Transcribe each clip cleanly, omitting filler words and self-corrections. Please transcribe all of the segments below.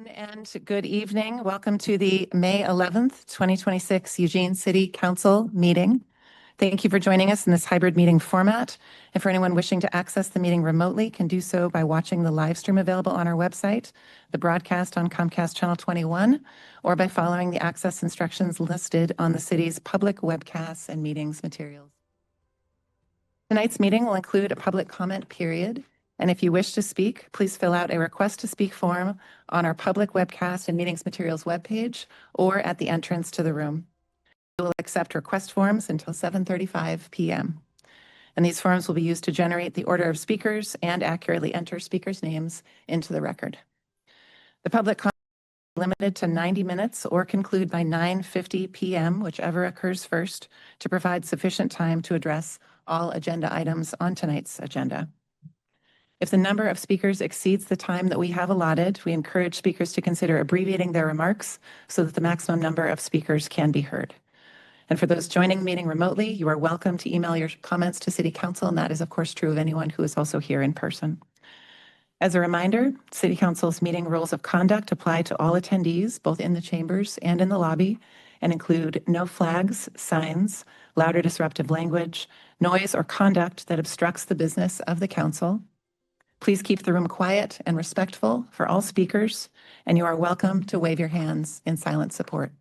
And good evening. Welcome to the May 11th, 2026 Eugene City Council meeting. Thank you for joining us in this hybrid meeting format. And for anyone wishing to access the meeting remotely, can do so by watching the live stream available on our website, the broadcast on Comcast Channel 21, or by following the access instructions listed on the city's public webcasts and meetings materials. Tonight's meeting will include a public comment period. And if you wish to speak, please fill out a request to speak form on our public webcast and meetings materials webpage or at the entrance to the room. We will accept request forms until 7:35 p.m. And these forms will be used to generate the order of speakers and accurately enter speakers' names into the record. The public comment is limited to 90 minutes or conclude by 9:50 p.m., whichever occurs first, to provide sufficient time to address all agenda items on tonight's agenda. If the number of speakers exceeds the time that we have allotted, we encourage speakers to consider abbreviating their remarks so that the maximum number of speakers can be heard. And for those joining the meeting remotely, you are welcome to email your comments to City Council, and that is, of course, true of anyone who is also here in person. As a reminder, City Council's meeting rules of conduct apply to all attendees, both in the chambers and in the lobby, and include no flags, signs, loud or disruptive language, noise or conduct that obstructs the business of the council. Please keep the room quiet and respectful for all speakers, and you are welcome to wave your hands in silent support.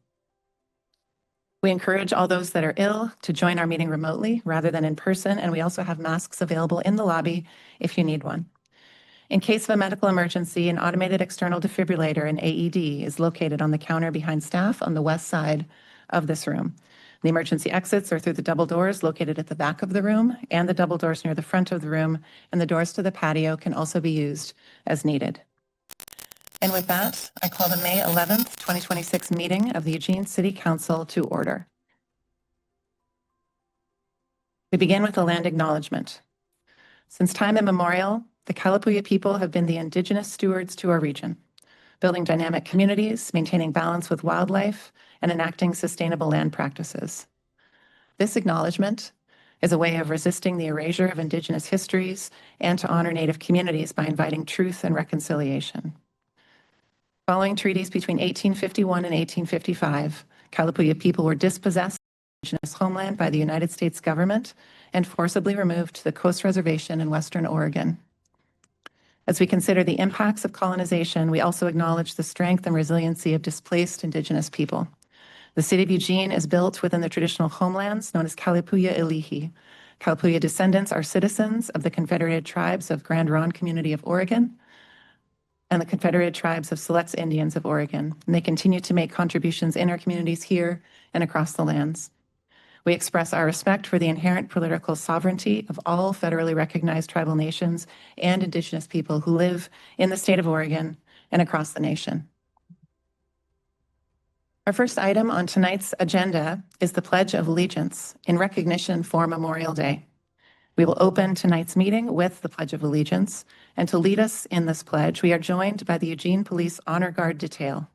We encourage all those that are ill to join our meeting remotely rather than in person, and we also have masks available in the lobby if you need one. In case of a medical emergency, an automated external defibrillator, an AED, is located on the counter behind staff on the west side of this room. The emergency exits are through the double doors located at the back of the room and the double doors near the front of the room, and the doors to the patio can also be used as needed. And with that, I call the May 11th, 2026 meeting of the Eugene City Council to order. We begin with a land acknowledgement. Since time immemorial, the Kalapuya people have been the indigenous stewards to our region, building dynamic communities, maintaining balance with wildlife, and enacting sustainable land practices. This acknowledgement is a way of resisting the erasure of Indigenous histories and to honor Native communities by inviting truth and reconciliation. Following treaties between 1851 and 1855, Kalapuya people were dispossessed of Indigenous homeland by the United States government and forcibly removed to the Coast Reservation in Western Oregon. As we consider the impacts of colonization, we also acknowledge the strength and resiliency of displaced Indigenous people. The city of Eugene is built within the traditional homelands known as Kalapuya Ilihi. Kalapuya descendants are citizens of the Confederated Tribes of Grand Ronde Community of Oregon and the Confederated Tribes of Siletz Indians of Oregon, and they continue to make contributions in our communities here and across the lands. We express our respect for the inherent political sovereignty of all federally recognized tribal nations and Indigenous people who live in the state of Oregon and across the nation. Our first item on tonight's agenda is the Pledge of Allegiance in recognition for Memorial Day. We will open tonight's meeting with the Pledge of Allegiance, and to lead us in this pledge, we are joined by the Eugene Police Honor Guard Detail.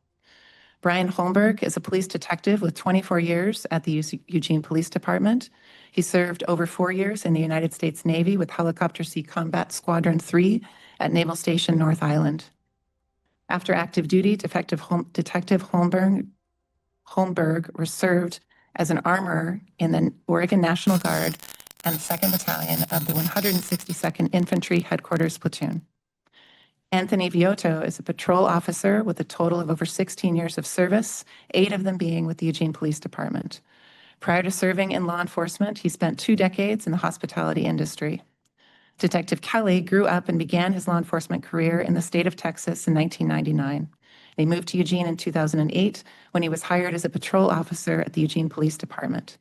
Brian Holmberg is a police detective with 24 years at the Eugene Police Department. He served over 4 years in the United States Navy with Helicopter Sea Combat Squadron 3 at Naval Station North Island. After active duty, Detective Holmberg served as an armorer in the Oregon National Guard and 2nd Battalion of the 162nd Infantry Headquarters Platoon. Anthony Viotto is a patrol officer with a total of over 16 years of service, 8 of them being with the Eugene Police Department. Prior to serving in law enforcement, he spent 2 decades in the hospitality industry. Detective Kelly grew up and began his law enforcement career in the state of Texas in 1999. He moved to Eugene in 2008 when he was hired as a patrol officer at the Eugene Police Department.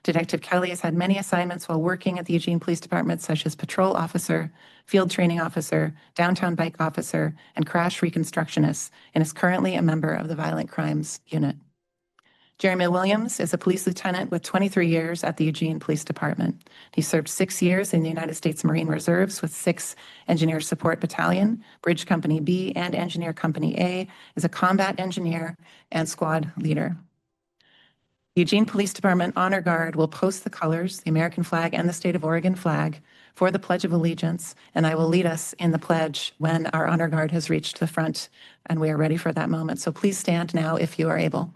Detective Kelly has had many assignments while working at the Eugene Police Department, such as patrol officer, field training officer, downtown bike officer, and crash reconstructionist, and is currently a member of the Violent Crimes Unit. Jeremy Williams is a police lieutenant with 23 years at the Eugene Police Department. He served 6 years in the United States Marine Reserves with 6 Engineer Support Battalion, Bridge Company B, and Engineer Company A as a combat engineer and squad leader. Eugene Police Department Honor Guard will post the colors, the American flag and the state of Oregon flag for the Pledge of Allegiance, and I will lead us in the pledge when our Honor Guard has reached the front and we are ready for that moment. So please stand now if you are able.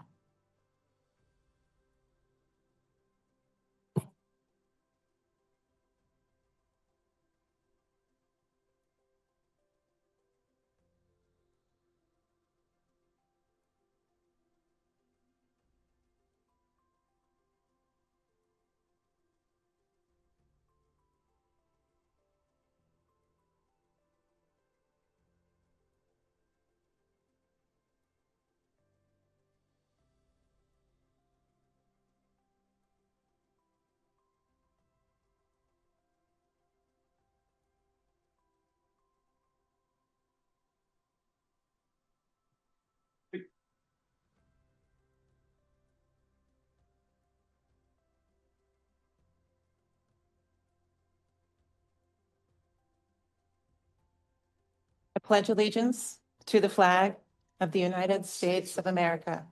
I pledge allegiance to the flag of the United States of America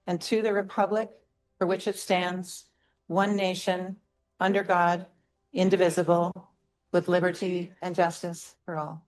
and to the republic for which it stands, one nation, under God, indivisible, with liberty and justice for all.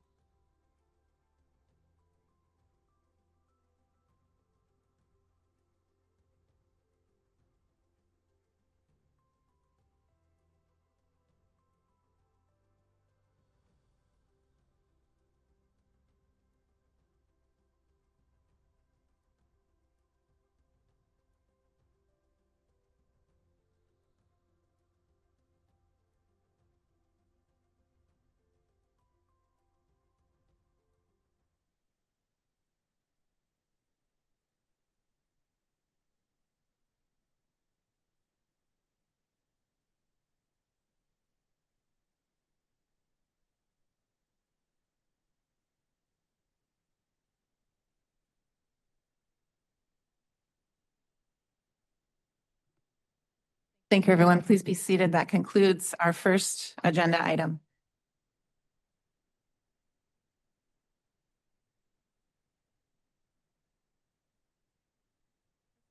Thank you, everyone. Please be seated. That concludes our first agenda item.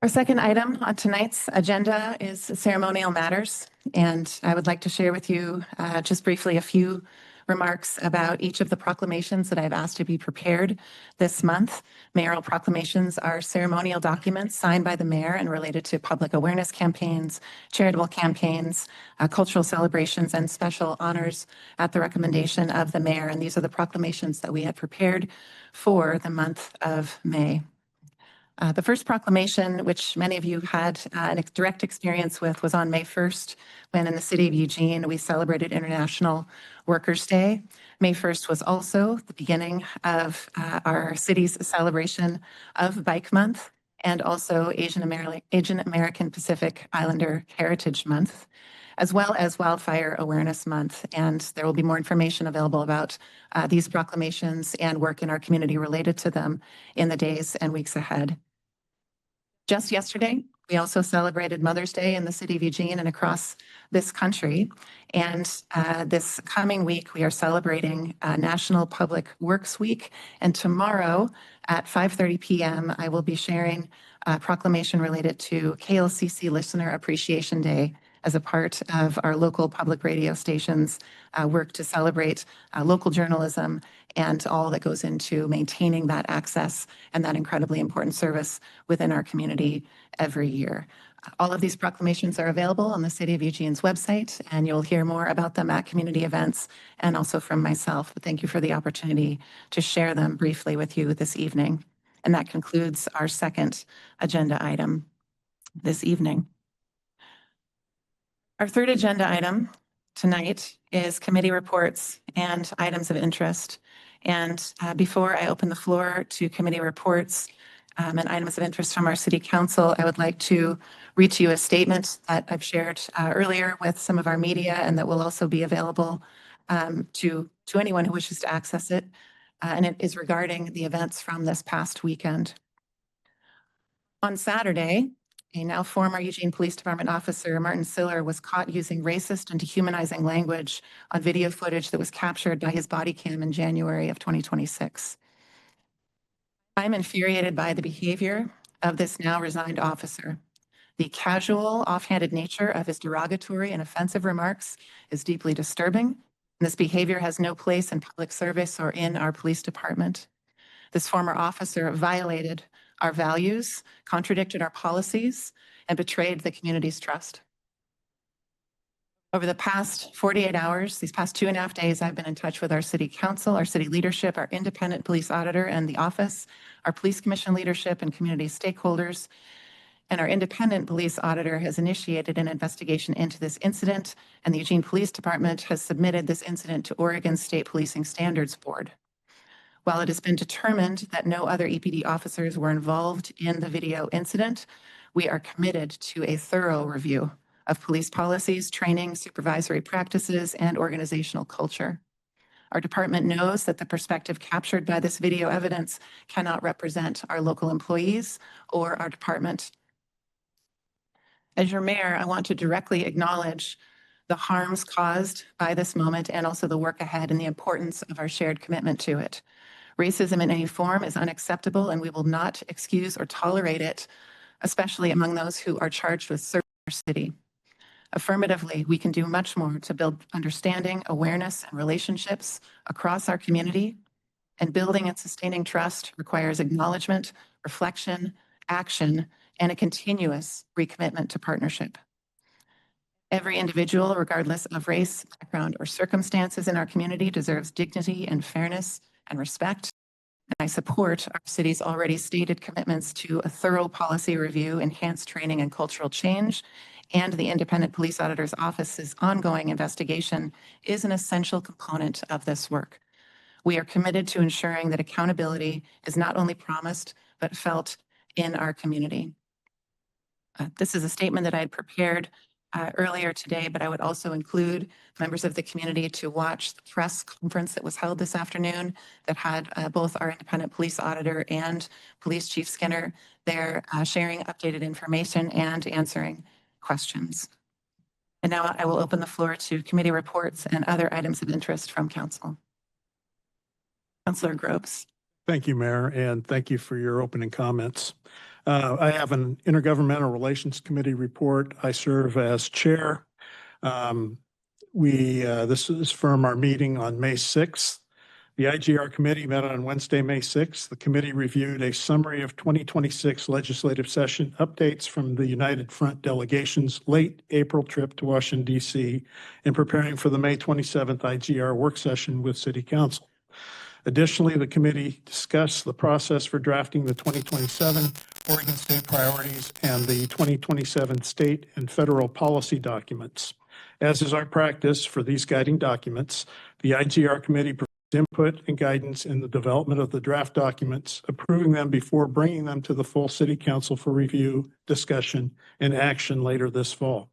Our second item on tonight's agenda is ceremonial matters, and I would like to share with you just briefly a few remarks about each of the proclamations that I've asked to be prepared this month. Mayoral proclamations are ceremonial documents signed by the mayor and related to public awareness campaigns, charitable campaigns, cultural celebrations, and special honors at the recommendation of the mayor. And these are the proclamations that we had prepared for the month of May. The first proclamation, which many of you had a direct experience with, was on May 1st, when in the city of Eugene, we celebrated International Workers' Day. May 1st was also the beginning of our city's celebration of Bike Month and also Asian American Pacific Islander Heritage Month, as well as Wildfire Awareness Month. And there will be more information available about these proclamations and work in our community related to them in the days and weeks ahead. Just yesterday, we also celebrated Mother's Day in the city of Eugene and across this country. And this coming week, we are celebrating National Public Works Week. And tomorrow at 5:30 p.m., I will be sharing a proclamation related to KLCC Listener Appreciation Day as a part of our local public radio stations' work to celebrate local journalism and all that goes into maintaining that access and that incredibly important service within our community every year. All of these proclamations are available on the City of Eugene's website, and you'll hear more about them at community events and also from myself. But thank you for the opportunity to share them briefly with you this evening. And that concludes our second agenda item this evening. Our third agenda item tonight is committee reports and items of interest. And before I open the floor to committee reports and items of interest from our city council, I would like to read to you a statement that I've shared earlier with some of our media and that will also be available to anyone who wishes to access it. And it is regarding the events from this past weekend. On Saturday, a now former Eugene Police Department officer, Martin Siller, was caught using racist and dehumanizing language on video footage that was captured by his body cam in January of 2026. I'm infuriated by the behavior of this now resigned officer. The casual, offhanded nature of his derogatory and offensive remarks is deeply disturbing. This behavior has no place in public service or in our police department. This former officer violated our values, contradicted our policies, and betrayed the community's trust. Over the past 48 hours, these past 2.5 days, I've been in touch with our city council, our city leadership, our independent police auditor and the office, our police commission leadership and community stakeholders. And our independent police auditor has initiated an investigation into this incident, and the Eugene Police Department has submitted this incident to Oregon State Policing Standards Board. While it has been determined that no other EPD officers were involved in the video incident, we are committed to a thorough review of police policies, training, supervisory practices, and organizational culture. Our department knows that the perspective captured by this video evidence cannot represent our local employees or our department. As your mayor, I want to directly acknowledge the harms caused by this moment and also the work ahead and the importance of our shared commitment to it. Racism in any form is unacceptable, and we will not excuse or tolerate it, especially among those who are charged with serving our city. Affirmatively, we can do much more to build understanding, awareness, and relationships across our community. And building and sustaining trust requires acknowledgement, reflection, action, and a continuous recommitment to partnership. Every individual, regardless of race, background, or circumstances in our community, deserves dignity and fairness and respect. And I support our city's already stated commitments to a thorough policy review, enhanced training, and cultural change. And the Independent Police Auditor's Office's ongoing investigation is an essential component of this work. We are committed to ensuring that accountability is not only promised, but felt in our community. This is a statement that I had prepared earlier today, but I would also include members of the community to watch the press conference that was held this afternoon that had both our independent police auditor and Police Chief Skinner there sharing updated information and answering questions. And now I will open the floor to committee reports and other items of interest from council. Councilor Groves. Thank you, Mayor, and thank you for your opening comments. I have an Intergovernmental Relations Committee report. I serve as chair. This is from our meeting on May 6th. The IGR committee met on Wednesday, May 6th. The committee reviewed a summary of 2026 legislative session updates from the United Front delegation's late April trip to Washington, D.C. in preparing for the May 27th IGR work session with City Council. Additionally, the committee discussed the process for drafting the 2027 Oregon State priorities and the 2027 state and federal policy documents. As is our practice for these guiding documents, the IGR committee provides input and guidance in the development of the draft documents, approving them before bringing them to the full City Council for review, discussion, and action later this fall.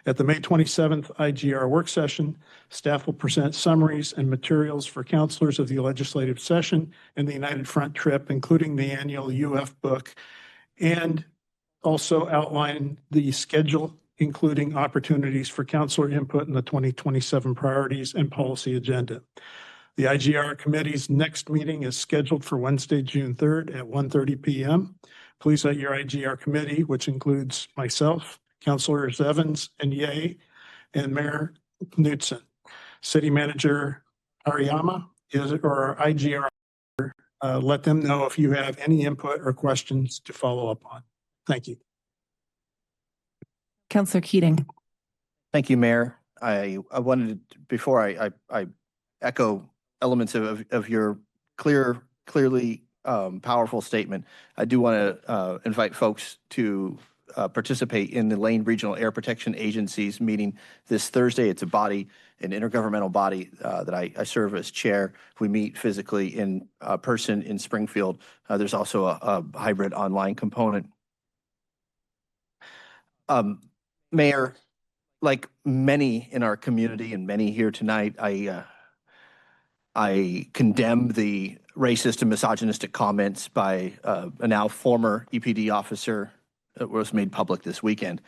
At the May 27th IGR work session, staff will present summaries and materials for counselors of the legislative session and the United Front trip, including the annual UF book, and also outline the schedule, including opportunities for counselor input in the 2027 priorities and policy agenda. The IGR committee's next meeting is scheduled for Wednesday, June 3rd at 1:30 p.m. Please let your IGR committee, which includes myself, Councilors Evans and Ye, and Mayor Knudsen. City Manager Ariyama or IGR, let them know if you have any input or questions to follow up on. Thank you. Councilor Keating. Thank you, Mayor. I wanted to, before I echo elements of your clearly powerful statement, I do want to invite folks to participate in the Lane Regional Air Protection Agency's meeting this Thursday. It's an intergovernmental body that I serve as chair. We meet physically in person in Springfield. There's also a hybrid online component. Mayor, like many in our community and many here tonight, I condemn the racist and misogynistic comments by a now former EPD officer that was made public this weekend.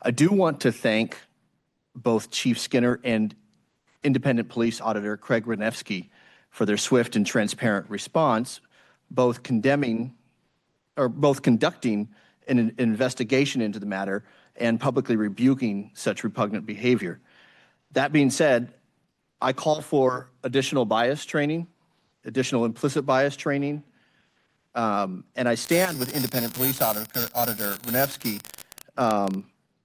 I do want to thank both Chief Skinner and Independent Police Auditor Craig Renefsky for their swift and transparent response, both conducting an investigation into the matter and publicly rebuking such repugnant behavior. That being said, I call for additional bias training, additional implicit bias training, and I stand with independent police auditor Renevsky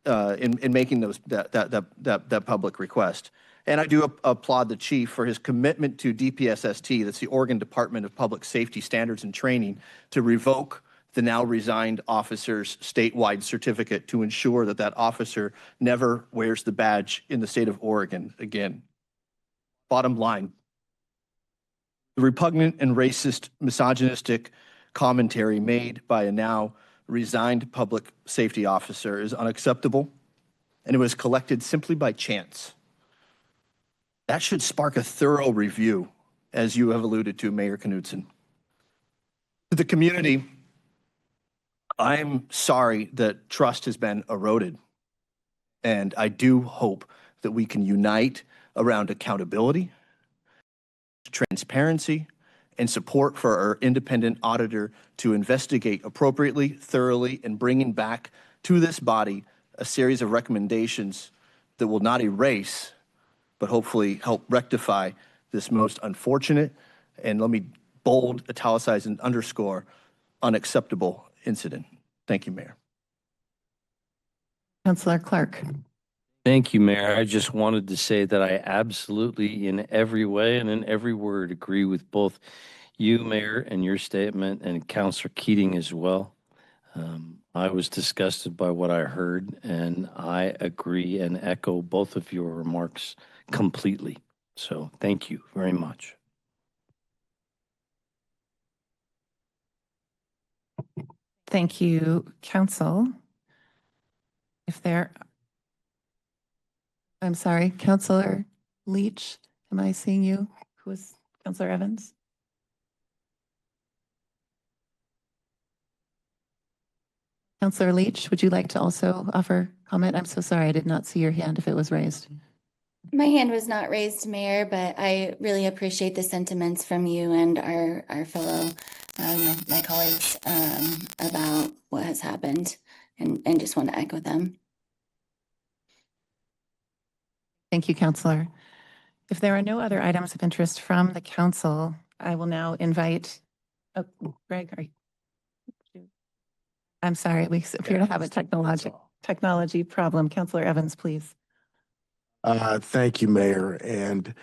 in making that public request. And I do applaud the chief for his commitment to DPSST, that's the Oregon Department of Public Safety Standards and Training, to revoke the now resigned officer's statewide certificate to ensure that that officer never wears the badge in the state of Oregon again. Bottom line, the repugnant and racist, misogynistic commentary made by a now resigned public safety officer is unacceptable, and it was collected simply by chance. That should spark a thorough review, as you have alluded to, Mayor Knudsen. To the community, I'm sorry that trust has been eroded, and I do hope that we can unite around accountability, transparency, and support for our independent auditor to investigate appropriately, thoroughly, and bringing back to this body a series of recommendations that will not erase, but hopefully help rectify this most unfortunate, and let me bold, italicize, and underscore, unacceptable incident. Thank you, Mayor. Councilor Clark. Thank you, Mayor. I just wanted to say that I absolutely, in every way and in every word, agree with both you, Mayor, and your statement, and Councilor Keating as well. I was disgusted by what I heard, and I agree and echo both of your remarks completely. So thank you very much. Thank you, Council. I'm sorry, Councilor Leach, am I seeing you? Who is Councilor Evans? Councilor Leach, would you like to also offer comment? I'm so sorry, I did not see your hand if it was raised. My hand was not raised, Mayor, but I really appreciate the sentiments from you and our fellow, my colleagues, about what has happened, and just want to echo them. Thank you, Councilor. If there are no other items of interest from the council, I will now invite, oh, Greg, I'm sorry, we appear to have a technology problem. Councilor Evans, please. Thank you, Mayor. And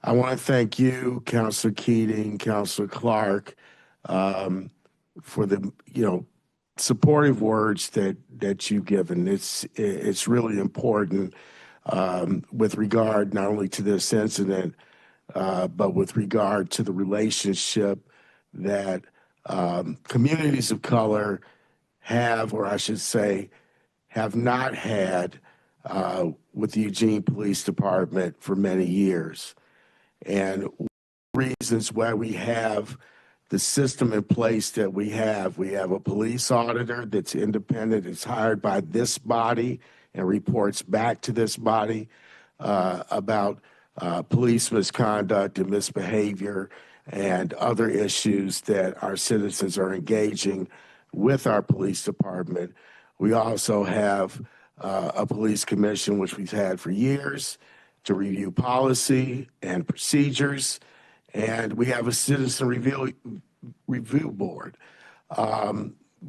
I want to thank you, Councilor Keating, Councilor Clark, for the, supportive words that you've given. It's really important with regard not only to this incident, but with regard to the relationship that communities of color have, or I should say, have not had with the Eugene Police Department for many years. And reasons why we have the system in place that we have a police auditor that's independent, it's hired by this body and reports back to this body about police misconduct and misbehavior and other issues that our citizens are engaging with our police department. We also have a police commission, which we've had for years, to review policy and procedures. And we have a citizen review board,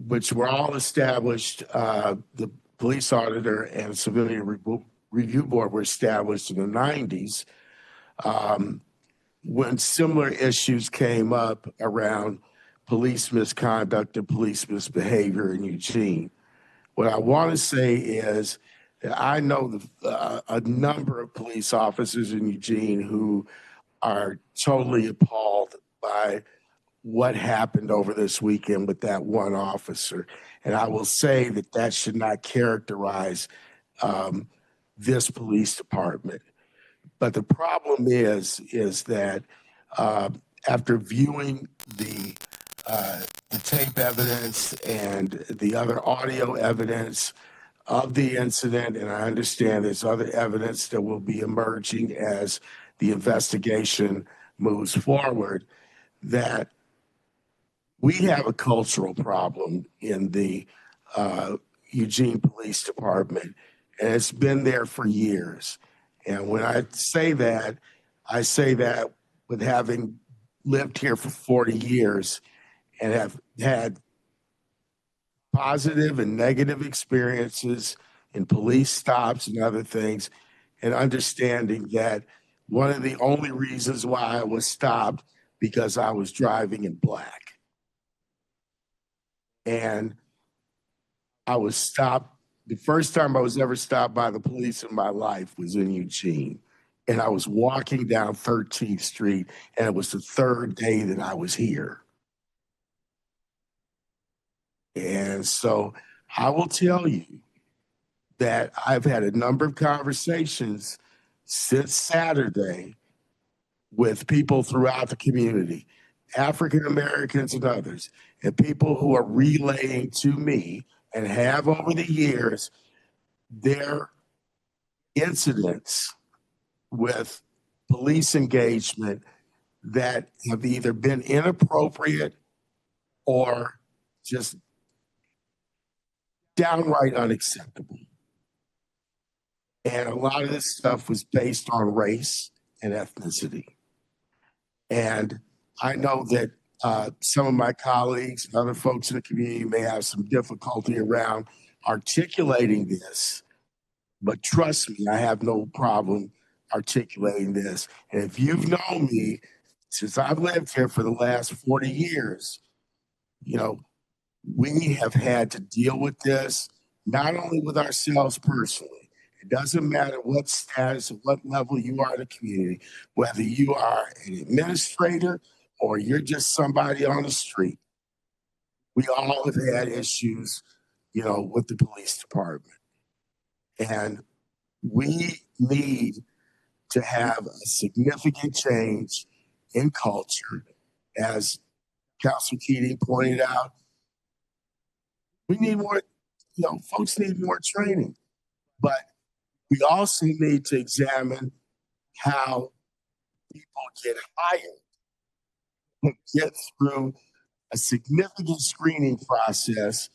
which were all established. The police auditor and civilian review board were established in the 90s when similar issues came up around police misconduct and police misbehavior in Eugene. What I want to say is that I know a number of police officers in Eugene who are totally appalled by what happened over this weekend with that one officer. And I will say that that should not characterize this police department. But the problem is that after viewing the tape evidence and the other audio evidence of the incident, and I understand there's other evidence that will be emerging as the investigation moves forward, that we have a cultural problem in the uh, Eugene Police Department, and it's been there for years. And when I say that with having lived here for 40 years and have had positive and negative experiences in police stops and other things, and understanding that one of the only reasons why I was stopped because I was driving in black. And I was stopped. The first time I was ever stopped by the police in my life was in Eugene. And I was walking down 13th Street, and it was the third day that I was here. And so I will tell you that I've had a number of conversations since Saturday with people throughout the community, African Americans and others, and people who are relaying to me and have over the years their incidents with police engagement that have either been inappropriate or just downright unacceptable. And a lot of this stuff was based on race and ethnicity. And I know that some of my colleagues and other folks in the community may have some difficulty around articulating this, but trust me, I have no problem articulating this. And if you've known me since I've lived here for the last 40 years, you know, we have had to deal with this, not only with ourselves personally. It doesn't matter what status or what level you are in the community, whether you are an administrator or you're just somebody on the street. We all have had issues, you know, with the police department. And we need to have a significant change in culture. As Councilor Keating pointed out, we need more, you know, folks need more training. But we also need to examine how people get hired and get through a significant screening process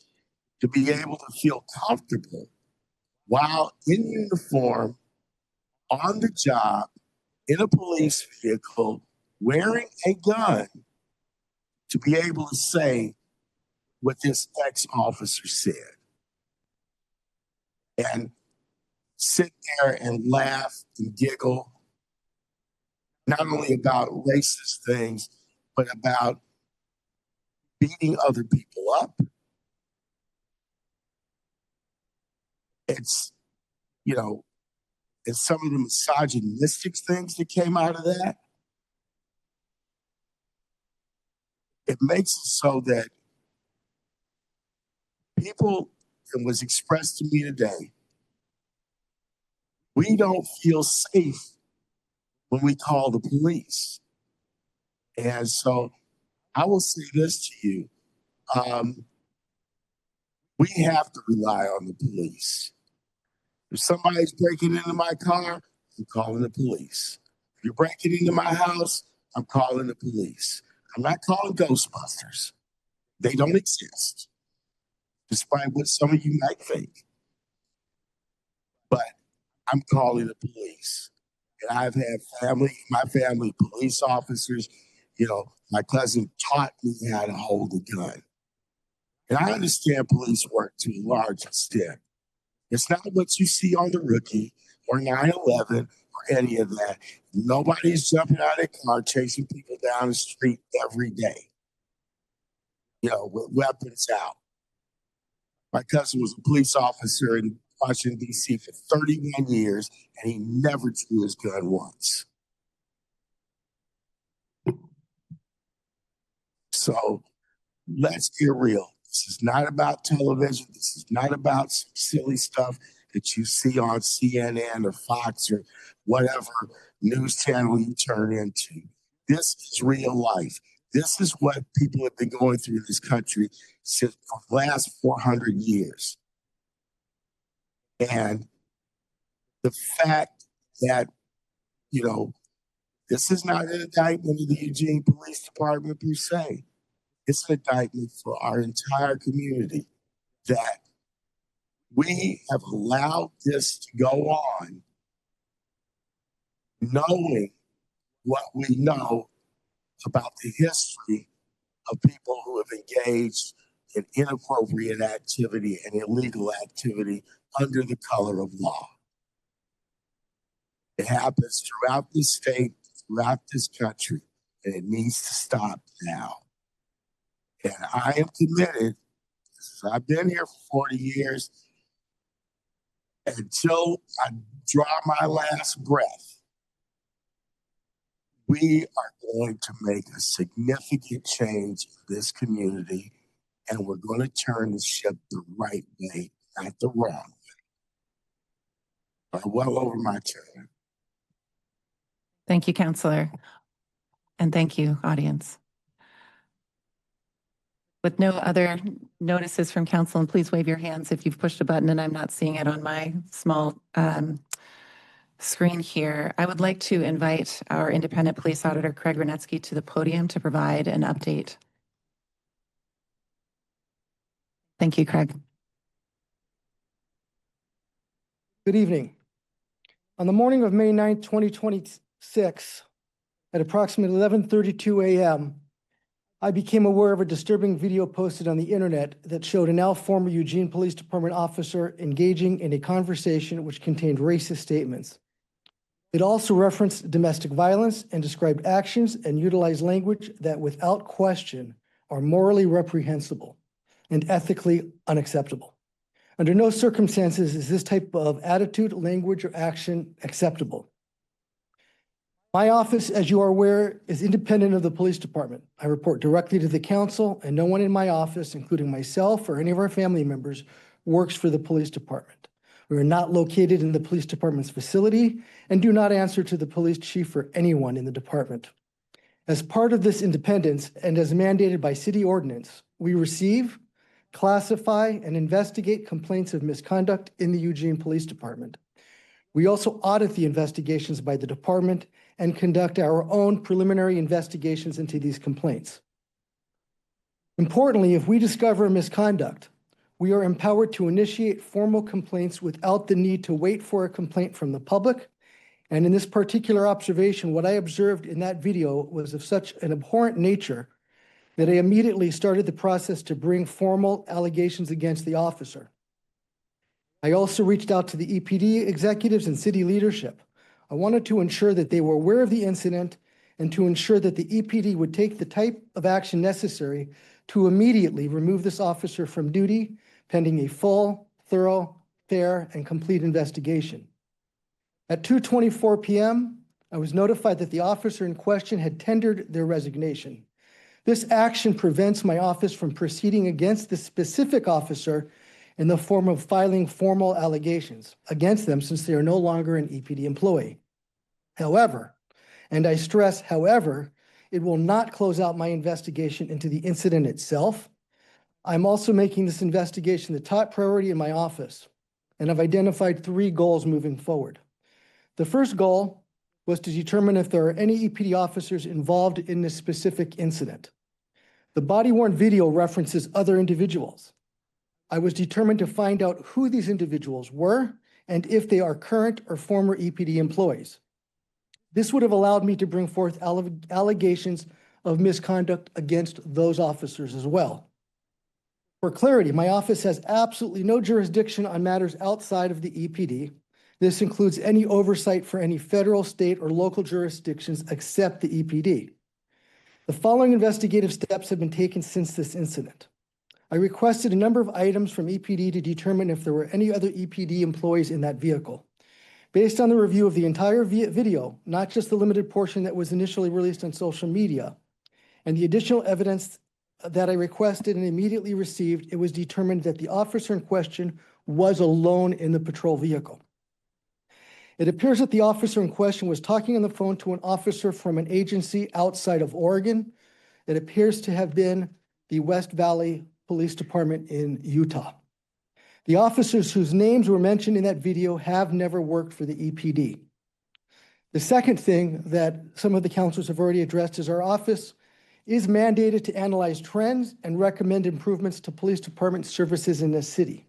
to be able to feel comfortable while in uniform, on the job, in a police vehicle, wearing a gun, to be able to say what this ex-officer said. And sit there and laugh and giggle, not only about racist things, but about beating other people up. It's, you know, and some of the misogynistic things that came out of that. It makes it so that people, and was expressed to me today, we don't feel safe when we call the police. And so I will say this to you. We have to rely on the police. If somebody's breaking into my car, I'm calling the police. If you're breaking into my house, I'm calling the police. I'm not calling Ghostbusters. They don't exist, despite what some of you might think. But I'm calling the police. And I've had my family, police officers. You know, my cousin taught me how to hold a gun. And I understand police work to a large extent. It's not what you see on The Rookie or 9/11 or any of that. Nobody's jumping out of their car chasing people down the street every day, you know, with weapons out. My cousin was a police officer in Washington, D.C. for 31 years, and he never drew his gun once. So let's get real. This is not about television. This is not about some silly stuff that you see on CNN or Fox or whatever news channel you turn into. This is real life. This is what people have been going through in this country since for the last 400 years. And the fact that, you know, this is not an indictment of the Eugene Police Department per se. It's an indictment for our entire community that We have allowed this to go on, knowing what we know about the history of people who have engaged in inappropriate activity and illegal activity under the color of law. It happens throughout the state, throughout this country, and it needs to stop now. And I am committed, I've been here for 40 years, until I draw my last breath, we are going to make a significant change in this community, and we're going to turn the ship the right way, not the wrong way. I'm well over my turn. Thank you, Counselor. And thank you, audience. With no other notices from council, and please wave your hands if you've pushed a button and I'm not seeing it on my small screen here. I would like to invite our independent police auditor, Craig Renetsky, to the podium to provide an update. Thank you, Craig. Good evening. On the morning of May 9th, 2026, at approximately 11:32 a.m., I became aware of a disturbing video posted on the internet that showed a now former Eugene Police Department officer engaging in a conversation which contained racist statements. It also referenced domestic violence and described actions and utilized language that without question are morally reprehensible and ethically unacceptable. Under no circumstances is this type of attitude, language, or action acceptable. My office, as you are aware, is independent of the police department. I report directly to the council, and no one in my office, including myself or any of our family members, works for the police department. We are not located in the police department's facility and do not answer to the police chief or anyone in the department. As part of this independence and as mandated by city ordinance, we receive, classify, and investigate complaints of misconduct in the Eugene Police Department. We also audit the investigations by the department and conduct our own preliminary investigations into these complaints. Importantly, if we discover misconduct, we are empowered to initiate formal complaints without the need to wait for a complaint from the public. And in this particular observation, what I observed in that video was of such an abhorrent nature that I immediately started the process to bring formal allegations against the officer. I also reached out to the EPD executives and city leadership. I wanted to ensure that they were aware of the incident and to ensure that the EPD would take the type of action necessary to immediately remove this officer from duty, pending a full, thorough, fair, and complete investigation. At 2:24 p.m., I was notified that the officer in question had tendered their resignation. This action prevents my office from proceeding against the specific officer in the form of filing formal allegations against them since they are no longer an EPD employee. However, and I stress however, it will not close out my investigation into the incident itself. I'm also making this investigation the top priority in my office, and I've identified 3 goals moving forward. The first goal was to determine if there are any EPD officers involved in this specific incident. The body-worn video references other individuals. I was determined to find out who these individuals were and if they are current or former EPD employees. This would have allowed me to bring forth allegations of misconduct against those officers as well. For clarity, my office has absolutely no jurisdiction on matters outside of the EPD. This includes any oversight for any federal, state, or local jurisdictions except the EPD. The following investigative steps have been taken since this incident. I requested a number of items from EPD to determine if there were any other EPD employees in that vehicle. Based on the review of the entire video, not just the limited portion that was initially released on social media, and the additional evidence that I requested and immediately received, it was determined that the officer in question was alone in the patrol vehicle. It appears that the officer in question was talking on the phone to an officer from an agency outside of Oregon. It appears to have been the West Valley Police Department in Utah. The officers whose names were mentioned in that video have never worked for the EPD. The second thing that some of the councilors have already addressed is our office is mandated to analyze trends and recommend improvements to police department services in the city.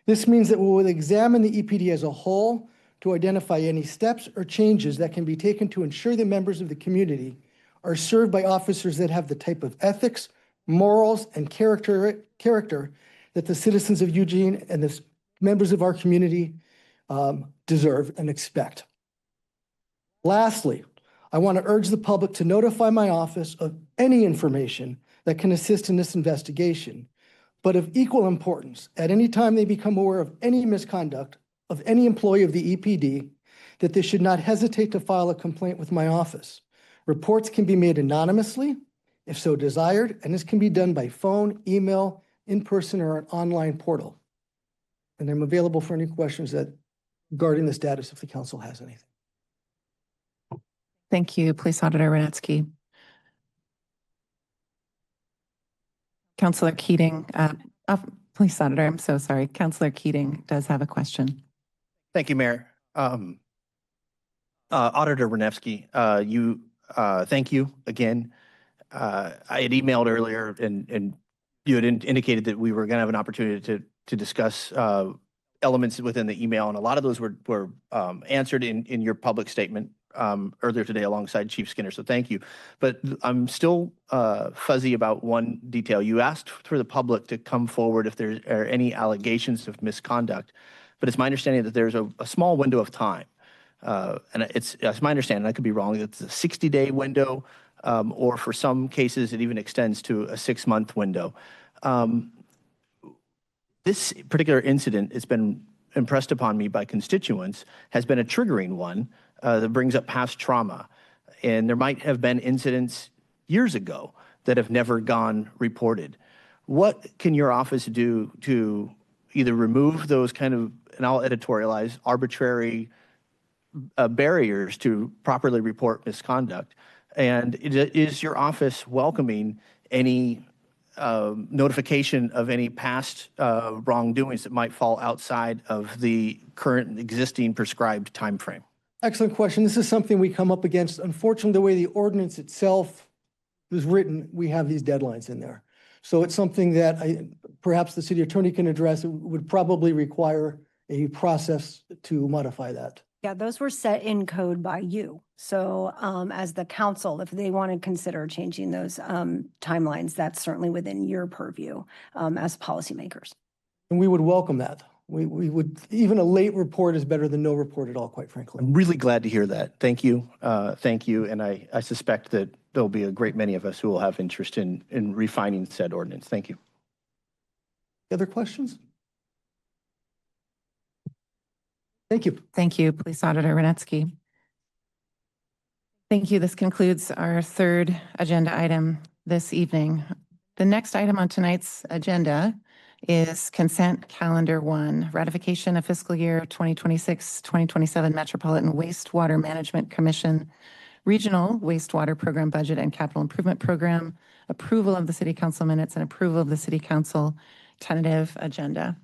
This means that we will examine the EPD as a whole to identify any steps or changes that can be taken to ensure the members of the community are served by officers that have the type of ethics, morals, and character that the citizens of Eugene and the members of our community deserve and expect. Lastly, I want to urge the public to notify my office of any information that can assist in this investigation, but of equal importance, at any time they become aware of any misconduct of any employee of the EPD, that they should not hesitate to file a complaint with my office. Reports can be made anonymously, if so desired, and this can be done by phone, email, in person, or an online portal. And I'm available for any questions regarding the status if the council has anything. Thank you, Police Auditor Renetsky. Councilor Keating, Police Auditor, I'm so sorry. Councilor Keating does have a question. Thank you, Mayor. Auditor Renevsky, thank you again. I had emailed earlier and you had indicated that we were going to have an opportunity to discuss elements within the email, and a lot of those were answered in your public statement earlier today alongside Chief Skinner, so thank you. But I'm still fuzzy about one detail. You asked for the public to come forward if there are any allegations of misconduct, but it's my understanding that there's a small window of time. And it's my understanding, I could be wrong, it's a 60-day window, or for some cases, it even extends to a 6-month window. This particular incident has been impressed upon me by constituents, has been a triggering one that brings up past trauma. And there might have been incidents years ago that have never gone reported. What can your office do to either remove those kind of, and I'll editorialize, arbitrary barriers to properly report misconduct? And is your office welcoming any notification of any past wrongdoings that might fall outside of the current existing prescribed timeframe? Excellent question. This is something we come up against. Unfortunately, the way the ordinance itself is written, we have these deadlines in there. So it's something that perhaps the city attorney can address. It would probably require a process to modify that. Yeah, those were set in code by you. So as the council, if they want to consider changing those timelines, that's certainly within your purview as policymakers. And we would welcome that. We would, even a late report is better than no report at all, quite frankly. I'm really glad to hear that. Thank you. Thank you. And I suspect that there'll be a great many of us who will have interest in refining said ordinance. Thank you. Other questions? Thank you. Thank you, Police Auditor Renetsky. Thank you. This concludes our third agenda item this evening. The next item on tonight's agenda is Consent Calendar 1, Ratification of Fiscal Year 2026-2027 Metropolitan Wastewater Management Commission Regional Wastewater Program Budget and Capital Improvement Program, approval of the City Council minutes, and approval of the City Council tentative agenda.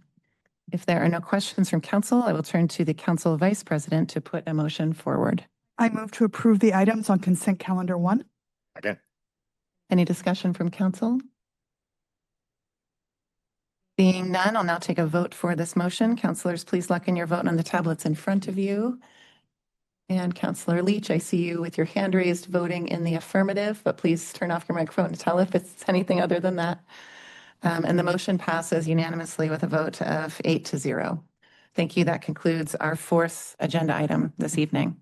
If there are no questions from council, I will turn to the Council Vice President to put a motion forward. I move to approve the items on Consent Calendar 1. Second. Any discussion from council? Being none, I'll now take a vote for this motion. Councilors, please lock in your vote on the tablets in front of you. And Councilor Leach, I see you with your hand raised voting in the affirmative, but please turn off your microphone to tell if it's anything other than that. And the motion passes unanimously with a vote of 8-0. Thank you. That concludes our fourth agenda item this evening.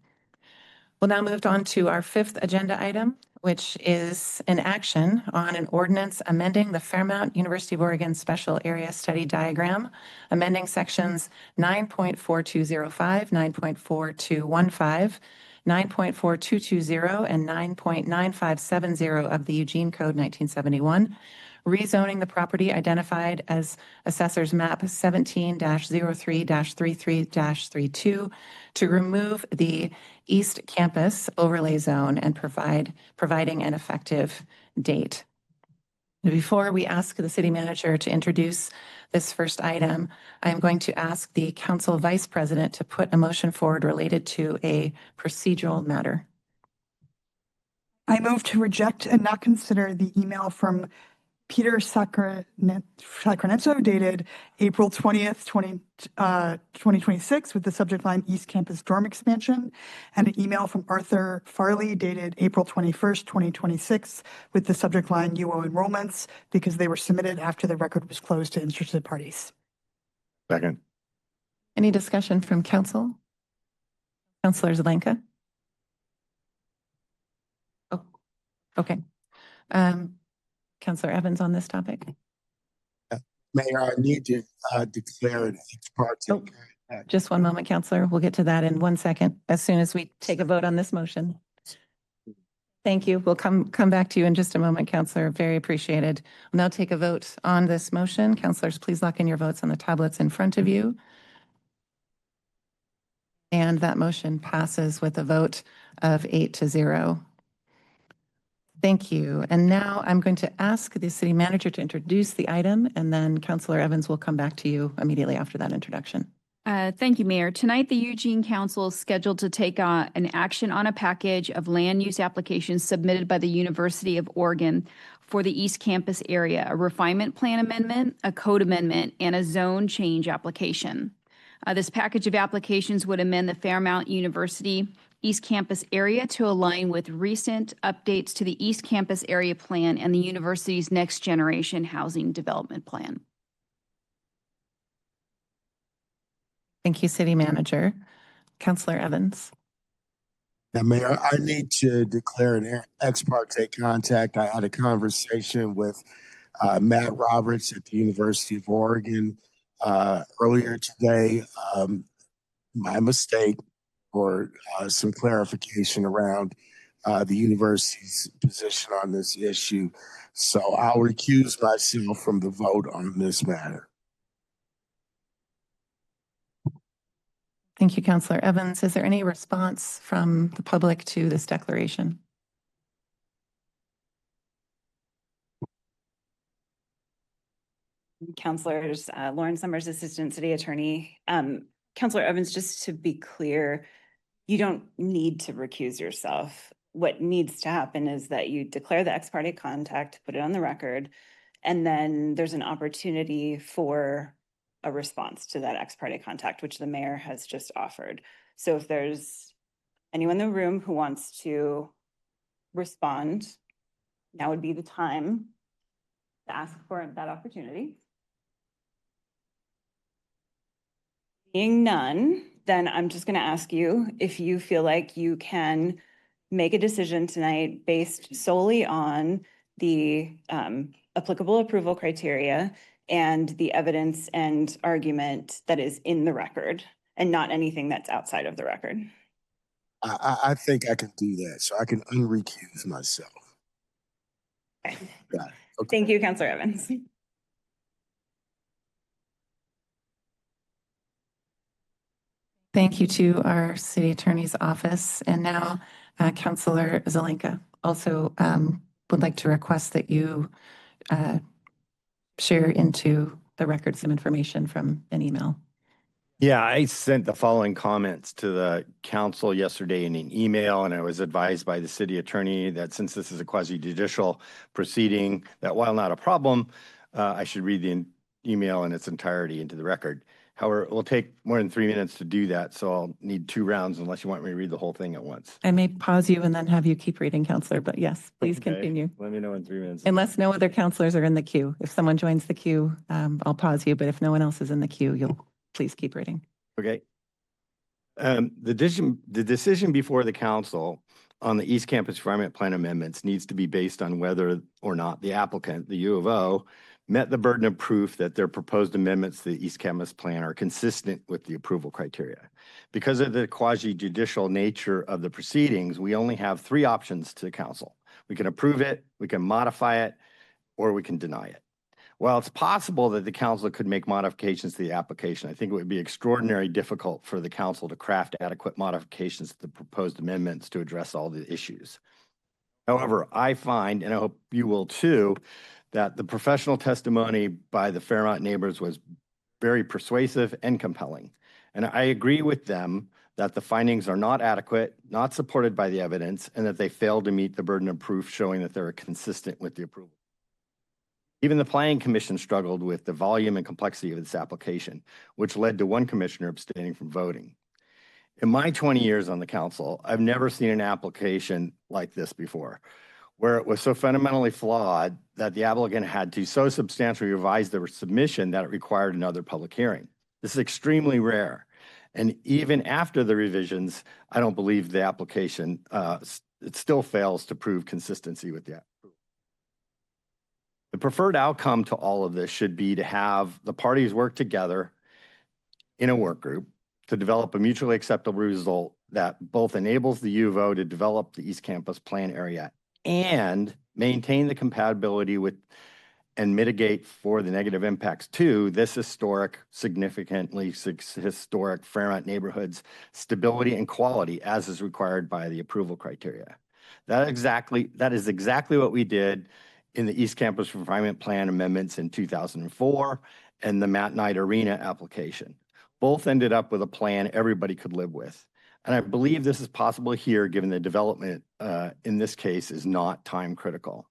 We'll now move on to our fifth agenda item, which is an action on an ordinance amending the Fairmount University of Oregon Special Area Study Diagram, amending sections 9.4205, 9.4215, 9.4220, and 9.9570 of the Eugene Code 1971, rezoning the property identified as Assessor's Map 17-03-33-32 to remove the East Campus overlay zone and providing an effective date. Before we ask the city manager to introduce this first item, I'm going to ask the council vice president to put a motion forward related to a procedural matter. I move to reject and not consider the email from Peter Sacramento dated April 20th, 2026 with the subject line East Campus Dorm Expansion, and an email from Arthur Farley dated April 21st, 2026 with the subject line UO enrollments because they were submitted after the record was closed to interested parties. Second. Any discussion from council? Councilor Zelenka? Oh, okay. Councilor Evans on this topic? Mayor, I need to declare an ex parte. Oh, just one moment, Councilor. We'll get to that in 1 second, as soon as we take a vote on this motion. Thank you. We'll come back to you in just a moment, Councilor. Very appreciated. We'll now take a vote on this motion. Councilors, please lock in your votes on the tablets in front of you. And that motion passes with a vote of 8-0. Thank you. And now I'm going to ask the city manager to introduce the item, and then Councilor Evans will come back to you immediately after that introduction. Thank you, Mayor. Tonight, the Eugene Council is scheduled to take an action on a package of land use applications submitted by the University of Oregon for the East Campus area, a refinement plan amendment, a code amendment, and a zone change application. This package of applications would amend the Fairmount University East Campus area to align with recent updates to the East Campus area plan and the university's next generation housing development plan. Thank you, City Manager. Councilor Evans. Now, Mayor, I need to declare an ex parte contact. I had a conversation with Matt Roberts at the University of Oregon earlier today. My mistake, or some clarification around the university's position on this issue. So I'll recuse myself from the vote on this matter. Thank you, Councilor Evans. Is there any response from the public to this declaration? Councilors, Lauren Summers, Assistant City Attorney. Councilor Evans, just to be clear, you don't need to recuse yourself. What needs to happen is that you declare the ex parte contact, put it on the record, and then there's an opportunity for a response to that ex parte contact, which the mayor has just offered. So if there's anyone in the room who wants to respond, now would be the time to ask for that opportunity. Being none, then I'm just going to ask you if you feel like you can make a decision tonight based solely on the applicable approval criteria and the evidence and argument that is in the record and not anything that's outside of the record. I think I can do that, so I can unrecuse myself. Okay. Got it. Okay. Thank you, Councilor Evans. Thank you to our city attorney's office. And now Councilor Zelenka also would like to request that you share into the record some information from an email. Yeah, I sent the following comments to the council yesterday in an email, and I was advised by the city attorney that since this is a quasi-judicial proceeding, that while not a problem, I should read the email in its entirety into the record. However, it will take more than 3 minutes to do that, so I'll need 2 rounds unless you want me to read the whole thing at once. I may pause you and then have you keep reading, Councilor, but yes, please Okay. continue. Let me know in 3 minutes. Unless no other councilors are in the queue. If someone joins the queue, I'll pause you, but if no one else is in the queue, you'll please keep reading. Okay. The decision before the council on the East Campus Environment Plan amendments needs to be based on whether or not the applicant, the U of O, met the burden of proof that their proposed amendments to the East Campus Plan are consistent with the approval criteria. Because of the quasi-judicial nature of the proceedings, we only have 3 options to the council. We can approve it, we can modify it, or we can deny it. While it's possible that the council could make modifications to the application, I think it would be extraordinarily difficult for the council to craft adequate modifications to the proposed amendments to address all the issues. However, I find, and I hope you will too, that the professional testimony by the Fairmount neighbors was very persuasive and compelling. And I agree with them that the findings are not adequate, not supported by the evidence, and that they failed to meet the burden of proof showing that they're consistent with the approval. Even the Planning Commission struggled with the volume and complexity of this application, which led to one commissioner abstaining from voting. In my 20 years on the council, I've never seen an application like this before, where it was so fundamentally flawed that the applicant had to so substantially revise their submission that it required another public hearing. This is extremely rare. And even after the revisions, I don't believe the application, it still fails to prove consistency with the approval. The preferred outcome to all of this should be to have the parties work together in a work group to develop a mutually acceptable result that both enables the U of O to develop the East Campus plan area and maintain the compatibility with and mitigate for the negative impacts to this significantly historic Fairmont neighborhood's stability and quality as is required by the approval criteria. That is exactly what we did in the East Campus Refinement Plan amendments in 2004 and the Matt Knight Arena application. Both ended up with a plan everybody could live with. And I believe this is possible here given the development in this case is not time critical.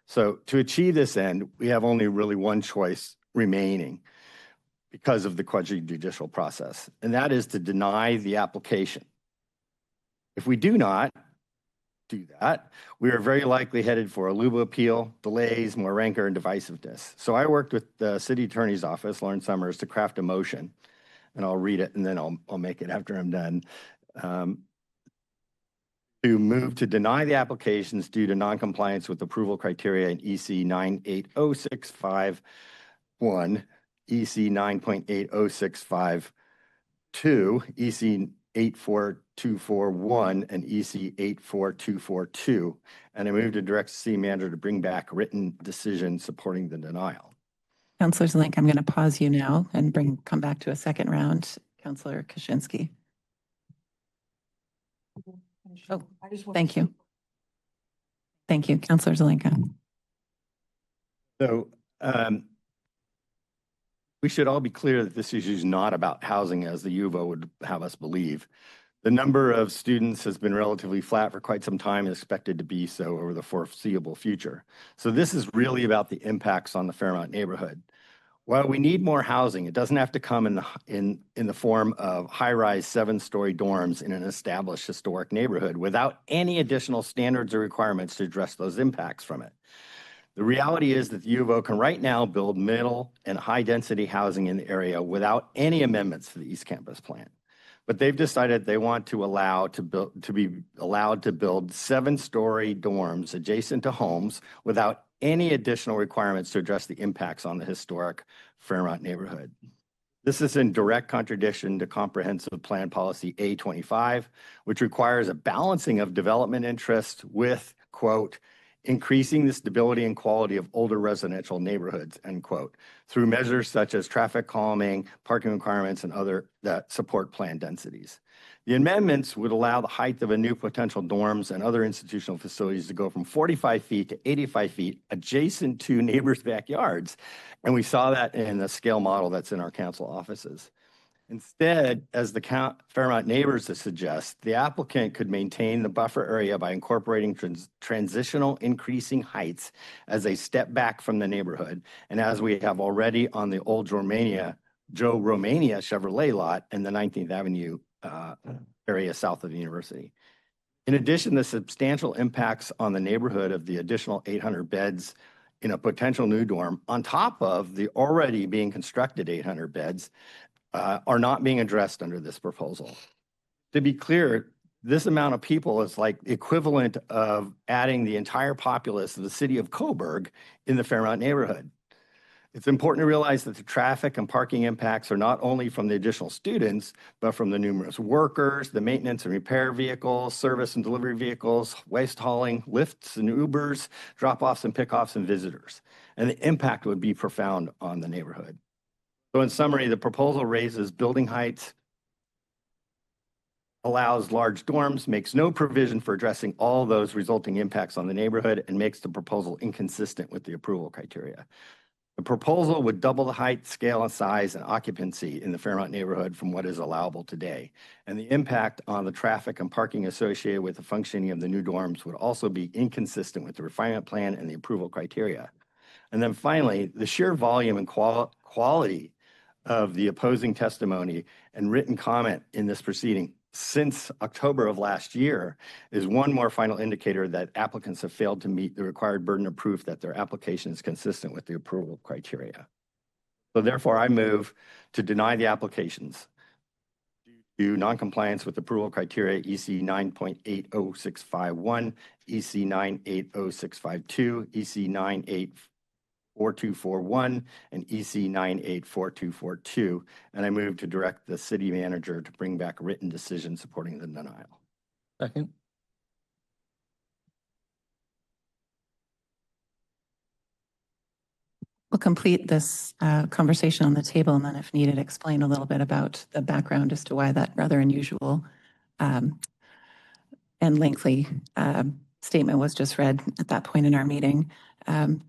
So to achieve this end, we have only really one choice remaining because of the quasi-judicial process, and that is to deny the application. If we do not do that, we are very likely headed for a LUBA appeal, delays, more rancor, and divisiveness. So I worked with the city attorney's office, Lauren Summers, to craft a motion, and I'll read it and then I'll make it after I'm done. To move to deny the applications due to noncompliance with approval criteria in EC 98065-1, EC 9.80652, EC 84241, and EC 84242. And I move to direct the city manager to bring back a written decision supporting the denial. Councilor Zelenka, I'm going to pause you now and come back to a second round. Councilor Kaczynski. Oh, thank you. Thank you, Councilor Zelenka. So we should all be clear that this issue is not about housing as the U of O would have us believe. The number of students has been relatively flat for quite some time and expected to be so over the foreseeable future. So this is really about the impacts on the Fairmont neighborhood. While we need more housing, it doesn't have to come in the form of high-rise 7-story dorms in an established historic neighborhood without any additional standards or requirements to address those impacts from it. The reality is that the U of O can right now build middle and high-density housing in the area without any amendments to the East Campus plan. But they've decided they want to be allowed to build 7-story dorms adjacent to homes without any additional requirements to address the impacts on the historic Fairmont neighborhood. This is in direct contradiction to Comprehensive Plan Policy A25, which requires a balancing of development interest with, quote, increasing the stability and quality of older residential neighborhoods, end quote, through measures such as traffic calming, parking requirements, and other that support plan densities. The amendments would allow the height of a new potential dorms and other institutional facilities to go from 45 feet to 85 feet adjacent to neighbors' backyards. And we saw that in the scale model that's in our council offices. Instead, as the Fairmont neighbors suggest, the applicant could maintain the buffer area by incorporating transitional increasing heights as a step back from the neighborhood. And as we have already on the old Joe Romania Chevrolet lot in the 19th Avenue area south of the university. In addition, the substantial impacts on the neighborhood of the additional 800 beds in a potential new dorm on top of the already being constructed 800 beds are not being addressed under this proposal. To be clear, this amount of people is like equivalent of adding the entire populace of the city of Coburg in the Fairmont neighborhood. It's important to realize that the traffic and parking impacts are not only from the additional students, but from the numerous workers, the maintenance and repair vehicles, service and delivery vehicles, waste hauling, lifts and Ubers, drop-offs and pickoffs and visitors. And the impact would be profound on the neighborhood. So in summary, the proposal raises building heights, allows large dorms, makes no provision for addressing all those resulting impacts on the neighborhood, and makes the proposal inconsistent with the approval criteria. The proposal would double the height, scale, and size and occupancy in the Fairmont neighborhood from what is allowable today. And the impact on the traffic and parking associated with the functioning of the new dorms would also be inconsistent with the refinement plan and the approval criteria. And then finally, the sheer volume and quality of the opposing testimony and written comment in this proceeding since October of last year is one more final indicator that applicants have failed to meet the required burden of proof that their application is consistent with the approval criteria. So therefore, I move to deny the applications due to noncompliance with approval criteria EC 9.80651, EC 9.80652, EC 9.84241, and EC 9.84242. And I move to direct the city manager to bring back a written decision supporting the denial. Second. We'll complete this conversation on the table, and then if needed, explain a little bit about the background as to why that rather unusual and lengthy statement was just read at that point in our meeting. We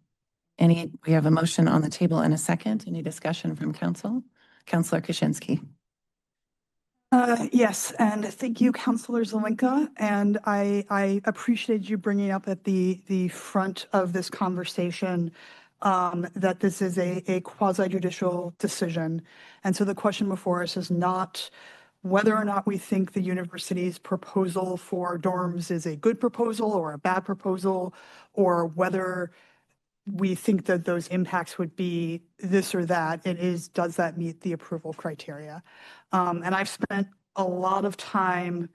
have a motion on the table and a second. Any discussion from council? Councillor Kaczynski. Yes, and thank you, Councillor Zelinka. And I appreciate you bringing up at the front of this conversation that this is a quasi-judicial decision. And so the question before us is not whether or not we think the university's proposal for dorms is a good proposal or a bad proposal, or whether we think that those impacts would be this or that. It is, does that meet the approval criteria? And I've spent a lot of time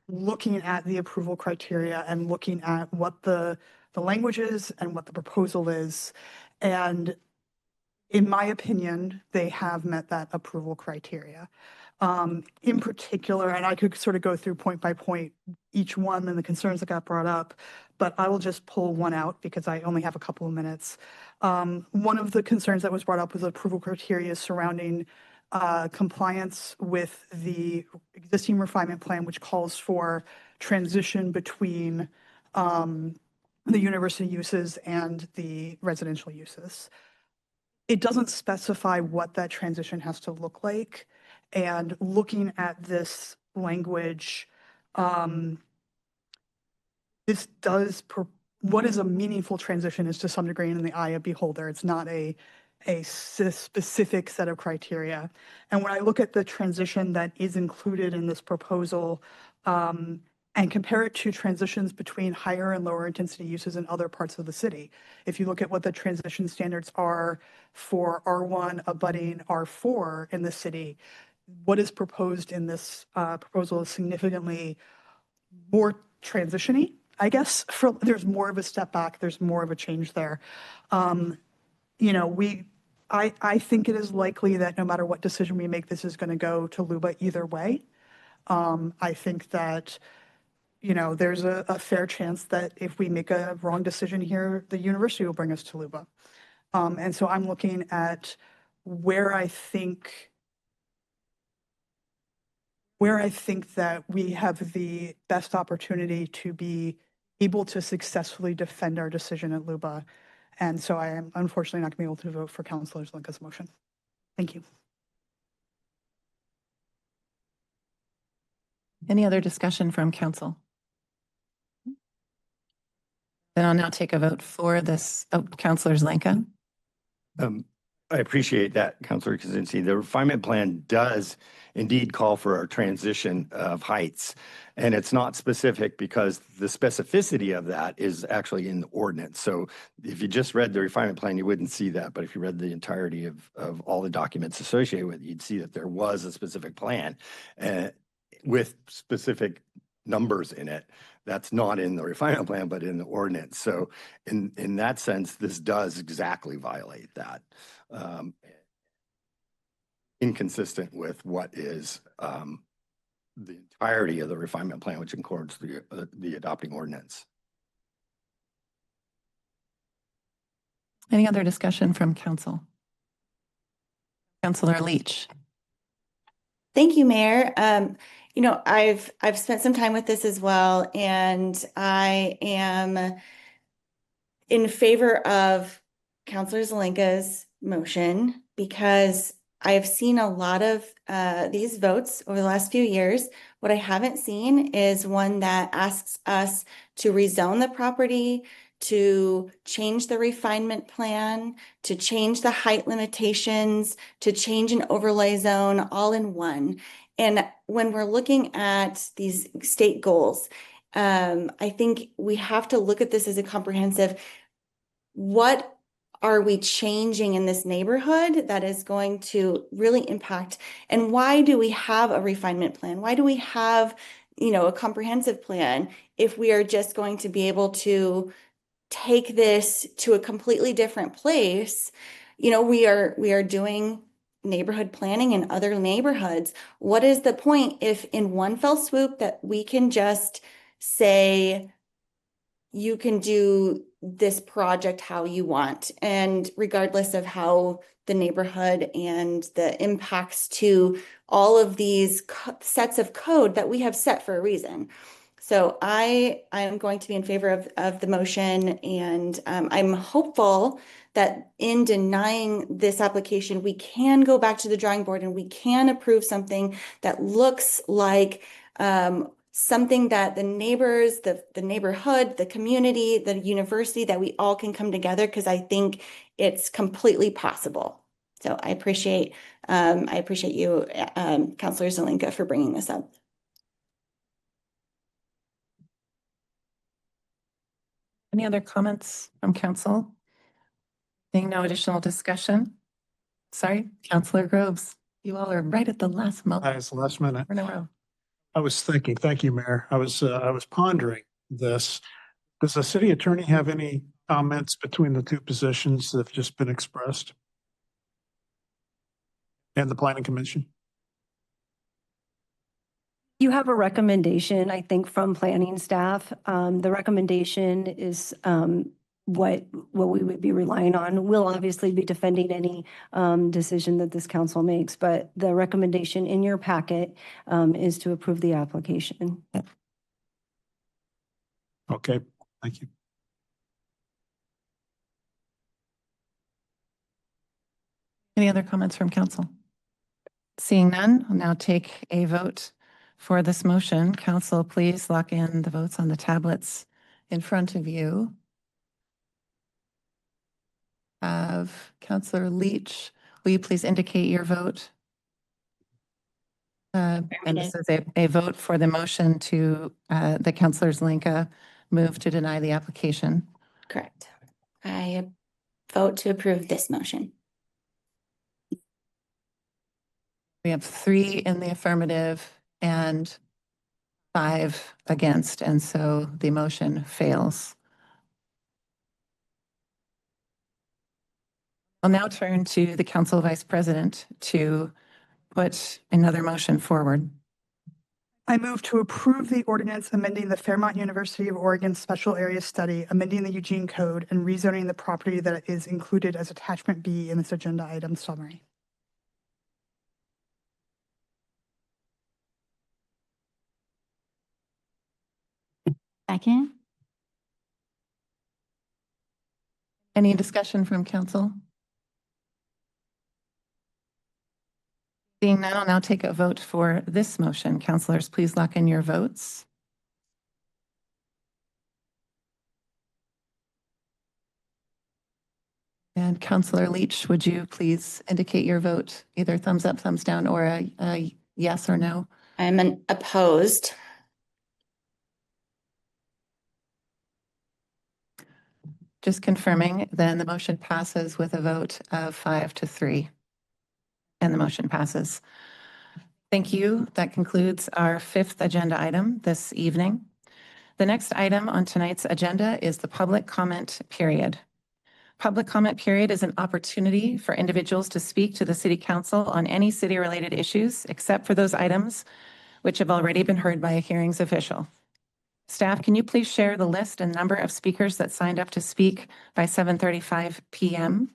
looking at the approval criteria and looking at what the language is and what the proposal is. And in my opinion, they have met that approval criteria. In particular, and I could sort of go through point by point each one and the concerns that got brought up, but I will just pull one out because I only have a couple of minutes. One of the concerns that was brought up was approval criteria surrounding compliance with the existing refinement plan, which calls for transition between the university uses and the residential uses. It doesn't specify what that transition has to look like. And looking at this language, this does, what is a meaningful transition is to some degree in the eye of beholder. It's not a specific set of criteria. And when I look at the transition that is included in this proposal, and compare it to transitions between higher and lower intensity uses in other parts of the city. If you look at what the transition standards are for R1 abutting R4 in the city, what is proposed in this proposal is significantly more transition-y, I guess. There's more of a step back, there's more of a change there. I think it is likely that no matter what decision we make, this is going to go to LUBA either way. I think that there's a fair chance that if we make a wrong decision here, the university will bring us to LUBA. And so I'm looking at where I think that we have the best opportunity to be able to successfully defend our decision at LUBA. And so I am unfortunately not going to be able to vote for Councillor Zelinka's motion. Thank you. Any other discussion from council? Then I'll now take a vote for this. Oh, Councillor Zelinka. I appreciate that, Councillor Kaczynski. The refinement plan does indeed call for a transition of heights, and it's not specific because the specificity of that is actually in the ordinance. So if you just read the refinement plan, you wouldn't see that. But if you read the entirety of all the documents associated with it, you'd see that there was a specific plan with specific numbers in it. That's not in the refinement plan, but in the ordinance. So in that sense, this does exactly violate that. Inconsistent with what is the entirety of the refinement plan, which includes the adopting ordinance. Any other discussion from council? Councillor Leach. Thank you, Mayor. I've spent some time with this as well, and I am in favor of Councillor Zelinka's motion because I've seen a lot of these votes over the last few years. What I haven't seen is one that asks us to rezone the property, to change the refinement plan, to change the height limitations, to change an overlay zone all in one. And when we're looking at these state goals, I think we have to look at this as a comprehensive, what are we changing in this neighborhood that is going to really impact? And why do we have a refinement plan? Why do we have, a comprehensive plan if we are just going to be able to take this to a completely different place? We are doing neighborhood planning in other neighborhoods. What is the point if in one fell swoop that we can just say, you can do this project how you want, and regardless of how the neighborhood and the impacts to all of these sets of code that we have set for a reason. So I am going to be in favor of the motion, and I'm hopeful that in denying this application, we can go back to the drawing board and we can approve something that looks like something that the neighbors, the neighborhood, the community, the university, that we all can come together, because I think it's completely possible. So I appreciate you, Councilor Zelinka, for bringing this up. Any other comments from council? Seeing no additional discussion. Sorry, Councilor Groves, you all are right at the last moment. It's the last minute. In a row. I was thinking, thank you, Mayor. I was pondering this. Does the city attorney have any comments between the two positions that have just been expressed? And the planning commission? You have a recommendation, I think, from planning staff. The recommendation is what we would be relying on. We'll obviously be defending any decision that this council makes, but the recommendation in your packet is to approve the application. Okay, thank you. Any other comments from council? Seeing none, I'll now take a vote for this motion. Council, please lock in the votes on the tablets in front of you. Councilor Leach, will you please indicate your vote? And this is a vote for the motion to the Councilor Zelinka move to deny the application. Correct. I vote to approve this motion. We have 3 in the affirmative and 5 against, and so the motion fails. I'll now turn to the Council Vice President to put another motion forward. I move to approve the ordinance amending the Fairmont University of Oregon Special Area Study, amending the Eugene Code, and rezoning the property that is included as attachment B in this agenda item summary. Second. Any discussion from council? Seeing none, I'll now take a vote for this motion. Councilors, please lock in your votes. And Councilor Leach, would you please indicate your vote, either thumbs up, thumbs down, or a yes or no? I'm an opposed. Just confirming, then the motion passes with a vote of 5-3. And the motion passes. Thank you. That concludes our 5th agenda item this evening. The next item on tonight's agenda is the public comment period. Public comment period is an opportunity for individuals to speak to the City Council on any city-related issues, except for those items which have already been heard by a hearings official. Staff, can you please share the list and number of speakers that signed up to speak by 7:35 p.m.?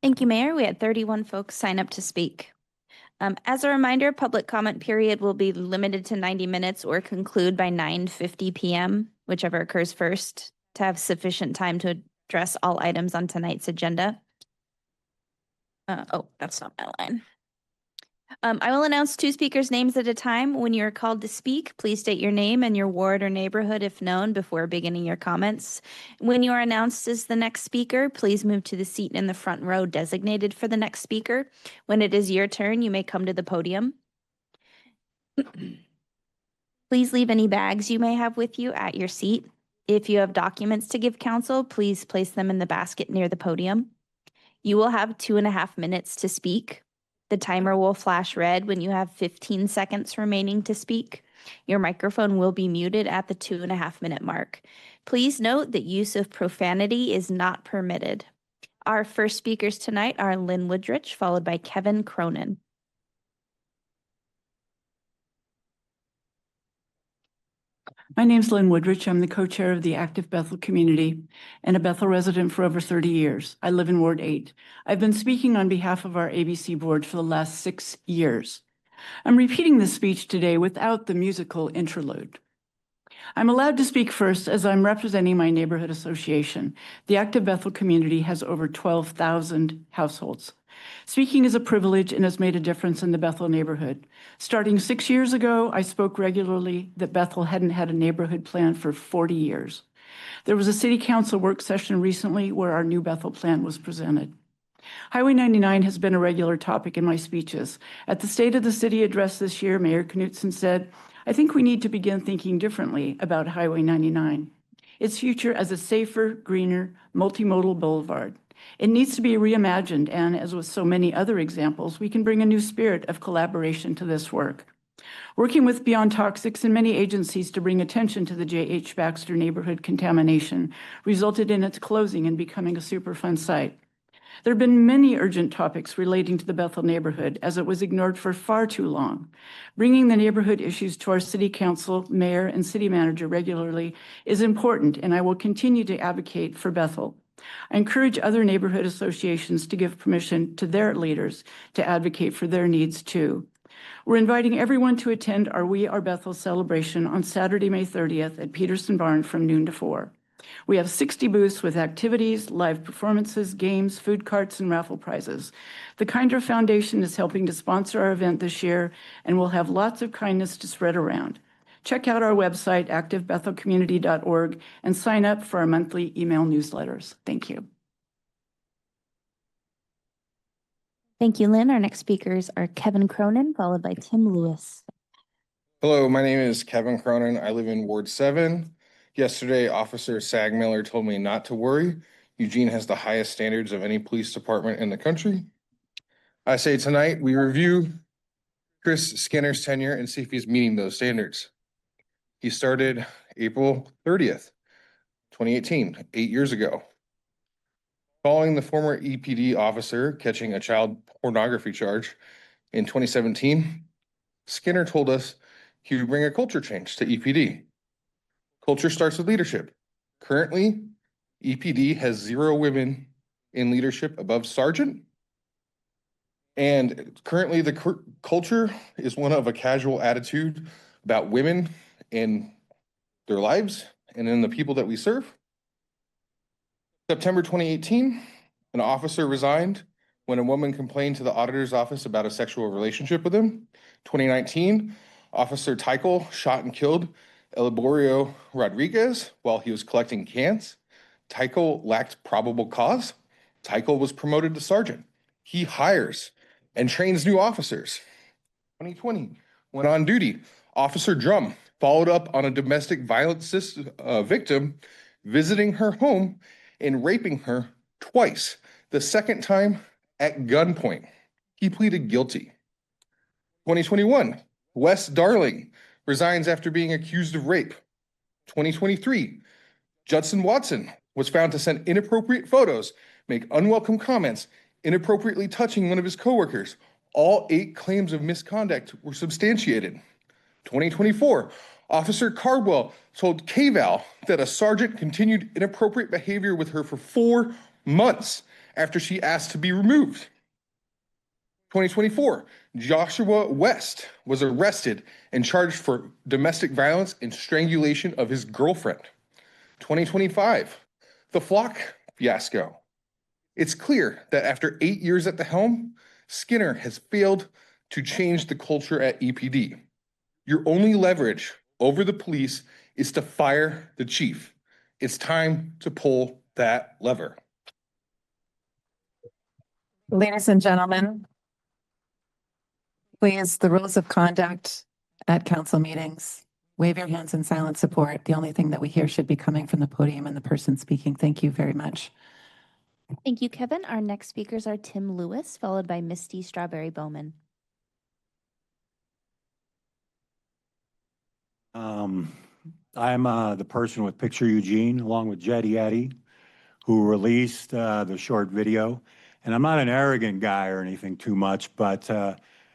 Thank you, Mayor. We had 31 folks sign up to speak. As a reminder, public comment period will be limited to 90 minutes or conclude by 9:50 p.m., whichever occurs first, to have sufficient time to address all items on tonight's agenda. Oh, that's not my line. I will announce two speakers' names at a time. When you are called to speak, please state your name and your ward or neighborhood if known before beginning your comments. When you are announced as the next speaker, please move to the seat in the front row designated for the next speaker. When it is your turn, you may come to the podium. Please leave any bags you may have with you at your seat. If you have documents to give council, please place them in the basket near the podium. You will have 2.5 minutes to speak. The timer will flash red when you have 15 seconds remaining to speak. Your microphone will be muted at the 2.5 minute mark. Please note that use of profanity is not permitted. Our first speakers tonight are Lynn Woodrich, followed by Kevin Cronin. My name's Lynn Woodrich. I'm the co-chair of the Active Bethel Community and a Bethel resident for over 30 years. I live in Ward 8. I've been speaking on behalf of our ABC board for the last 6 years. I'm repeating this speech today without the musical interlude. I'm allowed to speak first as I'm representing my neighborhood association. The Active Bethel Community has over 12,000 households. Speaking is a privilege and has made a difference in the Bethel neighborhood. Starting 6 years ago, I spoke regularly that Bethel hadn't had a neighborhood plan for 40 years. There was a city council work session recently where our new Bethel plan was presented. Highway 99 has been a regular topic in my speeches. At the State of the City address this year, Mayor Knutson said, "I think we need to begin thinking differently about Highway 99, its future as a safer, greener, multimodal boulevard. It needs to be reimagined, and as with so many other examples, we can bring a new spirit of collaboration to this work." Working with Beyond Toxics and many agencies to bring attention to the J.H. Baxter neighborhood contamination resulted in its closing and becoming a Superfund site. There have been many urgent topics relating to the Bethel neighborhood as it was ignored for far too long. Bringing the neighborhood issues to our city council, mayor, and city manager regularly is important, and I will continue to advocate for Bethel. I encourage other neighborhood associations to give permission to their leaders to advocate for their needs too. We're inviting everyone to attend our We Are Bethel celebration on Saturday, May 30th at Peterson Barn from noon to 4. We have 60 booths with activities, live performances, games, food carts, and raffle prizes. The Kinder Foundation is helping to sponsor our event this year, and we'll have lots of kindness to spread around. Check out our website, activebethelcommunity.org, and sign up for our monthly email newsletters. Thank you. Thank you, Lynn. Our next speakers are Kevin Cronin, followed by Tim Lewis. Hello, my name is Kevin Cronin. I live in Ward 7. Yesterday, Officer Sagmiller told me not to worry. Eugene has the highest standards of any police department in the country. I say tonight we review Chris Skinner's tenure and see if he's meeting those standards. He started April 30th, 2018, 8 years ago. Following the former EPD officer catching a child pornography charge in 2017, Skinner told us he would bring a culture change to EPD. Culture starts with leadership. Currently, EPD has 0 women in leadership above sergeant. And currently the culture is one of a casual attitude about women in their lives and in the people that we serve. September 2018, an officer resigned when a woman complained to the auditor's office about a sexual relationship with him. 2019, Officer Tykel shot and killed Eliborio Rodriguez while he was collecting cans. Tykel lacked probable cause. Tykel was promoted to sergeant. He hires and trains new officers. 2020, when on duty, Officer Drum followed up on a domestic violence victim, visiting her home and raping her twice, the second time at gunpoint. He pleaded guilty. 2021, Wes Darling resigns after being accused of rape. 2023, Judson Watson was found to send inappropriate photos, make unwelcome comments, inappropriately touching one of his coworkers. All 8 claims of misconduct were substantiated. 2024, Officer Cardwell told KVAL that a sergeant continued inappropriate behavior with her for 4 months after she asked to be removed. 2024, Joshua West was arrested and charged for domestic violence and strangulation of his girlfriend. 2025, the Flock fiasco. It's clear that after 8 years at the helm, Skinner has failed to change the culture at EPD. Your only leverage over the police is to fire the chief. It's time to pull that lever. Ladies and gentlemen, please, the rules of conduct at council meetings. Wave your hands in silent support. The only thing that we hear should be coming from the podium and the person speaking. Thank you very much. Thank you, Kevin. Our next speakers are Tim Lewis, followed by Misty Strawberry Bowman. I'm the person with Picture Eugene, along with Jetty Eddy, who released the short video. And I'm not an arrogant guy or anything too much, but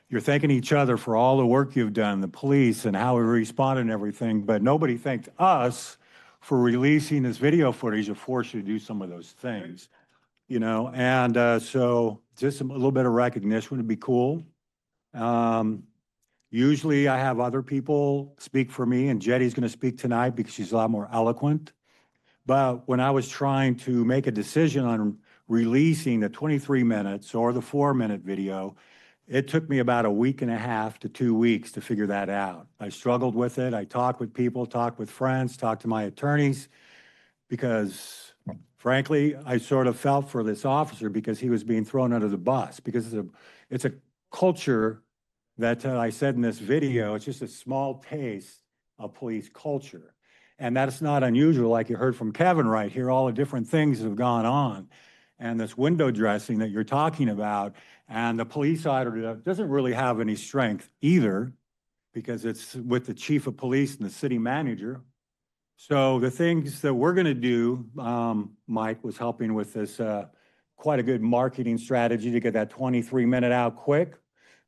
you're thanking each other for all the work you've done, the police and how we responded and everything, but nobody thanked us for releasing this video footage to force you to do some of those things, you know? And so just a little bit of recognition would be cool. Usually I have other people speak for me, and Jetty's going to speak tonight because she's a lot more eloquent. But when I was trying to make a decision on releasing the 23 minutes or the 4-minute video, it took me about a week and a half to 2 weeks to figure that out. I struggled with it. I talked with people, talked with friends, talked to my attorneys, because frankly, I sort of felt for this officer because he was being thrown under the bus, because it's a culture that I said in this video, it's just a small taste of police culture. And that's not unusual, like you heard from Kevin right here, all the different things that have gone on. And this window dressing that you're talking about, and the police auditor doesn't really have any strength either, because it's with the chief of police and the city manager. So the things that we're going to do, Mike was helping with this quite a good marketing strategy to get that 23-minute out quick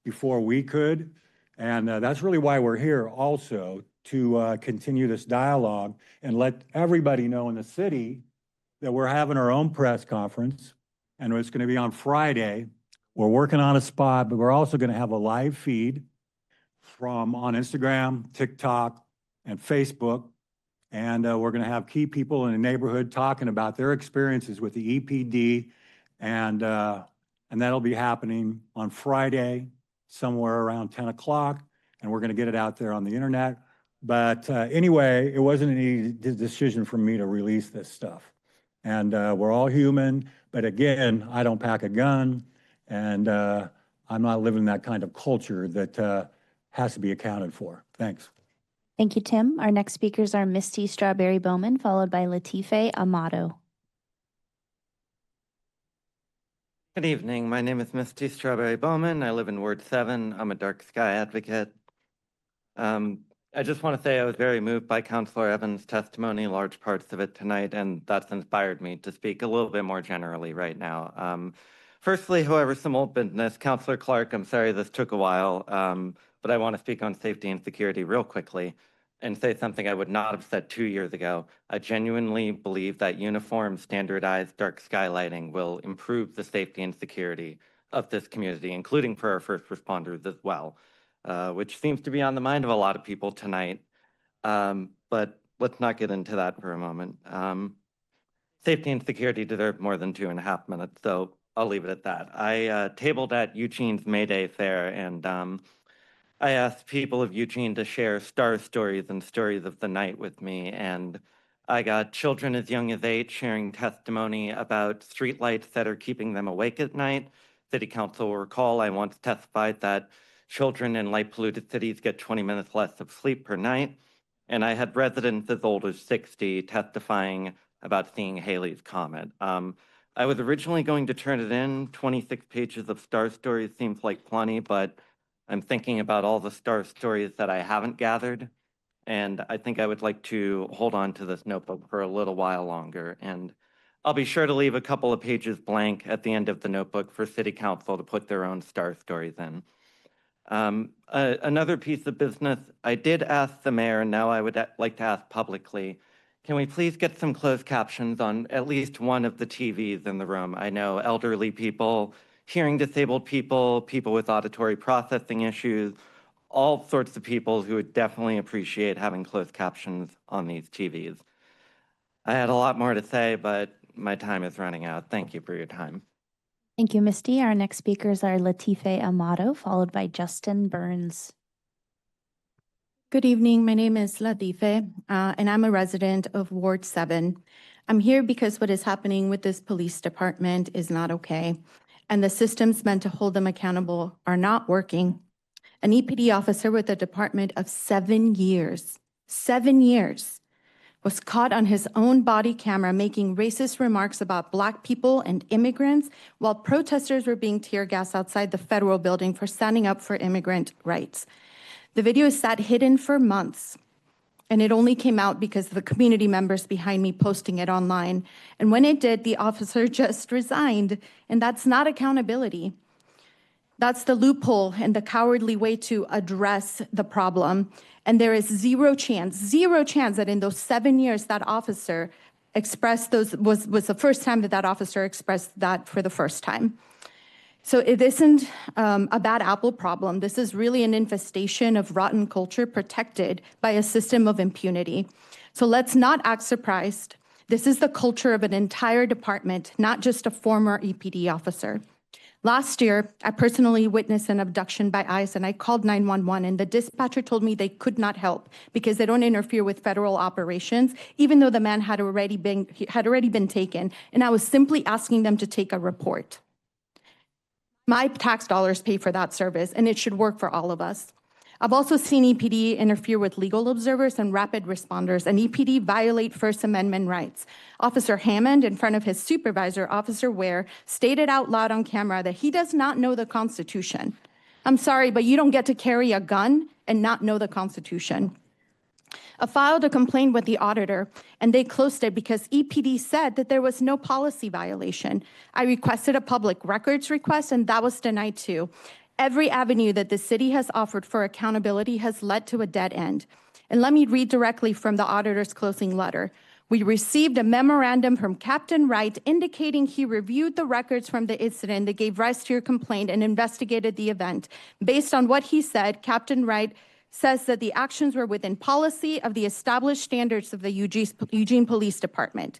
before we could. And that's really why we're here also, to continue this dialogue and let everybody know in the city that we're having our own press conference, and it's going to be on Friday. We're working on a spot, but we're also going to have a live feed on Instagram, TikTok, and Facebook. And we're going to have key people in the neighborhood talking about their experiences with the EPD. And that'll be happening on Friday, somewhere around 10 o'clock. And we're going to get it out there on the internet. But anyway, it wasn't an easy decision for me to release this stuff. And we're all human. But again, I don't pack a gun. And I'm not living that kind of culture that has to be accounted for. Thanks. Thank you, Tim. Our next speakers are Misty Strawberry Bowman, followed by Latife Amato. Good evening. My name is Misty Strawberry Bowman. I live in Ward 7. I'm a dark sky advocate. I just want to say I was very moved by Councilor Evans' testimony, large parts of it tonight, and that's inspired me to speak a little bit more generally right now. Firstly, however, some old business. Councilor Clark, I'm sorry this took a while, but I want to speak on safety and security real quickly and say something I would not have said 2 years ago. I genuinely believe that uniform, standardized dark sky lighting will improve the safety and security of this community, including for our first responders as well, which seems to be on the mind of a lot of people tonight. But let's not get into that for a moment. Safety and security deserve more than 2.5 minutes, so I'll leave it at that. I tabled at Eugene's May Day Fair, and I asked people of Eugene to share star stories and stories of the night with me, and I got children as young as 8 sharing testimony about streetlights that are keeping them awake at night. City Council will recall I once testified that children in light-polluted cities get 20 minutes less of sleep per night, and I had residents as old as 60 testifying about seeing Halley's Comet. I was originally going to turn it in. 26 pages of star stories seems like plenty, but I'm thinking about all the star stories that I haven't gathered, and I think I would like to hold on to this notebook for a little while longer. And I'll be sure to leave a couple of pages blank at the end of the notebook for City Council to put their own star stories in. Another piece of business, I did ask the mayor, and now I would like to ask publicly, can we please get some closed captions on at least one of the TVs in the room? I know elderly people, hearing disabled people, people with auditory processing issues, all sorts of people who would definitely appreciate having closed captions on these TVs. I had a lot more to say, but my time is running out. Thank you for your time. Thank you, Misty. Our next speakers are Latife Amato, followed by Justin Burns. Good evening. My name is Latife, and I'm a resident of Ward 7. I'm here because what is happening with this police department is not okay, and the systems meant to hold them accountable are not working. An EPD officer with a department of 7 years, was caught on his own body camera making racist remarks about Black people and immigrants while protesters were being tear gassed outside the federal building for standing up for immigrant rights. The video sat hidden for months, and it only came out because of the community members behind me posting it online. And when it did, the officer just resigned, and that's not accountability. That's the loophole and the cowardly way to address the problem. And there is zero chance that in those 7 years that officer expressed those, was the first time that that officer expressed that for the first time. So it isn't a bad apple problem. This is really an infestation of rotten culture protected by a system of impunity. So let's not act surprised. This is the culture of an entire department, not just a former EPD officer. Last year, I personally witnessed an abduction by ICE, and I called 911, and the dispatcher told me they could not help because they don't interfere with federal operations, even though the man had already been taken, and I was simply asking them to take a report. My tax dollars pay for that service, and it should work for all of us. I've also seen EPD interfere with legal observers and rapid responders, and EPD violate First Amendment rights. Officer Hammond, in front of his supervisor, Officer Ware, stated out loud on camera that he does not know the Constitution. I'm sorry, but you don't get to carry a gun and not know the Constitution. I filed a complaint with the auditor, and they closed it because EPD said that there was no policy violation. I requested a public records request, and that was denied too. Every avenue that the city has offered for accountability has led to a dead end. And let me read directly from the auditor's closing letter. We received a memorandum from Captain Wright indicating he reviewed the records from the incident that gave rise to your complaint and investigated the event. Based on what he said, Captain Wright says that the actions were within policy of the established standards of the Eugene Police Department.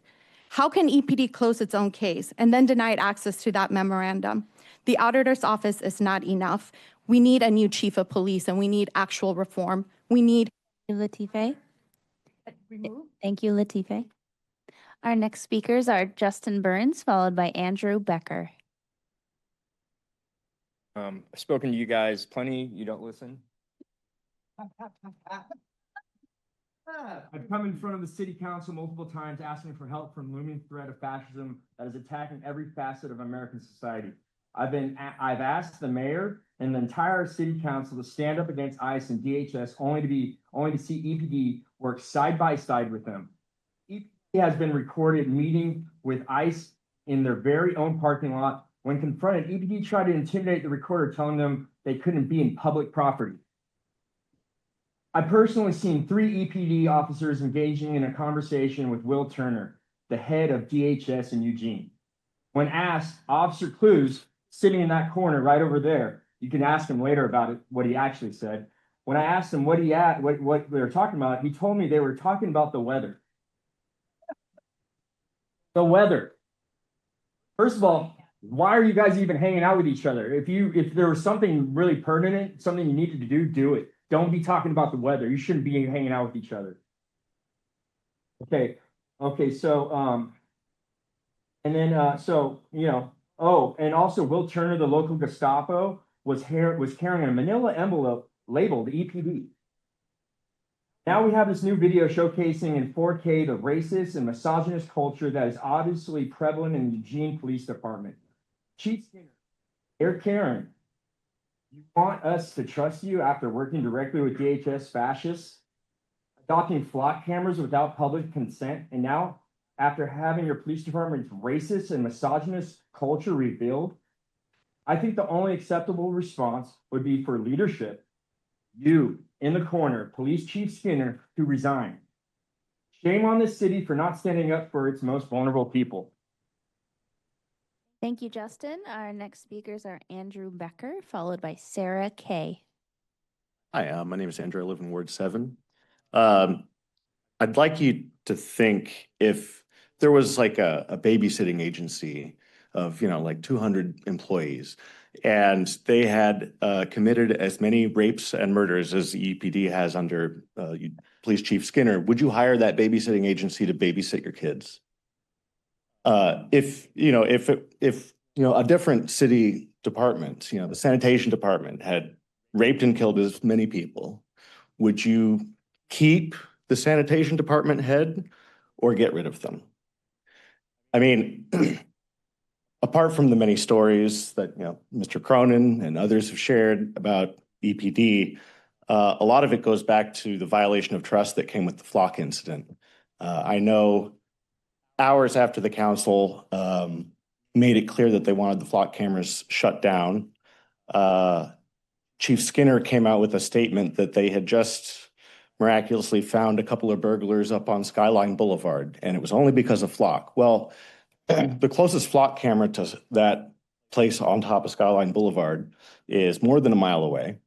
How can EPD close its own case and then deny it access to that memorandum? The auditor's office is not enough. We need a new chief of police, and we need actual reform. We need Latife. Thank you, Latife. Our next speakers are Justin Burns, followed by Andrew Becker. I've spoken to you guys plenty. You don't listen. I've come in front of the city council multiple times asking for help from looming threat of fascism that is attacking every facet of American society. I've asked the mayor and the entire city council to stand up against ICE and DHS only to see EPD work side by side with them. EPD has been recorded meeting with ICE in their very own parking lot. When confronted, EPD tried to intimidate the recorder, telling them they couldn't be in public property. I've personally seen 3 EPD officers engaging in a conversation with Will Turner, the head of DHS in Eugene. When asked, Officer Clues, sitting in that corner right over there, you can ask him later about it, what he actually said. When I asked him what they were talking about, he told me they were talking about the weather. The weather. First of all, why are you guys even hanging out with each other? If there was something really pertinent, something you needed to do it. Don't be talking about the weather. You shouldn't be hanging out with each other. Okay, so and then and also Will Turner, the local Gestapo, was carrying a manila envelope labeled EPD. Now we have this new video showcasing in 4K the racist and misogynist culture that is obviously prevalent in the Eugene Police Department. Chief Skinner, Air Karen, you want us to trust you after working directly with DHS fascists, adopting flock cameras without public consent, and now after having your police department's racist and misogynist culture revealed? I think the only acceptable response would be for leadership, you in the corner, Police Chief Skinner, to resign. Shame on this city for not standing up for its most vulnerable people. Thank you, Justin. Our next speakers are Andrew Becker, followed by Sarah Kay. Hi, my name is Andrew. I live in Ward 7. I'd like you to think if there was like a babysitting agency of, like 200 employees. And they had committed as many rapes and murders as the EPD has under Police Chief Skinner. Would you hire that babysitting agency to babysit your kids? If a different city department, the sanitation department had raped and killed as many people, would you keep the sanitation department head or get rid of them? I mean, apart from the many stories that, Mr. Cronin and others have shared about EPD, a lot of it goes back to the violation of trust that came with the flock incident. I know hours after the council made it clear that they wanted the flock cameras shut down, Chief Skinner came out with a statement that they had just miraculously found a couple of burglars up on Skyline Boulevard, and it was only because of flock. Well, the closest flock camera to that place on top of Skyline Boulevard is more than a mile away.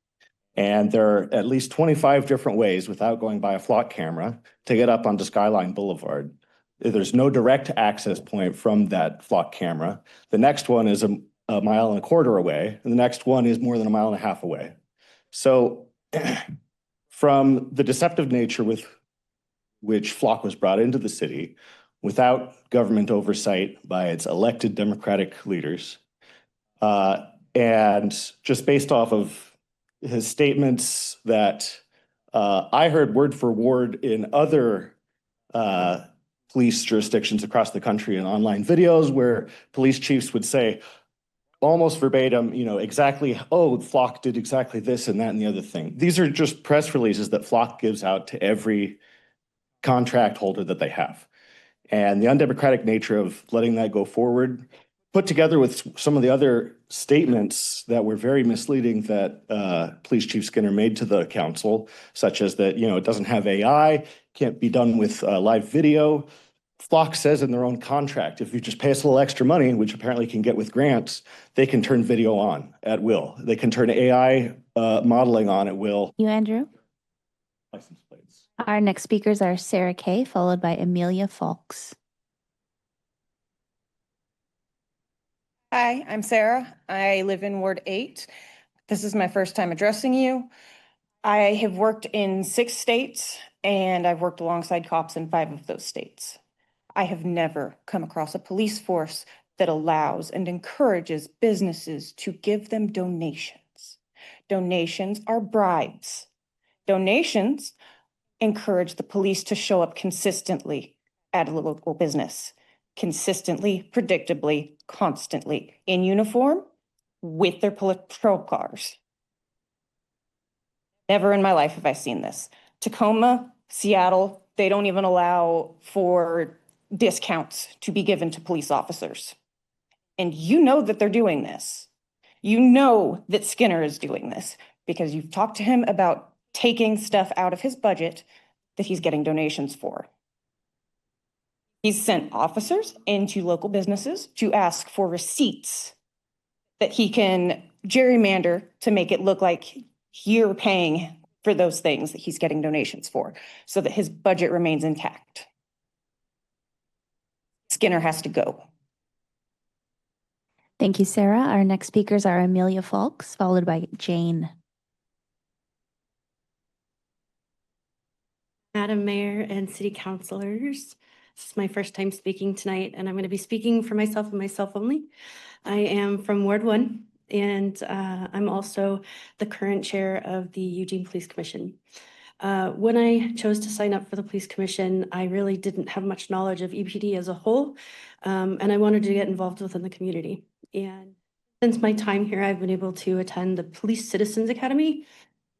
And there are at least 25 different ways without going by a flock camera to get up onto Skyline Boulevard. There's no direct access point from that flock camera. The next one is a mile and a quarter away, and the next one is more than a mile and a half away. So from the deceptive nature with which flock was brought into the city without government oversight by its elected Democratic leaders, and just based off of his statements that I heard word for word in other police jurisdictions across the country in online videos where police chiefs would say almost verbatim, exactly, oh, Flock did exactly this and that and the other thing. These are just press releases that Flock gives out to every contract holder that they have. And the undemocratic nature of letting that go forward, put together with some of the other statements that were very misleading that Police Chief Skinner made to the council, such as that, it doesn't have AI, can't be done with live video. Flock says in their own contract, if you just pay us a little extra money, which apparently can get with grants, they can turn video on at will. They can turn AI modeling on at will. You, Andrew? License plates. Our next speakers are Sarah Kay, followed by Amelia Falks. Hi, I'm Sarah. I live in Ward 8. This is my first time addressing you. I have worked in 6 states, and I've worked alongside cops in 5 of those states. I have never come across a police force that allows and encourages businesses to give them donations. Donations are bribes. Donations encourage the police to show up consistently at a local business. Consistently, predictably, constantly, in uniform, with their patrol cars. Never in my life have I seen this. Tacoma, Seattle, they don't even allow for discounts to be given to police officers. And you know that they're doing this. You know that Skinner is doing this because you've talked to him about taking stuff out of his budget that he's getting donations for. He's sent officers into local businesses to ask for receipts that he can gerrymander to make it look like you're paying for those things that he's getting donations for so that his budget remains intact. Skinner has to go. Thank you, Sarah. Our next speakers are Amelia Falks, followed by Jane. Madam Mayor and City Councilors, this is my first time speaking tonight, and I'm going to be speaking for myself and myself only. I am from Ward 1, and I'm also the current chair of the Eugene Police Commission. When I chose to sign up for the Police Commission, I really didn't have much knowledge of EPD as a whole, and I wanted to get involved within the community. And since my time here, I've been able to attend the Police Citizens Academy,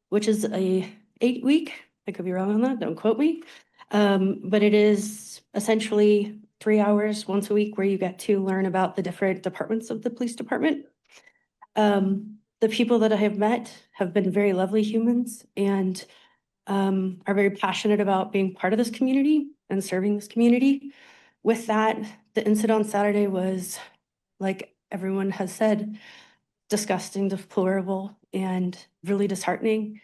which is a 8-week, I could be wrong on that, don't quote me, but it is essentially 3 hours once a week where you get to learn about the different departments of the police department. The people that I have met have been very lovely humans and are very passionate about being part of this community and serving this community. With that, the incident on Saturday was, like everyone has said, disgusting, deplorable, and really disheartening.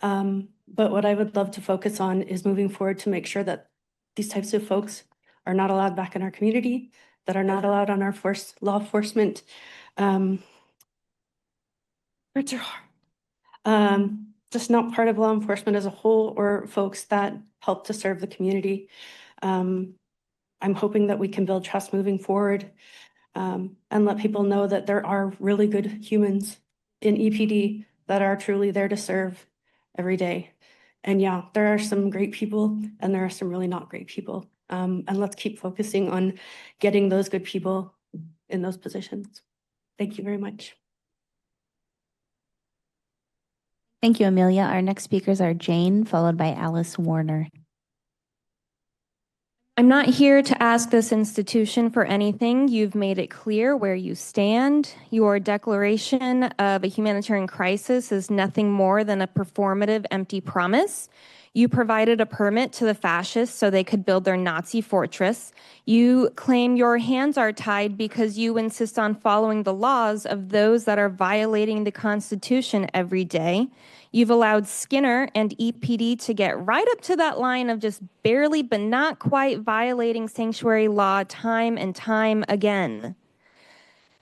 But what I would love to focus on is moving forward to make sure that these types of folks are not allowed back in our community, that are not allowed on our law enforcement. Just not part of law enforcement as a whole, or folks that help to serve the community. I'm hoping that we can build trust moving forward, and let people know that there are really good humans in EPD that are truly there to serve every day. And yeah, there are some great people and there are some really not great people. And let's keep focusing on getting those good people in those positions. Thank you very much. Thank you, Amelia. Our next speakers are Jane, followed by Alice Warner. I'm not here to ask this institution for anything. You've made it clear where you stand. Your declaration of a humanitarian crisis is nothing more than a performative, empty promise. You provided a permit to the fascists so they could build their Nazi fortress. You claim your hands are tied because you insist on following the laws of those that are violating the Constitution every day. You've allowed Skinner and EPD to get right up to that line of just barely but not quite violating sanctuary law time and time again.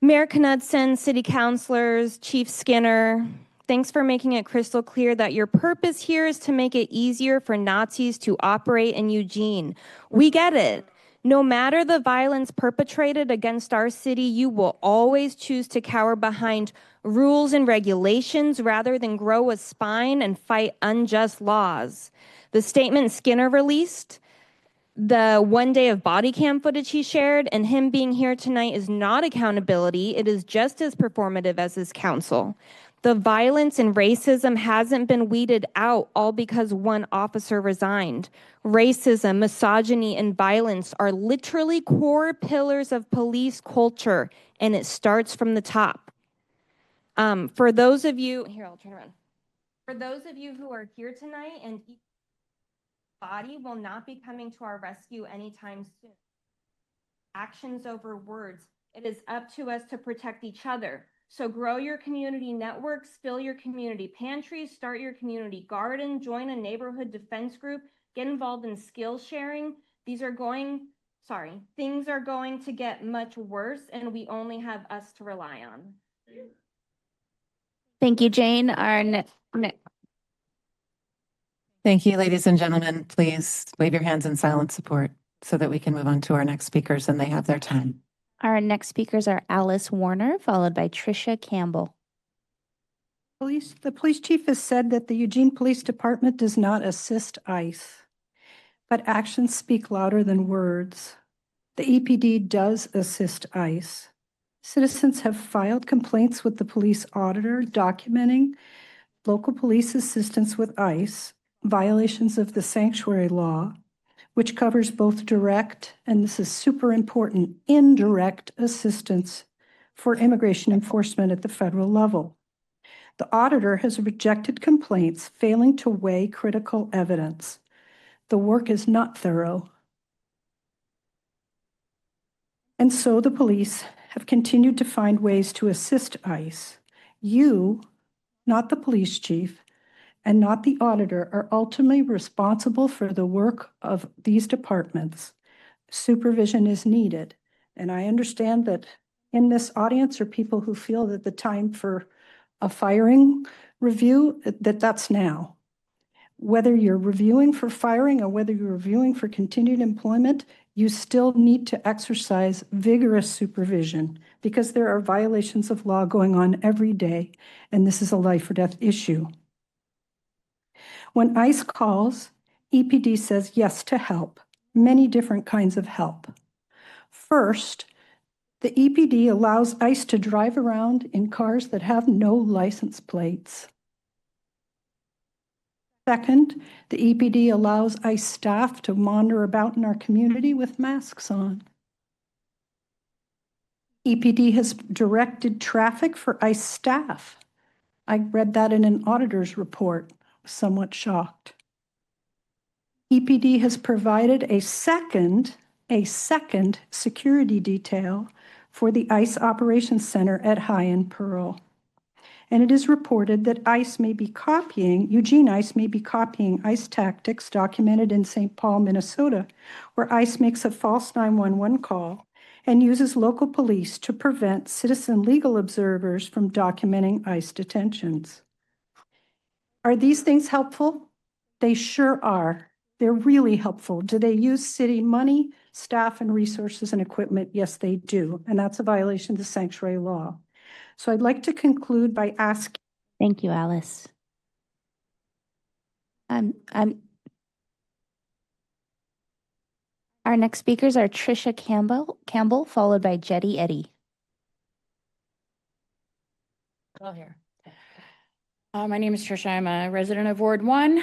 Mayor Knudsen, city councilors, Chief Skinner, thanks for making it crystal clear that your purpose here is to make it easier for Nazis to operate in Eugene. We get it. No matter the violence perpetrated against our city, you will always choose to cower behind rules and regulations rather than grow a spine and fight unjust laws. The statement Skinner released, the 1 day of body cam footage he shared, and him being here tonight is not accountability. It is just as performative as his counsel. The violence and racism hasn't been weeded out all because one officer resigned. Racism, misogyny, and violence are literally core pillars of police culture, and it starts from the top. For those of you, here, I'll turn around. For those of you who are here tonight and body will not be coming to our rescue anytime soon. Actions over words. It is up to us to protect each other. So grow your community networks, fill your community pantries, start your community garden, join a neighborhood defense group, get involved in skill sharing. Things are going to get much worse, and we only have us to rely on. Thank you, Jane. Thank you, ladies and gentlemen. Please wave your hands in silent support so that we can move on to our next speakers and they have their time. Our next speakers are Alice Warner, followed by Tricia Campbell. The police chief has said that the Eugene Police Department does not assist ICE, but actions speak louder than words. The EPD does assist ICE. Citizens have filed complaints with the police auditor documenting local police assistance with ICE, violations of the sanctuary law, which covers both direct, and this is super important, indirect assistance for immigration enforcement at the federal level. The auditor has rejected complaints, failing to weigh critical evidence. The work is not thorough. And so the police have continued to find ways to assist ICE. You, not the police chief, and not the auditor, are ultimately responsible for the work of these departments. Supervision is needed. And I understand that in this audience are people who feel that the time for a firing review, that's now. Whether you're reviewing for firing or whether you're reviewing for continued employment, you still need to exercise vigorous supervision because there are violations of law going on every day, and this is a life or death issue. When ICE calls, EPD says yes to help, many different kinds of help. First, the EPD allows ICE to drive around in cars that have no license plates. Second, the EPD allows ICE staff to wander about in our community with masks on. EPD has directed traffic for ICE staff. I read that in an auditor's report. Somewhat shocked. EPD has provided a second security detail for the ICE Operations Center at High and Pearl. And it is reported that Eugene ICE may be copying ICE tactics documented in St. Paul, Minnesota, where ICE makes a false 911 call and uses local police to prevent citizen legal observers from documenting ICE detentions. Are these things helpful? They sure are. They're really helpful. Do they use city money, staff, and resources and equipment? Yes, they do. And that's a violation of the sanctuary law. So I'd like to conclude by asking. Thank you, Alice. Our next speakers are Trisha Campbell, followed by Jetty Eddy. Hello here. My name is Trisha. I'm a resident of Ward 1.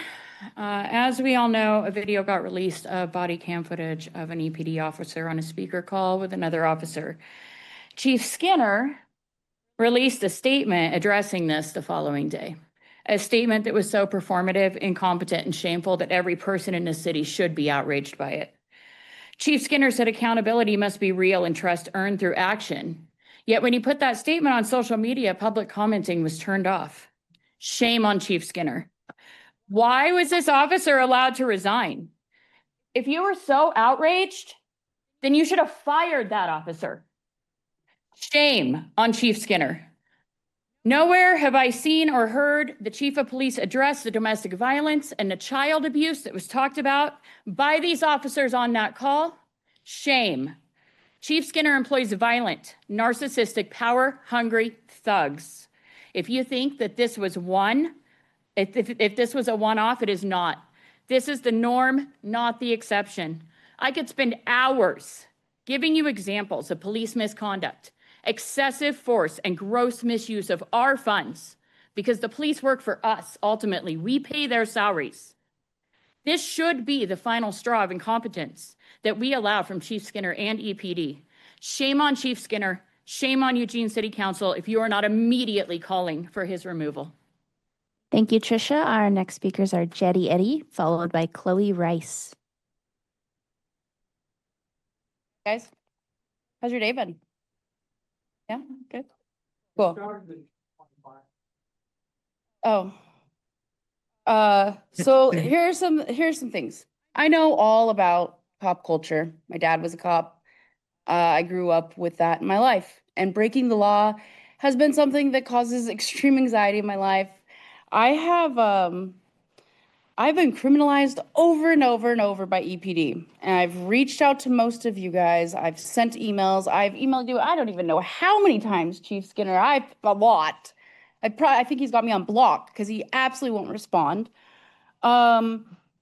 As we all know, a video got released of body cam footage of an EPD officer on a speaker call with another officer. Chief Skinner released a statement addressing this the following day. A statement that was so performative, incompetent, and shameful that every person in the city should be outraged by it. Chief Skinner said accountability must be real and trust earned through action. Yet when he put that statement on social media, public commenting was turned off. Shame on Chief Skinner. Why was this officer allowed to resign? If you were so outraged, then you should have fired that officer. Shame on Chief Skinner. Nowhere have I seen or heard the chief of police address the domestic violence and the child abuse that was talked about by these officers on that call. Shame. Chief Skinner employs violent, narcissistic, power-hungry thugs. If you think that this was if this was a one-off, it is not. This is the norm, not the exception. I could spend hours giving you examples of police misconduct, excessive force, and gross misuse of our funds because the police work for us. Ultimately, we pay their salaries. This should be the final straw of incompetence that we allow from Chief Skinner and EPD. Shame on Chief Skinner. Shame on Eugene City Council if you are not immediately calling for his removal. Thank you, Trisha. Our next speakers are Jetty Eddy, followed by Chloe Rice. Guys, how's your day been? Yeah, good. Cool. Oh. So here's some things. I know all about cop culture. My dad was a cop. I grew up with that in my life. And breaking the law has been something that causes extreme anxiety in my life. I've been criminalized over and over and over by EPD. And I've reached out to most of you guys. I've sent emails. I've emailed you. I don't even know how many times, Chief Skinner. A lot. I think he's got me on block because he absolutely won't respond.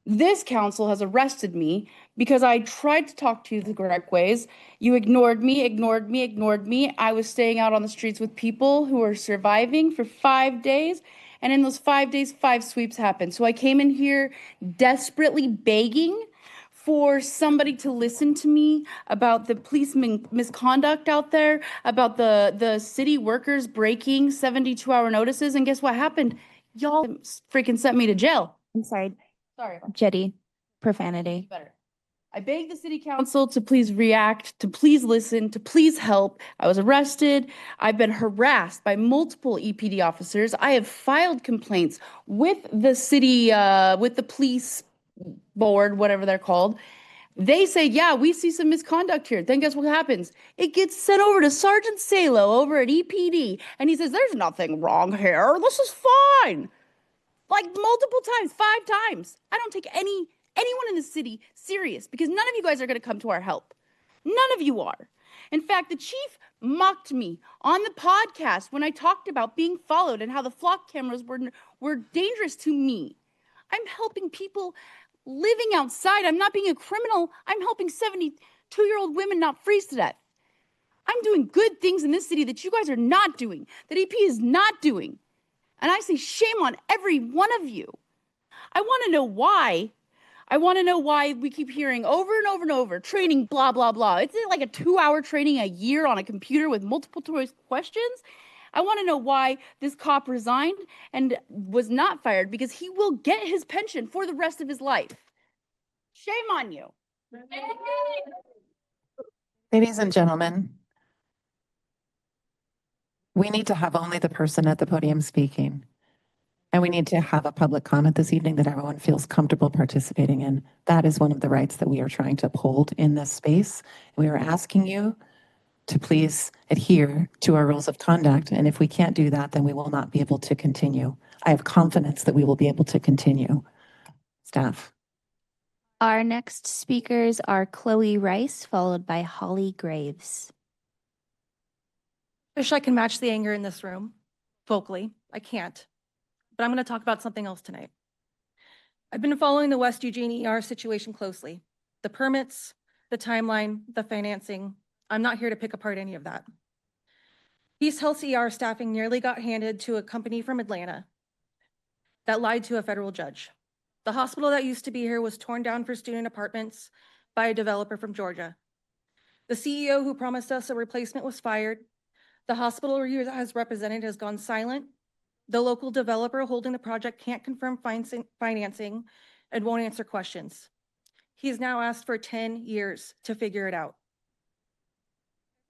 This council has arrested me because I tried to talk to you the correct ways. You ignored me. I was staying out on the streets with people who were surviving for 5 days. And in those 5 days, 5 sweeps happened. So I came in here desperately begging for somebody to listen to me about the police misconduct out there, about the city workers breaking 72-hour notices. And guess what happened? Y'all freaking sent me to jail. I'm sorry. Sorry. Jetty, profanity. Better. I begged the city council to please react, to please listen, to please help. I was arrested. I've been harassed by multiple EPD officers. I have filed complaints with the city, with the police board, whatever they're called. They say, yeah, we see some misconduct here. Then guess what happens? It gets sent over to Sergeant Salo over at EPD. And he says, there's nothing wrong here. This is fine. Like multiple times, 5 times. I don't take anyone in the city serious because none of you guys are going to come to our help. None of you are. In fact, the chief mocked me on the podcast when I talked about being followed and how the flock cameras were dangerous to me. I'm helping people living outside. I'm not being a criminal. I'm helping 72-year-old women not freeze to death. I'm doing good things in this city that you guys are not doing, that EP is not doing. And I say shame on every one of you. I want to know why. I want to know why we keep hearing over and over and over, training, blah, blah, blah. It's like a 2-hour training a year on a computer with multiple choice questions. I want to know why this cop resigned and was not fired because he will get his pension for the rest of his life. Shame on you. Ladies and gentlemen, we need to have only the person at the podium speaking. And we need to have a public comment this evening that everyone feels comfortable participating in. That is one of the rights that we are trying to uphold in this space. We are asking you to please adhere to our rules of conduct. And if we can't do that, then we will not be able to continue. I have confidence that we will be able to continue. Staff. Our next speakers are Chloe Rice, followed by Holly Graves. Wish I can match the anger in this room vocally. I can't. But I'm going to talk about something else tonight. I've been following the West Eugene ER situation closely. The permits, the timeline, the financing. I'm not here to pick apart any of that. East Health's ER staffing nearly got handed to a company from Atlanta that lied to a federal judge. The hospital that used to be here was torn down for student apartments by a developer from Georgia. The CEO who promised us a replacement was fired. The hospital review as represented has gone silent. The local developer holding the project can't confirm financing and won't answer questions. He's now asked for 10 years to figure it out.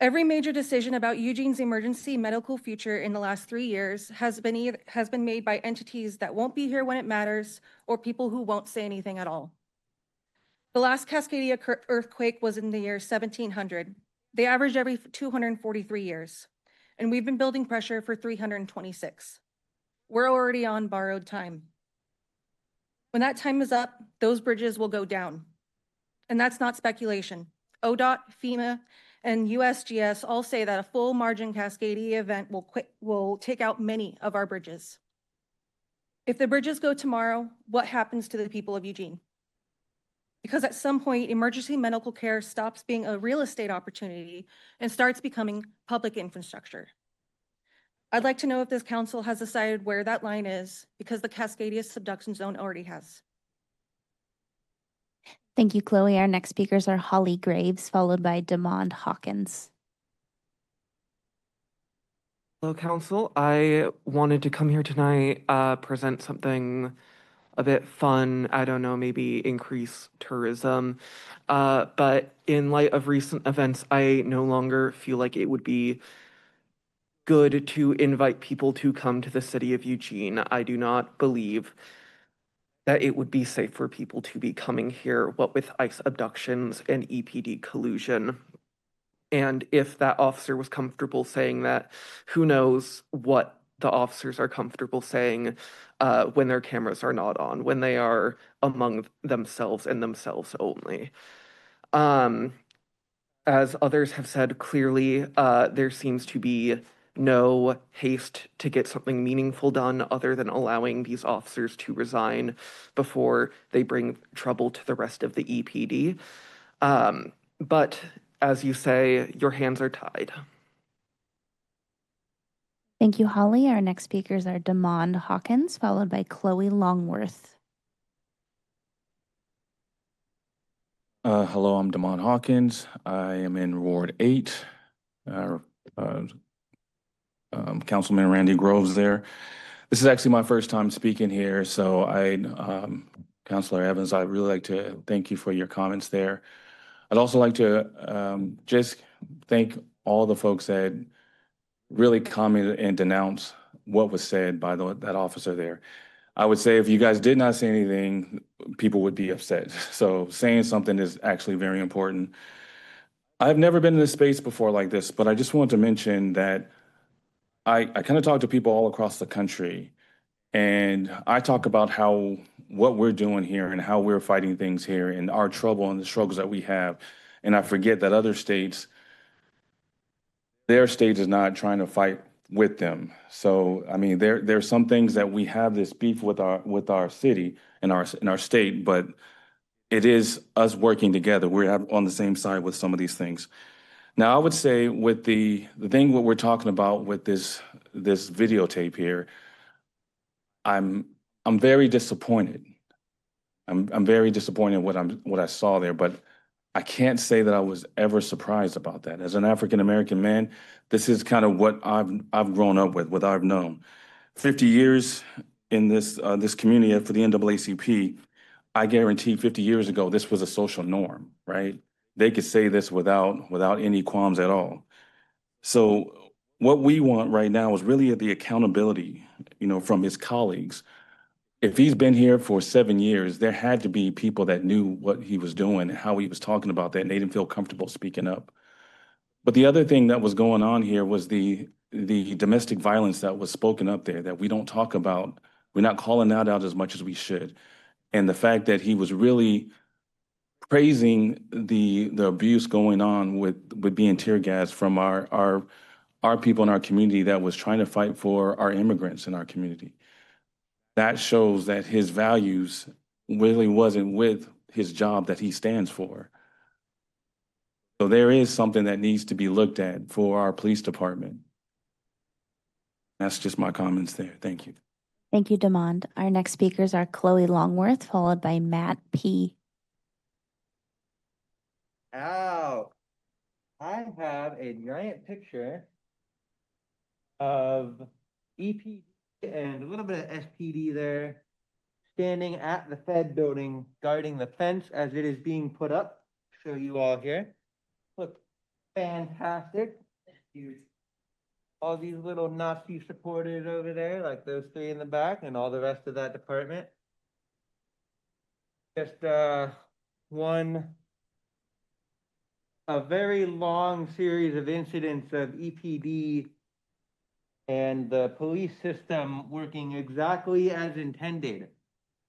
Every major decision about Eugene's emergency medical future in the last 3 years has been made by entities that won't be here when it matters or people who won't say anything at all. The last Cascadia earthquake was in the year 1700. They average every 243 years, and we've been building pressure for 326. We're already on borrowed time. When that time is up, those bridges will go down. And that's not speculation. ODOT, FEMA, and USGS all say that a full margin Cascadia event will take out many of our bridges. If the bridges go tomorrow, what happens to the people of Eugene? Because at some point, emergency medical care stops being a real estate opportunity and starts becoming public infrastructure. I'd like to know if this council has decided where that line is, because the Cascadia subduction zone already has. Thank you, Chloe. Our next speakers are Holly Graves, followed by Demond Hawkins. Hello, Council. I wanted to come here tonight, present something a bit fun. I don't know, maybe increase tourism. But in light of recent events, I no longer feel like it would be good to invite people to come to the city of Eugene. I do not believe that it would be safe for people to be coming here, what with ICE abductions and EPD collusion. And if that officer was comfortable saying that, who knows what the officers are comfortable saying when their cameras are not on, when they are among themselves and themselves only. As others have said clearly, there seems to be no haste to get something meaningful done other than allowing these officers to resign before they bring trouble to the rest of the EPD. But as you say, your hands are tied. Thank you, Holly. Our next speakers are Demond Hawkins, followed by Chloe Longworth. Hello, I'm Demond Hawkins. I am in Ward 8. Councilman Randy Groves there. This is actually my first time speaking here, so Councilor Evans, I'd really like to thank you for your comments there. I'd also like to just thank all the folks that really commented and denounced what was said by that officer there. I would say if you guys did not say anything, people would be upset. So saying something is actually very important. I've never been in this space before like this, but I just want to mention that I kind of talk to people all across the country, and I talk about what we're doing here and how we're fighting things here and our trouble and the struggles that we have. And I forget that other states, their state is not trying to fight with them. So, I mean, there's some things that we have this beef with our city and our state, but it is us working together. We're on the same side with some of these things. Now, I would say with the thing what we're talking about with this videotape here, I'm very disappointed. I'm very disappointed in what I saw there, but I can't say that I was ever surprised about that. As an African American man, this is kind of what I've grown up with, what I've known. 50 years in this community for the NAACP, I guarantee 50 years ago this was a social norm, right? They could say this without any qualms at all. So what we want right now is really the accountability, from his colleagues. If he's been here for 7 years, there had to be people that knew what he was doing and how he was talking about that, and they didn't feel comfortable speaking up. But the other thing that was going on here was the domestic violence that was spoken up there that we don't talk about. We're not calling that out as much as we should. And the fact that he was really praising the abuse going on with being tear gas from our people in our community that was trying to fight for our immigrants in our community. That shows that his values really wasn't with his job that he stands for. So there is something that needs to be looked at for our police department. That's just my comments there. Thank you. Thank you, Demond. Our next speakers are Chloe Longworth, followed by Matt P. Ow. I have a giant picture of EP and a little bit of SPD there, standing at the Fed building, guarding the fence as it is being put up. Show you all here. Look, fantastic. All these little Nazi supporters over there, like those three in the back, and all the rest of that department. Just a very long series of incidents of EPD and the police system working exactly as intended.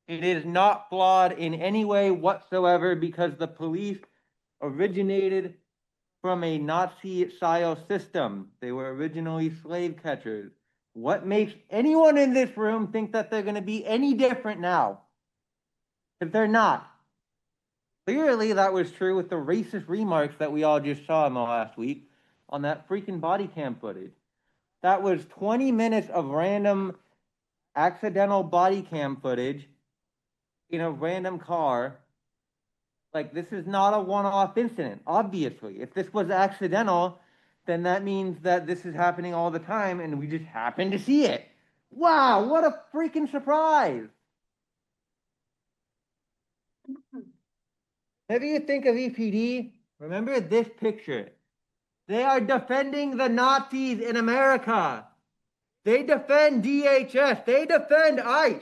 It is not flawed in any way whatsoever because the police originated from a Nazi-style system. They were originally slave catchers. What makes anyone in this room think that they're going to be any different now? If they're not. Clearly, that was true with the racist remarks that we all just saw in the last week on that freaking body cam footage. That was 20 minutes of random accidental body cam footage in a random car. Like, this is not a one-off incident, obviously. If this was accidental, then that means that this is happening all the time and we just happen to see it. Wow, what a freaking surprise. Whenever you think of EPD, remember this picture. They are defending the Nazis in America. They defend DHS. They defend ICE.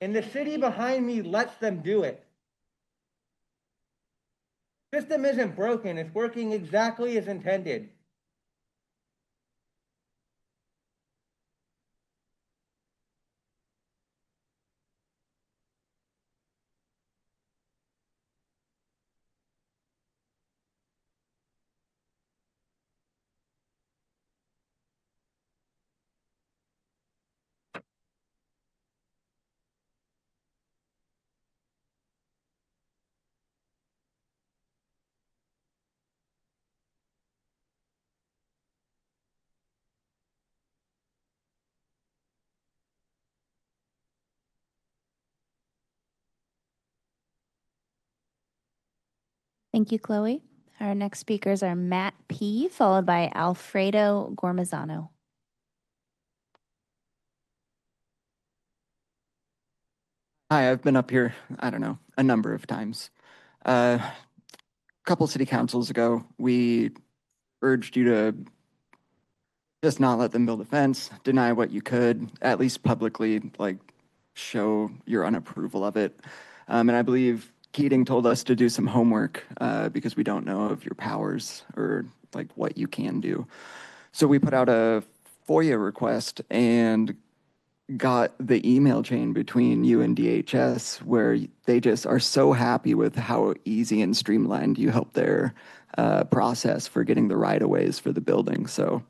And the city behind me lets them do it. System isn't broken. It's working exactly as intended. Thank you, Chloe. Our next speakers are Matt P., followed by Alfredo Gormazano. Hi, I've been up here, I don't know, a number of times. A couple city councils ago, we urged you to just not let them build a fence, deny what you could, at least publicly, like show your unapproval of it. And I believe Keating told us to do some homework because we don't know of your powers or like what you can do. So we put out a FOIA request and got the email chain between you and DHS where they just are so happy with how easy and streamlined you helped their process for getting the right-of-ways for the building. So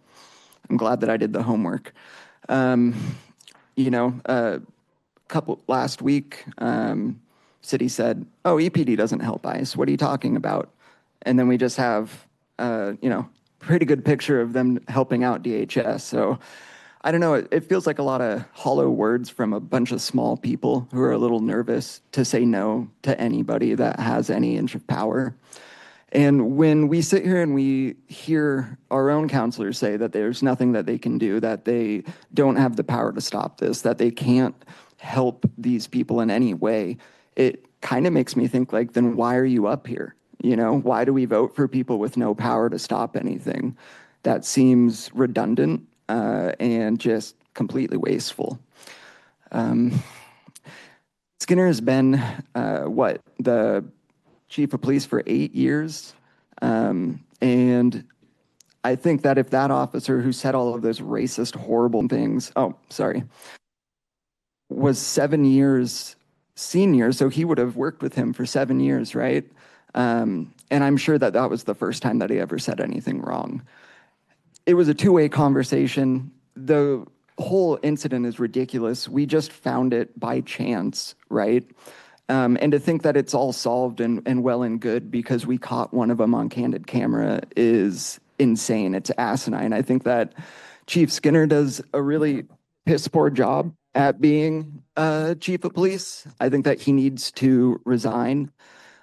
I'm glad that I did the homework. Last week, city said, oh, EPD doesn't help ICE. What are you talking about? And then we just have, pretty good picture of them helping out DHS. So I don't know, it feels like a lot of hollow words from a bunch of small people who are a little nervous to say no to anybody that has any inch of power. And when we sit here and we hear our own counselors say that there's nothing that they can do, that they don't have the power to stop this, that they can't help these people in any way, it kind of makes me think like, then why are you up here? Why do we vote for people with no power to stop anything? That seems redundant and just completely wasteful. Skinner has been the chief of police for 8 years. And I think that if that officer who said all of those racist, horrible things, was 7 years senior, so he would have worked with him for 7 years, right? And I'm sure that that was the first time that he ever said anything wrong. It was a two-way conversation. The whole incident is ridiculous. We just found it by chance, right? And to think that it's all solved and well and good because we caught one of them on candid camera is insane. It's asinine. I think that Chief Skinner does a really piss poor job at being chief of police. I think that he needs to resign.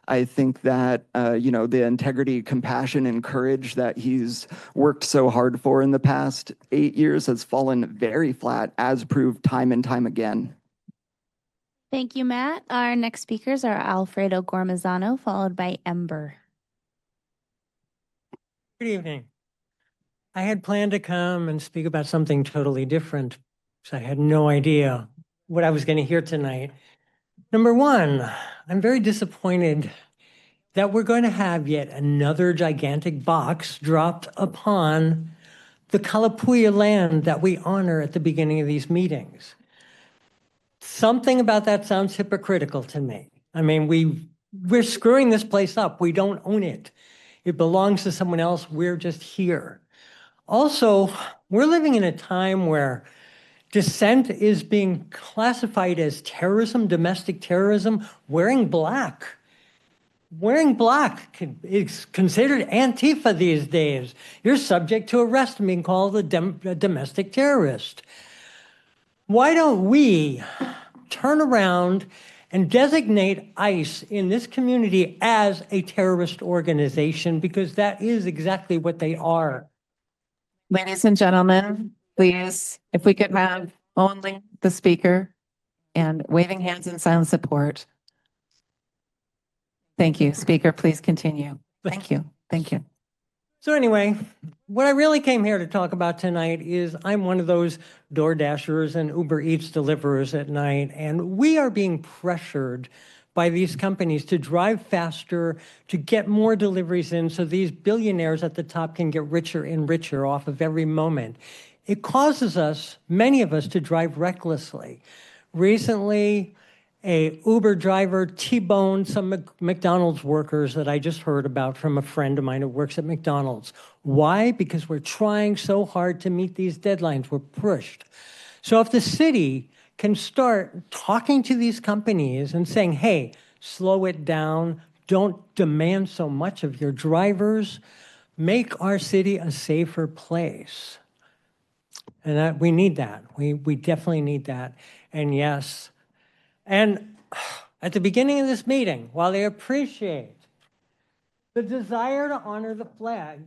I think that, the integrity, compassion, and courage that he's worked so hard for in the past 8 years has fallen very flat, as proved time and time again. Thank you, Matt. Our next speakers are Alfredo Gormazano, followed by Ember. Good evening. I had planned to come and speak about something totally different, so I had no idea what I was going to hear tonight. Number one, I'm very disappointed that we're going to have yet another gigantic box dropped upon the Kalapuya land that we honor at the beginning of these meetings. Something about that sounds hypocritical to me. I mean, we're screwing this place up. We don't own it. It belongs to someone else. We're just here. Also, we're living in a time where dissent is being classified as terrorism, domestic terrorism. Wearing black is considered Antifa these days. You're subject to arrest and being called a domestic terrorist. Why don't we turn around and designate ICE in this community as a terrorist organization, because that is exactly what they are. Ladies and gentlemen, please, if we could have only the speaker and waving hands in silent support. Thank you. Speaker, please continue. Thank you. Thank you. So anyway, what I really came here to talk about tonight is I'm one of those DoorDashers and Uber Eats deliverers at night, and we are being pressured by these companies to drive faster, to get more deliveries in so these billionaires at the top can get richer and richer off of every moment. It causes us, many of us, to drive recklessly. Recently, a Uber driver T-boned some McDonald's workers that I just heard about from a friend of mine who works at McDonald's. Why? Because we're trying so hard to meet these deadlines. We're pushed. So if the city can start talking to these companies and saying, hey, slow it down, don't demand so much of your drivers, make our city a safer place. And we need that. We definitely need that. And yes, and at the beginning of this meeting, while they appreciate the desire to honor the flag,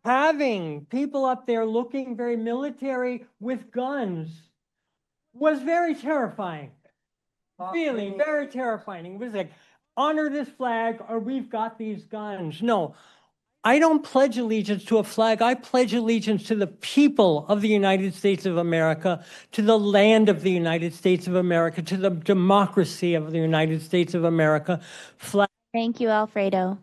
having people up there looking very military with guns was very terrifying. Really, very terrifying. It was like, honor this flag or we've got these guns. No, I don't pledge allegiance to a flag. I pledge allegiance to the people of the United States of America, to the land of the United States of America, to the democracy of the United States of America. Thank you, Alfredo.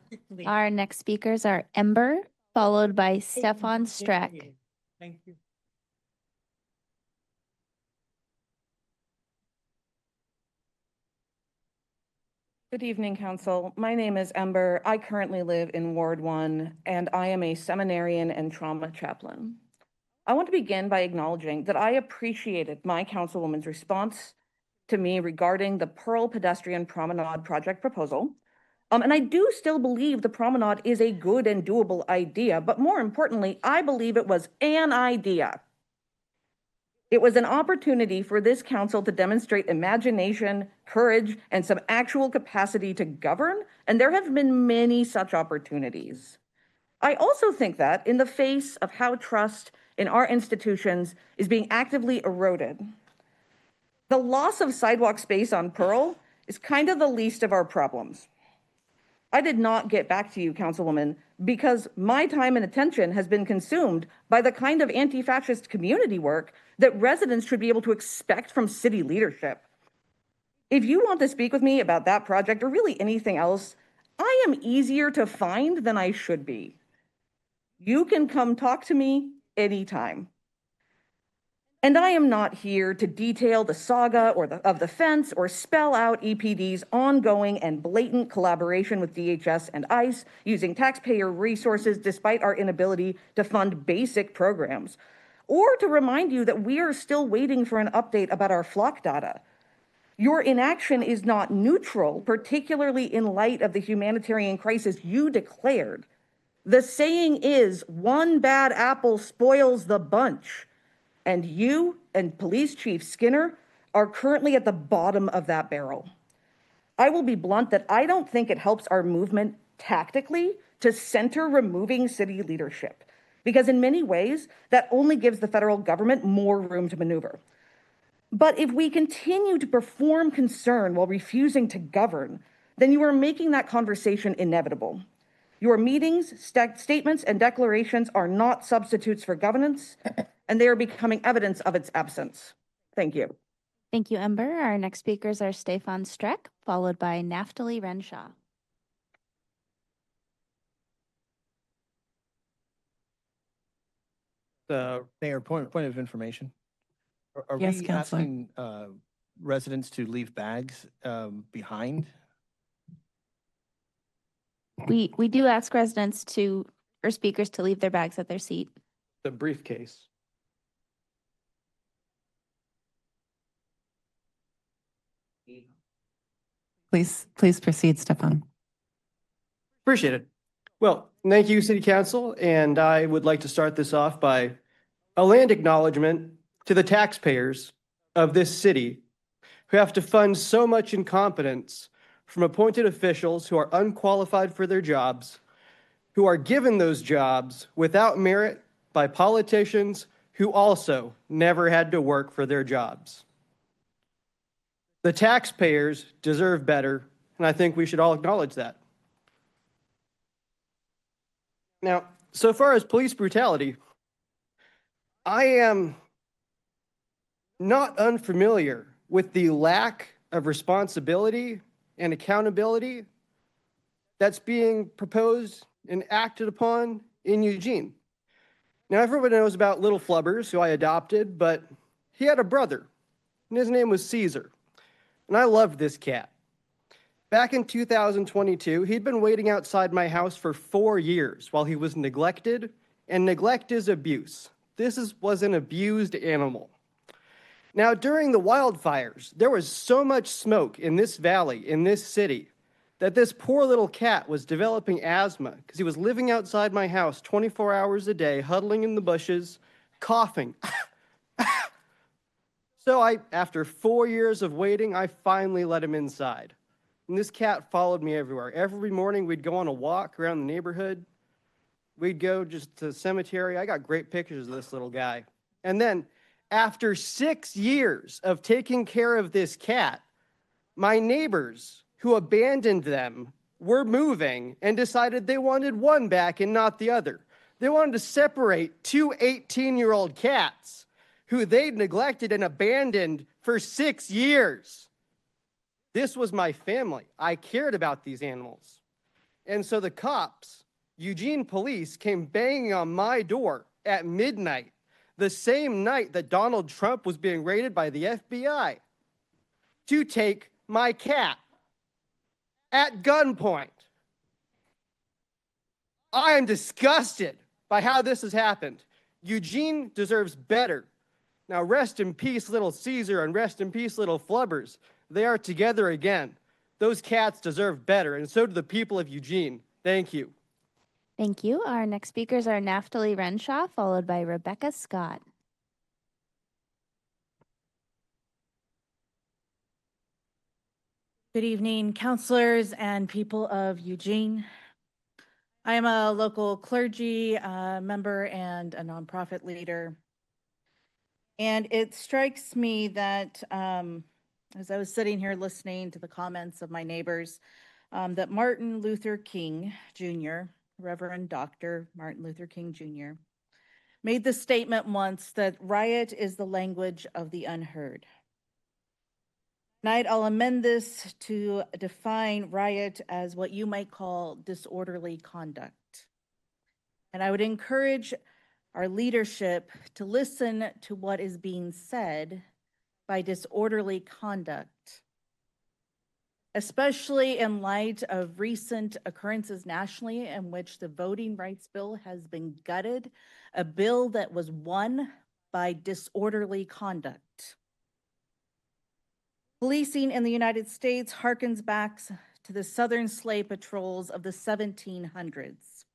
Our next speakers are Ember, followed by Stefan Streck. Thank you. Good evening, Council. My name is Ember. I currently live in Ward 1, and I am a seminarian and trauma chaplain. I want to begin by acknowledging that I appreciated my councilwoman's response to me regarding the Pearl Pedestrian Promenade project proposal. And I do still believe the promenade is a good and doable idea, but more importantly, I believe it was an idea. It was an opportunity for this council to demonstrate imagination, courage, and some actual capacity to govern, and there have been many such opportunities. I also think that in the face of how trust in our institutions is being actively eroded, the loss of sidewalk space on Pearl is kind of the least of our problems. I did not get back to you, Councilwoman, because my time and attention has been consumed by the kind of anti-fascist community work that residents should be able to expect from city leadership. If you want to speak with me about that project or really anything else, I am easier to find than I should be. You can come talk to me anytime. And I am not here to detail the saga of the fence or spell out EPD's ongoing and blatant collaboration with DHS and ICE using taxpayer resources despite our inability to fund basic programs, or to remind you that we are still waiting for an update about our flock data. Your inaction is not neutral, particularly in light of the humanitarian crisis you declared. The saying is, one bad apple spoils the bunch. And you and Police Chief Skinner are currently at the bottom of that barrel. I will be blunt that I don't think it helps our movement tactically to center removing city leadership, because in many ways, that only gives the federal government more room to maneuver. But if we continue to perform concern while refusing to govern, then you are making that conversation inevitable. Your meetings, statements, and declarations are not substitutes for governance, and they are becoming evidence of its absence. Thank you. Thank you, Ember. Our next speakers are Stefan Streck, followed by Naftali Renshaw. Mayor, point of information. Are Yes, we Counselor. asking residents to leave bags behind? We do ask residents or speakers to leave their bags at their seat. The briefcase. Please proceed, Stefan. Appreciate it. Well, thank you, City Council, and I would like to start this off by a land acknowledgement to the taxpayers of this city who have to fund so much incompetence from appointed officials who are unqualified for their jobs, who are given those jobs without merit by politicians who also never had to work for their jobs. The taxpayers deserve better, and I think we should all acknowledge that. Now, so far as police brutality, I am not unfamiliar with the lack of responsibility and accountability that's being proposed and acted upon in Eugene. Now, everyone knows about Little Flubbers, who I adopted, but he had a brother, and his name was Caesar. And I loved this cat. Back in 2022, he'd been waiting outside my house for 4 years while he was neglected, and neglect is abuse. This was an abused animal. Now, during the wildfires, there was so much smoke in this valley, in this city, that this poor little cat was developing asthma because he was living outside my house 24 hours a day, huddling in the bushes, coughing. So after 4 years of waiting, I finally let him inside. And this cat followed me everywhere. Every morning we'd go on a walk around the neighborhood. We'd go just to the cemetery. I got great pictures of this little guy. And then after 6 years of taking care of this cat, my neighbors who abandoned them were moving and decided they wanted one back and not the other. They wanted to separate two 18-year-old cats who they'd neglected and abandoned for 6 years. This was my family. I cared about these animals. And so the cops, Eugene police, came banging on my door at midnight, the same night that Donald Trump was being raided by the FBI, to take my cat at gunpoint. I am disgusted by how this has happened. Eugene deserves better. Now, rest in peace, little Caesar, and rest in peace, little Flubbers. They are together again. Those cats deserve better, and so do the people of Eugene. Thank you. Thank you. Our next speakers are Naftali Renshaw, followed by Rebecca Scott. Good evening, counselors and people of Eugene. I am a local clergy member and a nonprofit leader. And it strikes me that as I was sitting here listening to the comments of my neighbors, that Martin Luther King Jr., Reverend Dr. Martin Luther King Jr., made the statement once that riot is the language of the unheard. Tonight, I'll amend this to define riot as what you might call disorderly conduct. And I would encourage our leadership to listen to what is being said by disorderly conduct, especially in light of recent occurrences nationally in which the voting rights bill has been gutted, a bill that was won by disorderly conduct. Policing in the United States harkens back to the Southern slave patrols of the 1700s.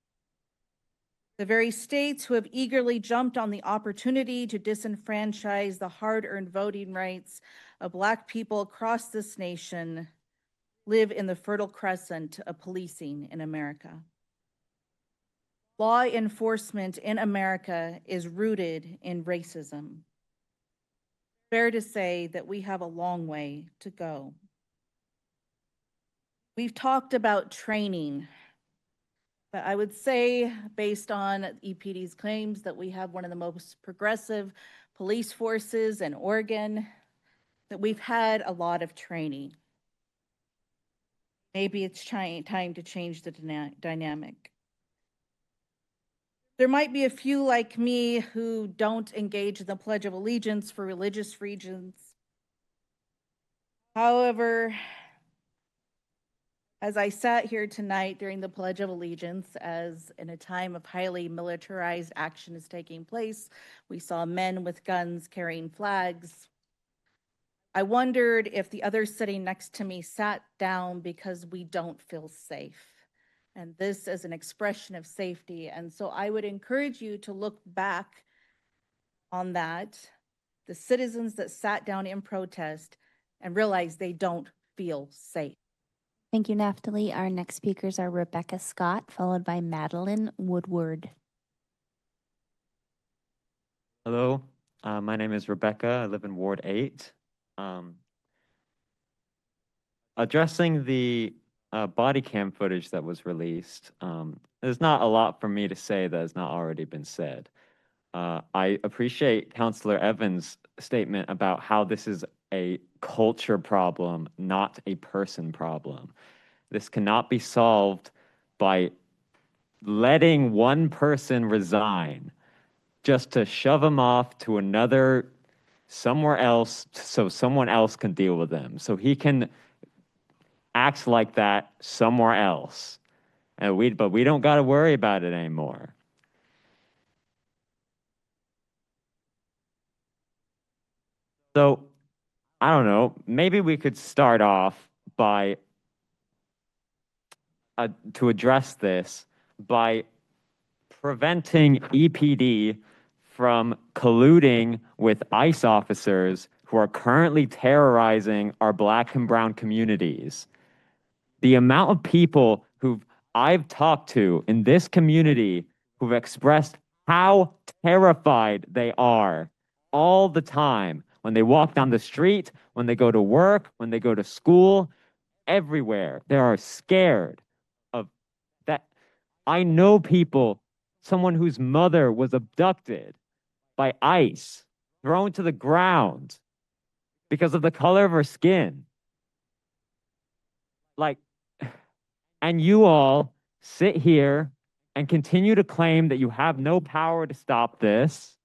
The very states who have eagerly jumped on the opportunity to disenfranchise the hard-earned voting rights of Black people across this nation live in the Fertile Crescent of policing in America. Law enforcement in America is rooted in racism. Fair to say that we have a long way to go. We've talked about training, but I would say, based on EPD's claims, that we have one of the most progressive police forces in Oregon, that we've had a lot of training. Maybe it's time to change the dynamic. There might be a few like me who don't engage in the Pledge of Allegiance for religious reasons. However, as I sat here tonight during the Pledge of Allegiance, as in a time of highly militarized action is taking place, we saw men with guns carrying flags. I wondered if the others sitting next to me sat down because we don't feel safe. And this is an expression of safety. And so I would encourage you to look back on that, the citizens that sat down in protest, and realize they don't feel safe. Thank you, Naftali. Our next speakers are Rebecca Scott, followed by Madeline Woodward. Hello, my name is Rebecca. I live in Ward 8. Addressing the body cam footage that was released, there's not a lot for me to say that has not already been said. I appreciate Councilor Evans' statement about how this is a culture problem, not a person problem. This cannot be solved by letting one person resign just to shove them off to another somewhere else so someone else can deal with them. So he can act like that somewhere else. But we don't got to worry about it anymore. So, I don't know, maybe we could start off by, to address this, by preventing EPD from colluding with ICE officers who are currently terrorizing our Black and brown communities. The amount of people who I've talked to in this community who've expressed how terrified they are all the time when they walk down the street, when they go to work, when they go to school, everywhere. They are scared of that. I know people, someone whose mother was abducted by ICE, thrown to the ground because of the color of her skin. Like, and you all sit here and continue to claim that you have no power to stop this.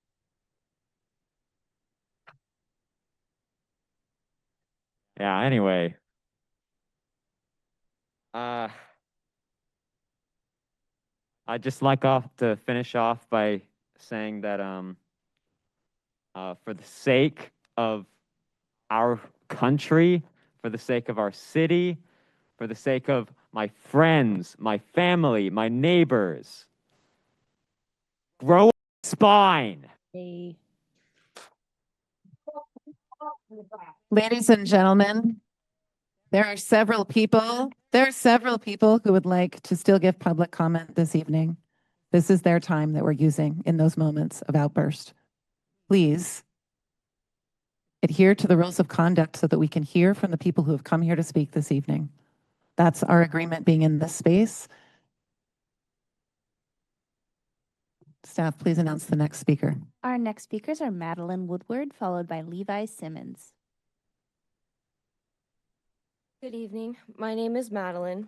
Yeah, anyway. I'd just like to finish off by saying that for the sake of our country, for the sake of our city, for the sake of my friends, my family, my neighbors, grow a spine. Ladies and gentlemen, there are several people who would like to still give public comment this evening. This is their time that we're using in those moments of outburst. Please adhere to the rules of conduct so that we can hear from the people who have come here to speak this evening. That's our agreement being in this space. Staff, please announce the next speaker. Our next speakers are Madeline Woodward, followed by Levi Simmons. Good evening. My name is Madeline.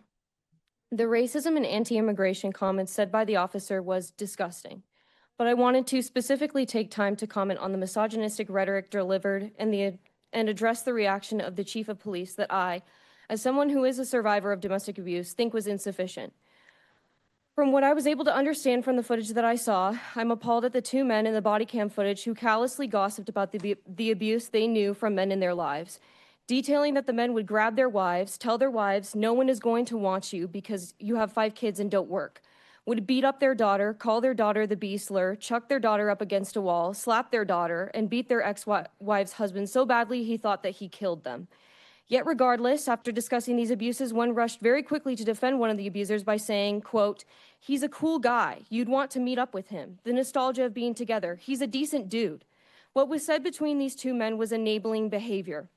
The racism and anti-immigration comments said by the officer was disgusting, but I wanted to specifically take time to comment on the misogynistic rhetoric delivered and address the reaction of the chief of police that I, as someone who is a survivor of domestic abuse, think was insufficient. From what I was able to understand from the footage that I saw, I'm appalled at the two men in the body cam footage who callously gossiped about the abuse they knew from men in their lives, detailing that the men would grab their wives, tell their wives, no one is going to want you because you have 5 kids and don't work, would beat up their daughter, call their daughter the B slur, chuck their daughter up against a wall, slap their daughter, and beat their ex-wife's husband so badly he thought that he killed them. Yet regardless, after discussing these abuses, one rushed very quickly to defend one of the abusers by saying, quote, "He's a cool guy. You'd want to meet up with him. The nostalgia of being together. He's a decent dude." What was said between these two men was enabling behavior.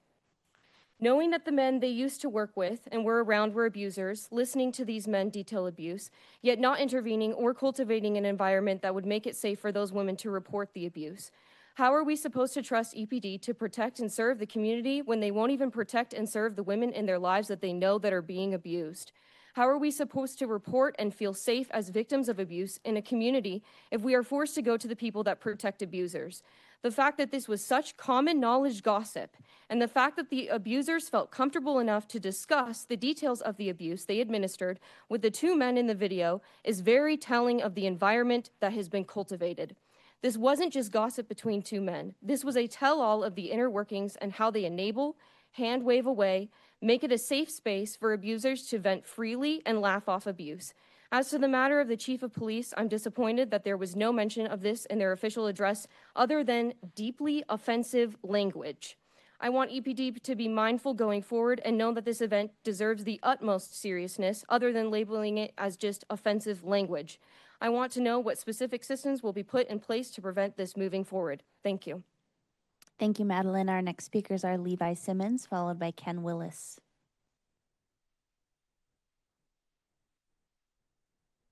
Knowing that the men they used to work with and were around were abusers, listening to these men detail abuse, yet not intervening or cultivating an environment that would make it safe for those women to report the abuse. How are we supposed to trust EPD to protect and serve the community when they won't even protect and serve the women in their lives that they know that are being abused? How are we supposed to report and feel safe as victims of abuse in a community if we are forced to go to the people that protect abusers? The fact that this was such common knowledge gossip, and the fact that the abusers felt comfortable enough to discuss the details of the abuse they administered with the two men in the video is very telling of the environment that has been cultivated. This wasn't just gossip between two men. This was a tell-all of the inner workings and how they enable, hand wave away, make it a safe space for abusers to vent freely and laugh off abuse. As to the matter of the chief of police, I'm disappointed that there was no mention of this in their official address other than deeply offensive language. I want EPD to be mindful going forward and know that this event deserves the utmost seriousness other than labeling it as just offensive language. I want to know what specific systems will be put in place to prevent this moving forward. Thank you. Thank you, Madeline. Our next speakers are Levi Simmons, followed by Ken Willis.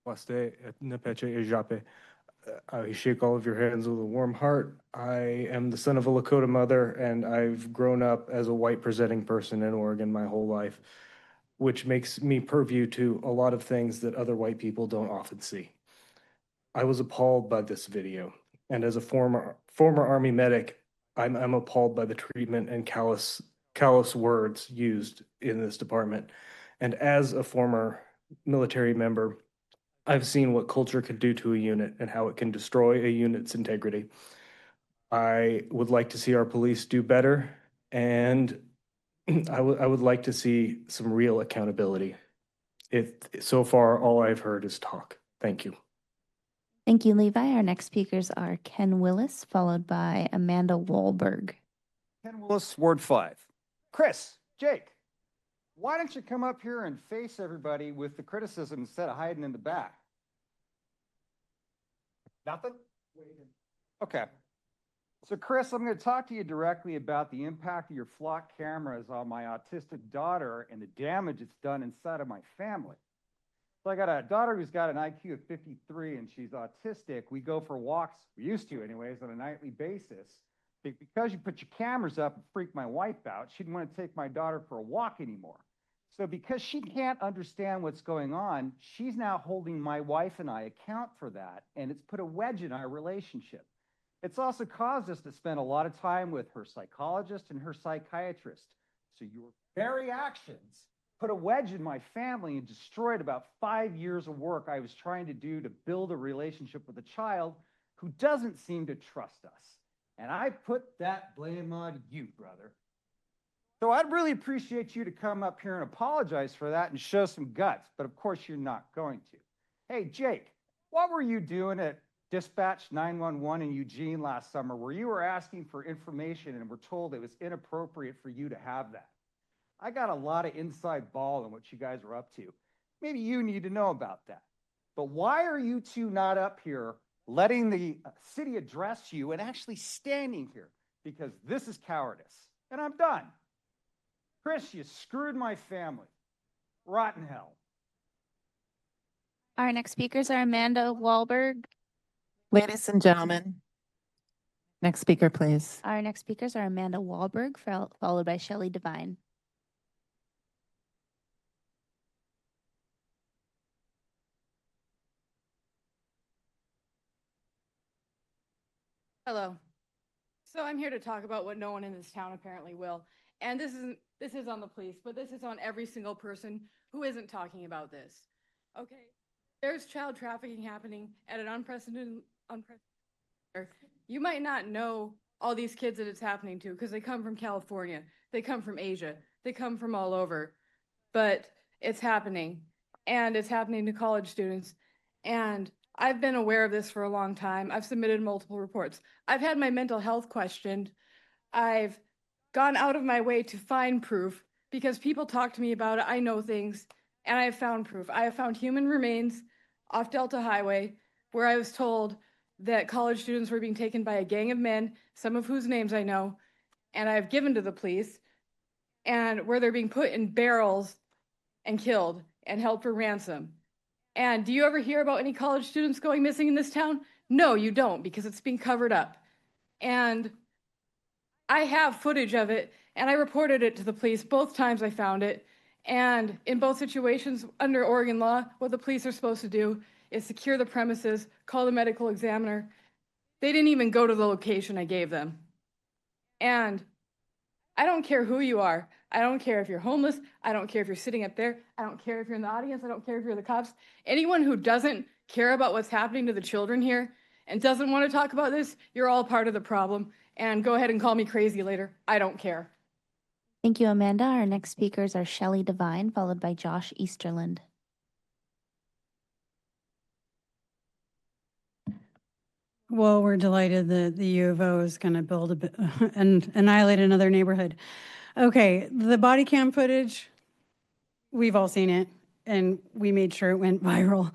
I shake all of your hands with a warm heart. I am the son of a Lakota mother, and I've grown up as a white presenting person in Oregon my whole life, which makes me purview to a lot of things that other white people don't often see. I was appalled by this video, and as a former Army medic, I'm appalled by the treatment and callous words used in this department. And as a former military member, I've seen what culture can do to a unit and how it can destroy a unit's integrity. I would like to see our police do better, and I would like to see some real accountability. So far, all I've heard is talk. Thank you. Thank you, Levi. Our next speakers are Ken Willis, followed by Amanda Wahlberg. Ken Willis, Ward 5. Chris, Jake, why don't you come up here and face everybody with the criticism instead of hiding in the back? Nothing? Okay. So Chris, I'm going to talk to you directly about the impact of your flock cameras on my autistic daughter and the damage it's done inside of my family. So I got a daughter who's got an IQ of 53 and she's autistic. We go for walks, we used to anyways, on a nightly basis. Because you put your cameras up and freak my wife out, she didn't want to take my daughter for a walk anymore. So because she can't understand what's going on, she's now holding my wife and I account for that, and it's put a wedge in our relationship. It's also caused us to spend a lot of time with her psychologist and her psychiatrist. So your very actions put a wedge in my family and destroyed about 5 years of work I was trying to do to build a relationship with a child who doesn't seem to trust us. And I put that blame on you, brother. So I'd really appreciate you to come up here and apologize for that and show some guts, but of course you're not going to. Hey, Jake, what were you doing at Dispatch 911 in Eugene last summer where you were asking for information and were told it was inappropriate for you to have that? I got a lot of inside ball on what you guys were up to. Maybe you need to know about that. But why are you two not up here letting the city address you and actually standing here? Because this is cowardice. And I'm done. Chris, you screwed my family. Rotten hell. Our next speakers are Amanda Wahlberg. Ladies and gentlemen, next speaker, please. Our next speakers are Amanda Wahlberg, followed by Shelley Devine. Hello. So I'm here to talk about what no one in this town apparently will. And this is on the police, but this is on every single person who isn't talking about this. Okay. There's child trafficking happening at an unprecedented. You might not know all these kids that it's happening to because they come from California, they come from Asia, they come from all over. But it's happening, and it's happening to college students. And I've been aware of this for a long time. I've submitted multiple reports. I've had my mental health questioned. I've gone out of my way to find proof because people talk to me about it. I know things, and I have found proof. I have found human remains off Delta Highway where I was told that college students were being taken by a gang of men, some of whose names I know, and I've given to the police, and where they're being put in barrels and killed and held for ransom. And do you ever hear about any college students going missing in this town? No, you don't, because it's being covered up. And I have footage of it, and I reported it to the police both times I found it. And in both situations, under Oregon law, what the police are supposed to do is secure the premises, call the medical examiner. They didn't even go to the location I gave them. And I don't care who you are. I don't care if you're homeless. I don't care if you're sitting up there. I don't care if you're in the audience. I don't care if you're the cops. Anyone who doesn't care about what's happening to the children here and doesn't want to talk about this, you're all part of the problem. And go ahead and call me crazy later. I don't care. Thank you, Amanda. Our next speakers are Shelley Devine, followed by Josh Easterland. Well, we're delighted that the U of O is going to build a bit and annihilate another neighborhood. Okay, the body cam footage, we've all seen it, and we made sure it went viral.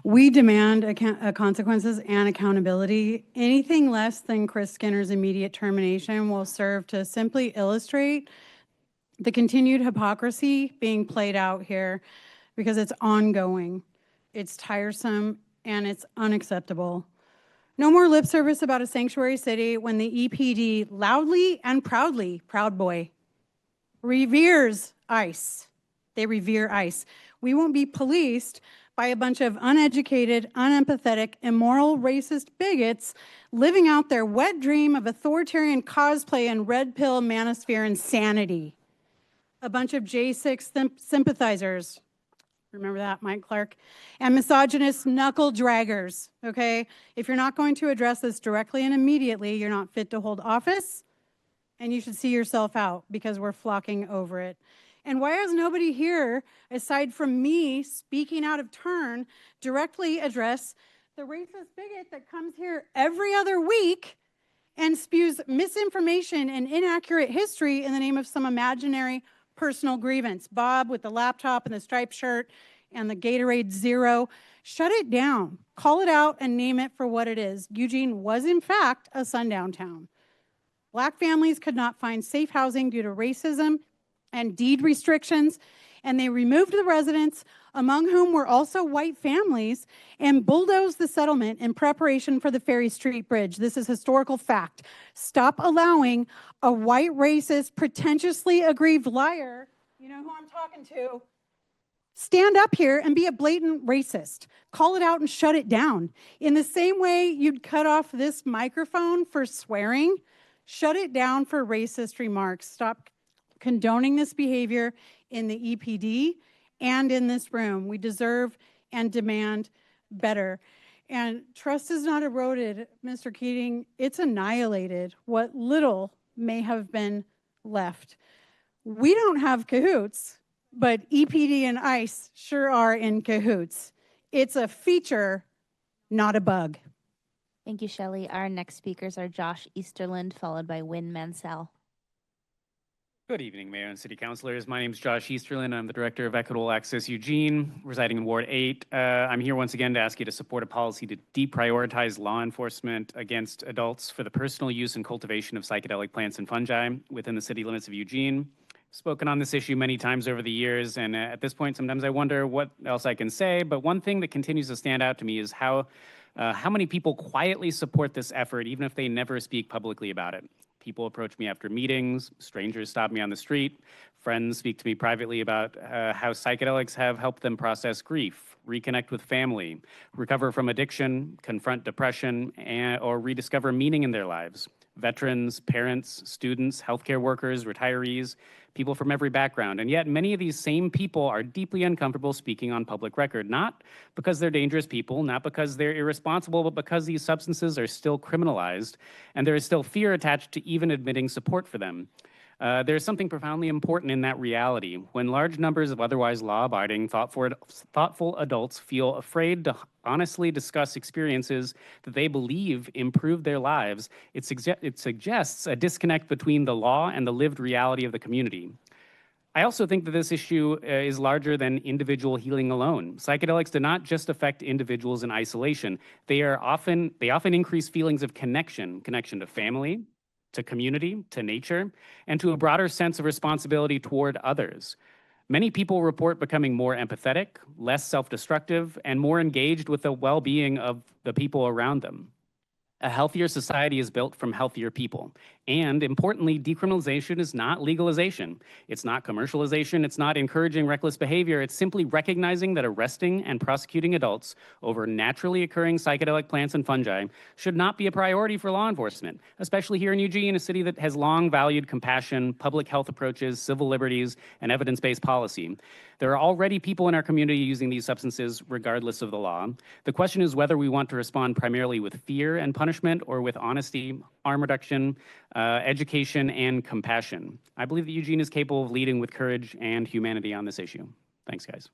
We demand consequences and accountability. Anything less than Chris Skinner's immediate termination will serve to simply illustrate the continued hypocrisy being played out here because it's ongoing, it's tiresome, and it's unacceptable. No more lip service about a sanctuary city when the EPD loudly and proudly, Proud Boy, reveres ICE. They revere ICE. We won't be policed by a bunch of uneducated, unempathetic, immoral, racist bigots living out their wet dream of authoritarian cosplay and red pill manosphere insanity. A bunch of J6 sympathizers, remember that, Mike Clark, and misogynist knuckle draggers, okay? If you're not going to address this directly and immediately, you're not fit to hold office, and you should see yourself out because we're flocking over it. And why has nobody here, aside from me speaking out of turn, directly address the racist bigot that comes here every other week and spews misinformation and inaccurate history in the name of some imaginary personal grievance? Bob with the laptop and the striped shirt and the Gatorade Zero. Shut it down. Call it out and name it for what it is. Eugene was, in fact, a sundown town. Black families could not find safe housing due to racism and deed restrictions, and they removed the residents, among whom were also white families, and bulldozed the settlement in preparation for the Ferry Street Bridge. This is historical fact. Stop allowing a white racist, pretentiously aggrieved liar, you know who I'm talking to, stand up here and be a blatant racist. Call it out and shut it down. In the same way you'd cut off this microphone for swearing, shut it down for racist remarks. Stop condoning this behavior in the EPD and in this room. We deserve and demand better. And trust is not eroded, Mr. Keating. It's annihilated, what little may have been left. We don't have cahoots, but EPD and ICE sure are in cahoots. It's a feature, not a bug. Thank you, Shelley. Our next speakers are Josh Easterland, followed by Wynn Mansell. Good evening, Mayor and City Councilors. My name is Josh Easterland. I'm the Director of Equitable Access Eugene, residing in Ward 8. I'm here once again to ask you to support a policy to deprioritize law enforcement against adults for the personal use and cultivation of psychedelic plants and fungi within the city limits of Eugene. Spoken on this issue many times over the years, and at this point, sometimes I wonder what else I can say, but one thing that continues to stand out to me is how many people quietly support this effort, even if they never speak publicly about it. People approach me after meetings, strangers stop me on the street, friends speak to me privately about how psychedelics have helped them process grief, reconnect with family, recover from addiction, confront depression, or rediscover meaning in their lives. Veterans, parents, students, healthcare workers, retirees, people from every background. And yet many of these same people are deeply uncomfortable speaking on public record, not because they're dangerous people, not because they're irresponsible, but because these substances are still criminalized and there is still fear attached to even admitting support for them. There's something profoundly important in that reality. When large numbers of otherwise law-abiding, thoughtful adults feel afraid to honestly discuss experiences that they believe improve their lives, it suggests a disconnect between the law and the lived reality of the community. I also think that this issue is larger than individual healing alone. Psychedelics do not just affect individuals in isolation. They often increase feelings of connection to family, to community, to nature, and to a broader sense of responsibility toward others. Many people report becoming more empathetic, less self-destructive, and more engaged with the well-being of the people around them. A healthier society is built from healthier people. And importantly, decriminalization is not legalization. It's not commercialization. It's not encouraging reckless behavior. It's simply recognizing that arresting and prosecuting adults over naturally occurring psychedelic plants and fungi should not be a priority for law enforcement, especially here in Eugene, a city that has long valued compassion, public health approaches, civil liberties, and evidence-based policy. There are already people in our community using these substances regardless of the law. The question is whether we want to respond primarily with fear and punishment or with honesty, harm reduction, education, and compassion. I believe that Eugene is capable of leading with courage and humanity on this issue. Thanks, guys.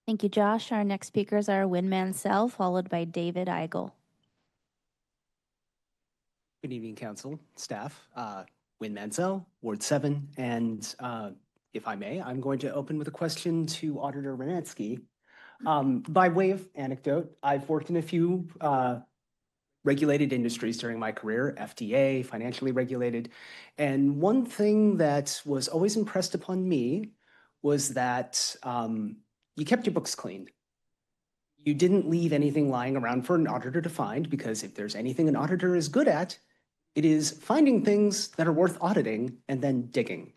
Thank you, Josh. Our next speakers are Win Mansell, followed by David Eigel. Good evening, council, staff. Win Mansell, Ward 7, and if I may, I'm going to open with a question to Auditor Renetsky. By way of anecdote, I've worked in a few regulated industries during my career, FDA, financially regulated, and one thing that was always impressed upon me was that you kept your books clean. You didn't leave anything lying around for an auditor to find, because if there's anything an auditor is good at, it is finding things that are worth auditing and then digging.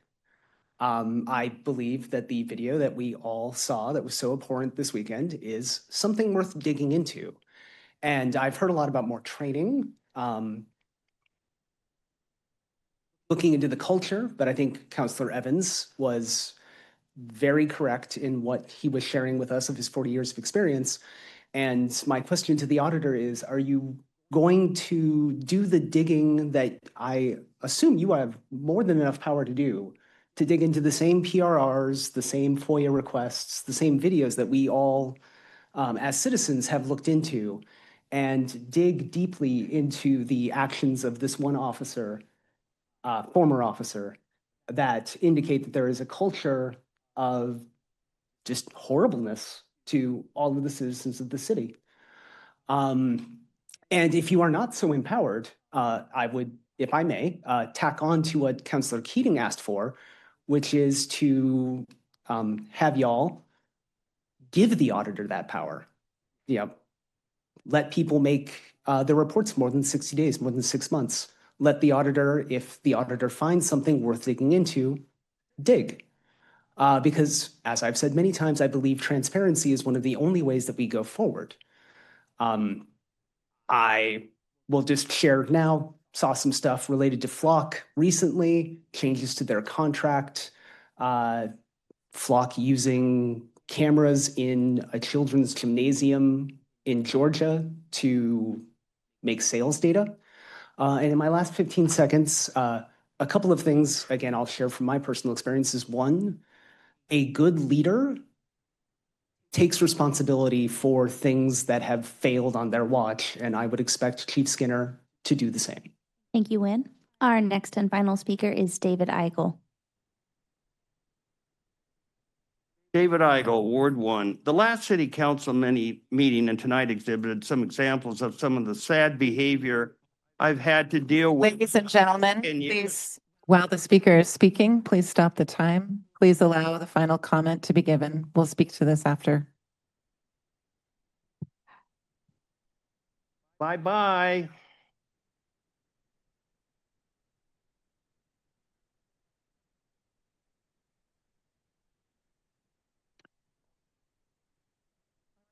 I believe that the video that we all saw that was so abhorrent this weekend is something worth digging into. And I've heard a lot about more training, looking into the culture, but I think Councillor Evans was very correct in what he was sharing with us of his 40 years of experience. And my question to the auditor is, are you going to do the digging that I assume you have more than enough power to do, to dig into the same PRRs, the same FOIA requests, the same videos that we all, as citizens, have looked into, and dig deeply into the actions of this one officer, former officer, that indicate that there is a culture of just horribleness to all of the citizens of the city. And if you are not so empowered, I would, if I may, tack on to what Councillor Keating asked for, which is to have y'all give the auditor that power. You know, let people make their reports more than 60 days, more than 6 months. Let the auditor, if the auditor finds something worth digging into, dig. Because, as I've said many times, I believe transparency is one of the only ways that we go forward. I will just share now, saw some stuff related to Flock recently, changes to their contract, Flock using cameras in a children's gymnasium in Georgia to make sales data. And in my last 15 seconds, a couple of things, again, I'll share from my personal experiences. One, a good leader takes responsibility for things that have failed on their watch, and I would expect Chief Skinner to do the same. Thank you, Win. Our next and final speaker is David Eigel. David Eigel, Ward 1. The last city council meeting and tonight exhibited some examples of some of the sad behavior I've had to deal with. Ladies and gentlemen, please, while the speaker is speaking, please stop the time. Please allow the final comment to be given. We'll speak to this after. Bye-bye.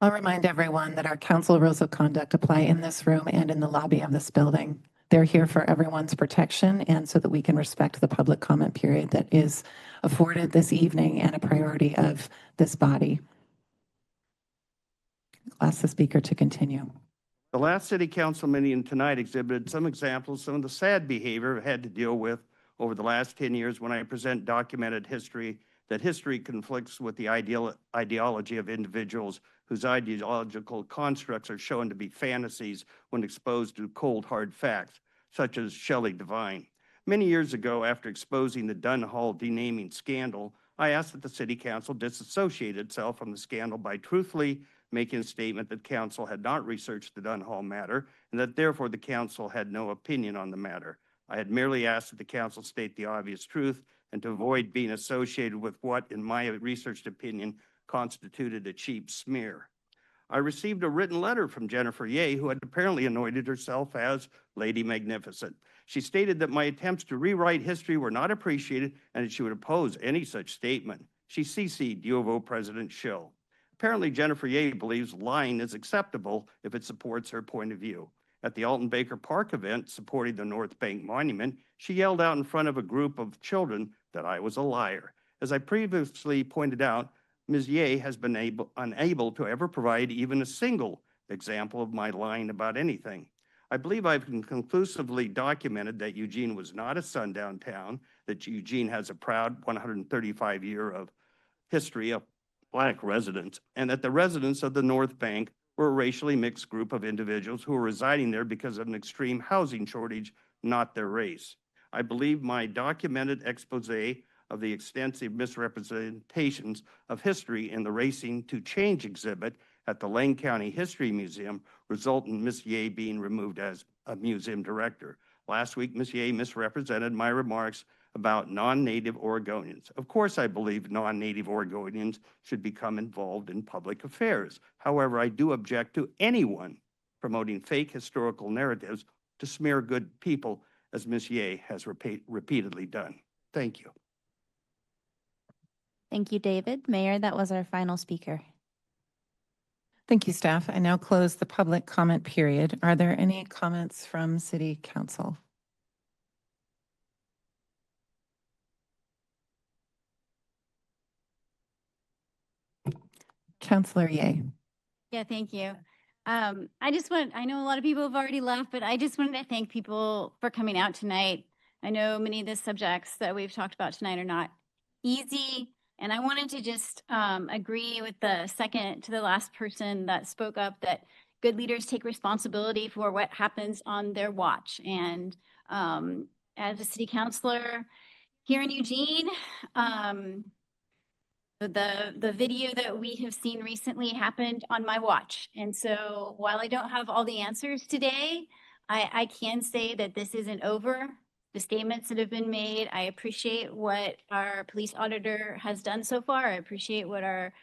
I'll remind everyone that our council rules of conduct apply in this room and in the lobby of this building. They're here for everyone's protection and so that we can respect the public comment period that is afforded this evening and a priority of this body. I'll ask the speaker to continue. The last city council meeting tonight exhibited some examples, some of the sad behavior I've had to deal with over the last 10 years when I present documented history, that history conflicts with the ideology of individuals whose ideological constructs are shown to be fantasies when exposed to cold, hard facts, such as Shelley Devine. Many years ago, after exposing the Dunn Hall denaming scandal, I asked that the city council disassociate itself from the scandal by truthfully making a statement that council had not researched the Dunn Hall matter and that therefore the council had no opinion on the matter. I had merely asked that the council state the obvious truth and to avoid being associated with what, in my researched opinion, constituted a cheap smear. I received a written letter from Jennifer Ye, who had apparently anointed herself as Lady Magnificent. She stated that my attempts to rewrite history were not appreciated and that she would oppose any such statement. She CC'd U of O President Schill. Apparently, Jennifer Ye believes lying is acceptable if it supports her point of view. At the Alton Baker Park event supporting the North Bank Monument, she yelled out in front of a group of children that I was a liar. As I previously pointed out, Ms. Ye has been unable to ever provide even a single example of my lying about anything. I believe I've conclusively documented that Eugene was not a sundown town, that Eugene has a proud 135-year of history of Black residents, and that the residents of the North Bank were a racially mixed group of individuals who were residing there because of an extreme housing shortage, not their race. I believe my documented expose of the extensive misrepresentations of history in the Racing to Change exhibit at the Lane County History Museum result in Ms. Ye being removed as a museum director. Last week, Ms. Ye misrepresented my remarks about non-native Oregonians. Of course, I believe non-native Oregonians should become involved in public affairs. However, I do object to anyone promoting fake historical narratives to smear good people, as Ms. Ye has repeatedly done. Thank you. Thank you, David. Mayor, that was our final speaker. Thank you, staff. I now close the public comment period. Are there any comments from City Council? Councillor Ye. Yeah, thank you. I know a lot of people have already left, but I just wanted to thank people for coming out tonight. I know many of the subjects that we've talked about tonight are not easy. And I wanted to just agree with the second to the last person that spoke up that good leaders take responsibility for what happens on their watch. And as a city councilor here in Eugene, the video that we have seen recently happened on my watch. And so while I don't have all the answers today, I can say that this isn't over. The statements that have been made, I appreciate what our police auditor has done so far. I appreciate what our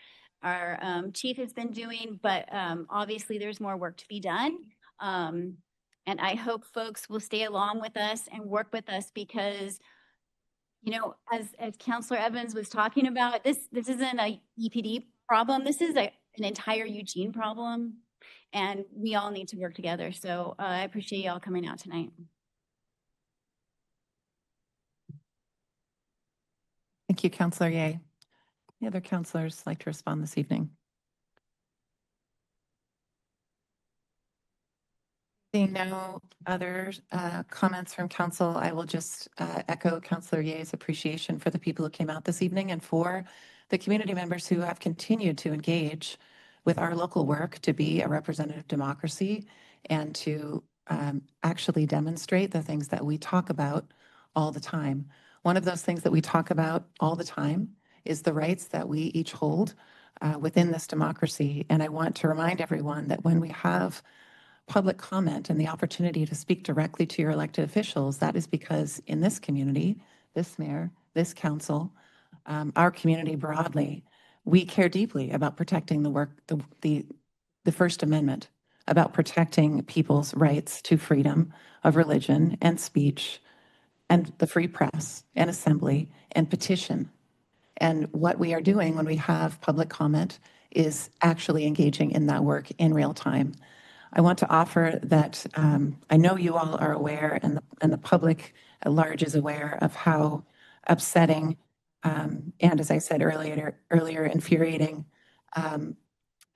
chief has been doing, but obviously there's more work to be done. And I hope folks will stay along with us and work with us because, you know, as Councilor Evans was talking about, this isn't a EPD problem. This is an entire Eugene problem, and we all need to work together. So I appreciate y'all coming out tonight. Thank you, Councillor Ye. Any other councillors like to respond this evening? Seeing no other comments from council, I will just echo Councillor Ye's appreciation for the people who came out this evening and for the community members who have continued to engage with our local work to be a representative democracy and to actually demonstrate the things that we talk about all the time. One of those things that we talk about all the time is the rights that we each hold within this democracy. And I want to remind everyone that when we have public comment and the opportunity to speak directly to your elected officials, that is because in this community, this mayor, this council, our community broadly, we care deeply about protecting the First Amendment, about protecting people's rights to freedom of religion and speech and the free press and assembly and petition. And what we are doing when we have public comment is actually engaging in that work in real time. I want to offer that I know you all are aware, and the public at large is aware of how upsetting and, as I said earlier, infuriating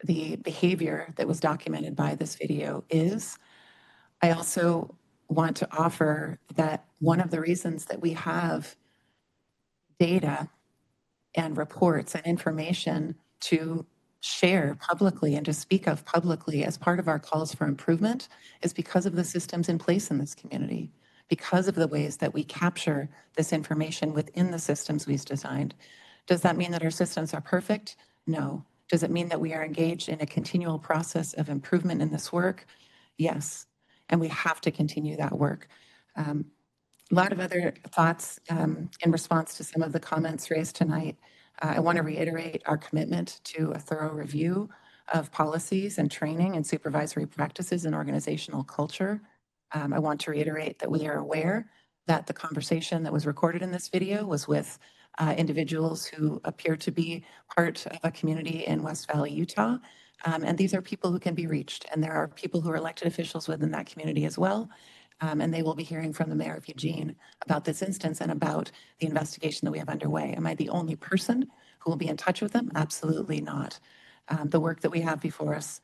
the behavior that was documented by this video is. I also want to offer that one of the reasons that we have data and reports and information to share publicly and to speak of publicly as part of our calls for improvement is because of the systems in place in this community, because of the ways that we capture this information within the systems we've designed. Does that mean that our systems are perfect? No. Does it mean that we are engaged in a continual process of improvement in this work? Yes. And we have to continue that work. A lot of other thoughts in response to some of the comments raised tonight. I want to reiterate our commitment to a thorough review of policies and training and supervisory practices and organizational culture. I want to reiterate that we are aware that the conversation that was recorded in this video was with individuals who appear to be part of a community in West Valley, Utah. And these are people who can be reached. And there are people who are elected officials within that community as well. And they will be hearing from the mayor of Eugene about this instance and about the investigation that we have underway. Am I the only person who will be in touch with them? Absolutely not. The work that we have before us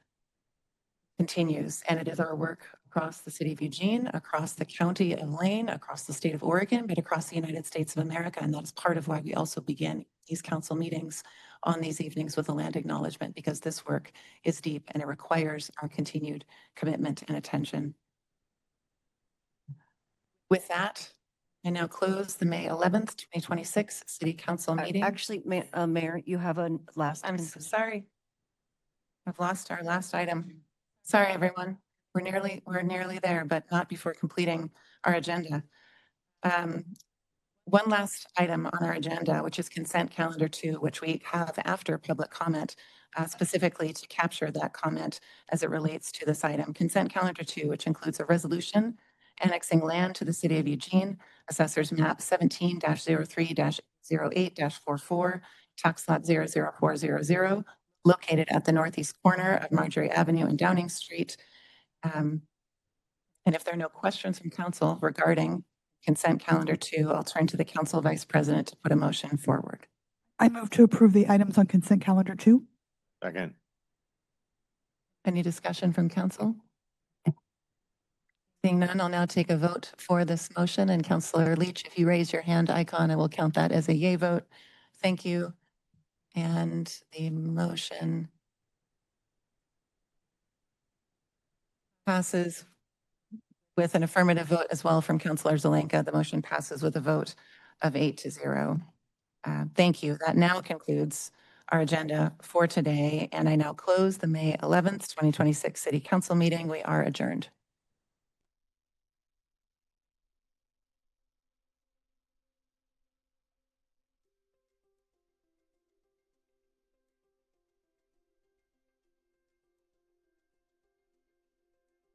continues, and it is our work across the city of Eugene, across the county of Lane, across the state of Oregon, but across the United States of America. And that is part of why we also begin these council meetings on these evenings with a land acknowledgement, because this work is deep and it requires our continued commitment and attention. With that, I now close the May 11th, 2026 City Council meeting. Actually, Mayor, you have a last. I'm so sorry. I've lost our last item. Sorry, everyone. We're nearly there, but not before completing our agenda. One last item on our agenda, which is consent calendar 2, which we have after public comment, specifically to capture that comment as it relates to this item. Consent calendar 2, which includes a resolution annexing land to the city of Eugene, Assessors Map 17-03-08-44, tax lot 00400, located at the northeast corner of Marjorie Avenue and Downing Street. And if there are no questions from council regarding consent calendar 2, I'll turn to the council vice president to put a motion forward. I move to approve the items on consent calendar 2. Second. Any discussion from council? Seeing none, I'll now take a vote for this motion. And Councillor Leach, if you raise your hand icon, I will count that as a yay vote. Thank you. And the motion passes with an affirmative vote as well from Councillor Zelenka. The motion passes with a vote of 8-0. Thank you. That now concludes our agenda for today. And I now close the May 11th, 2026 City Council meeting. We are adjourned.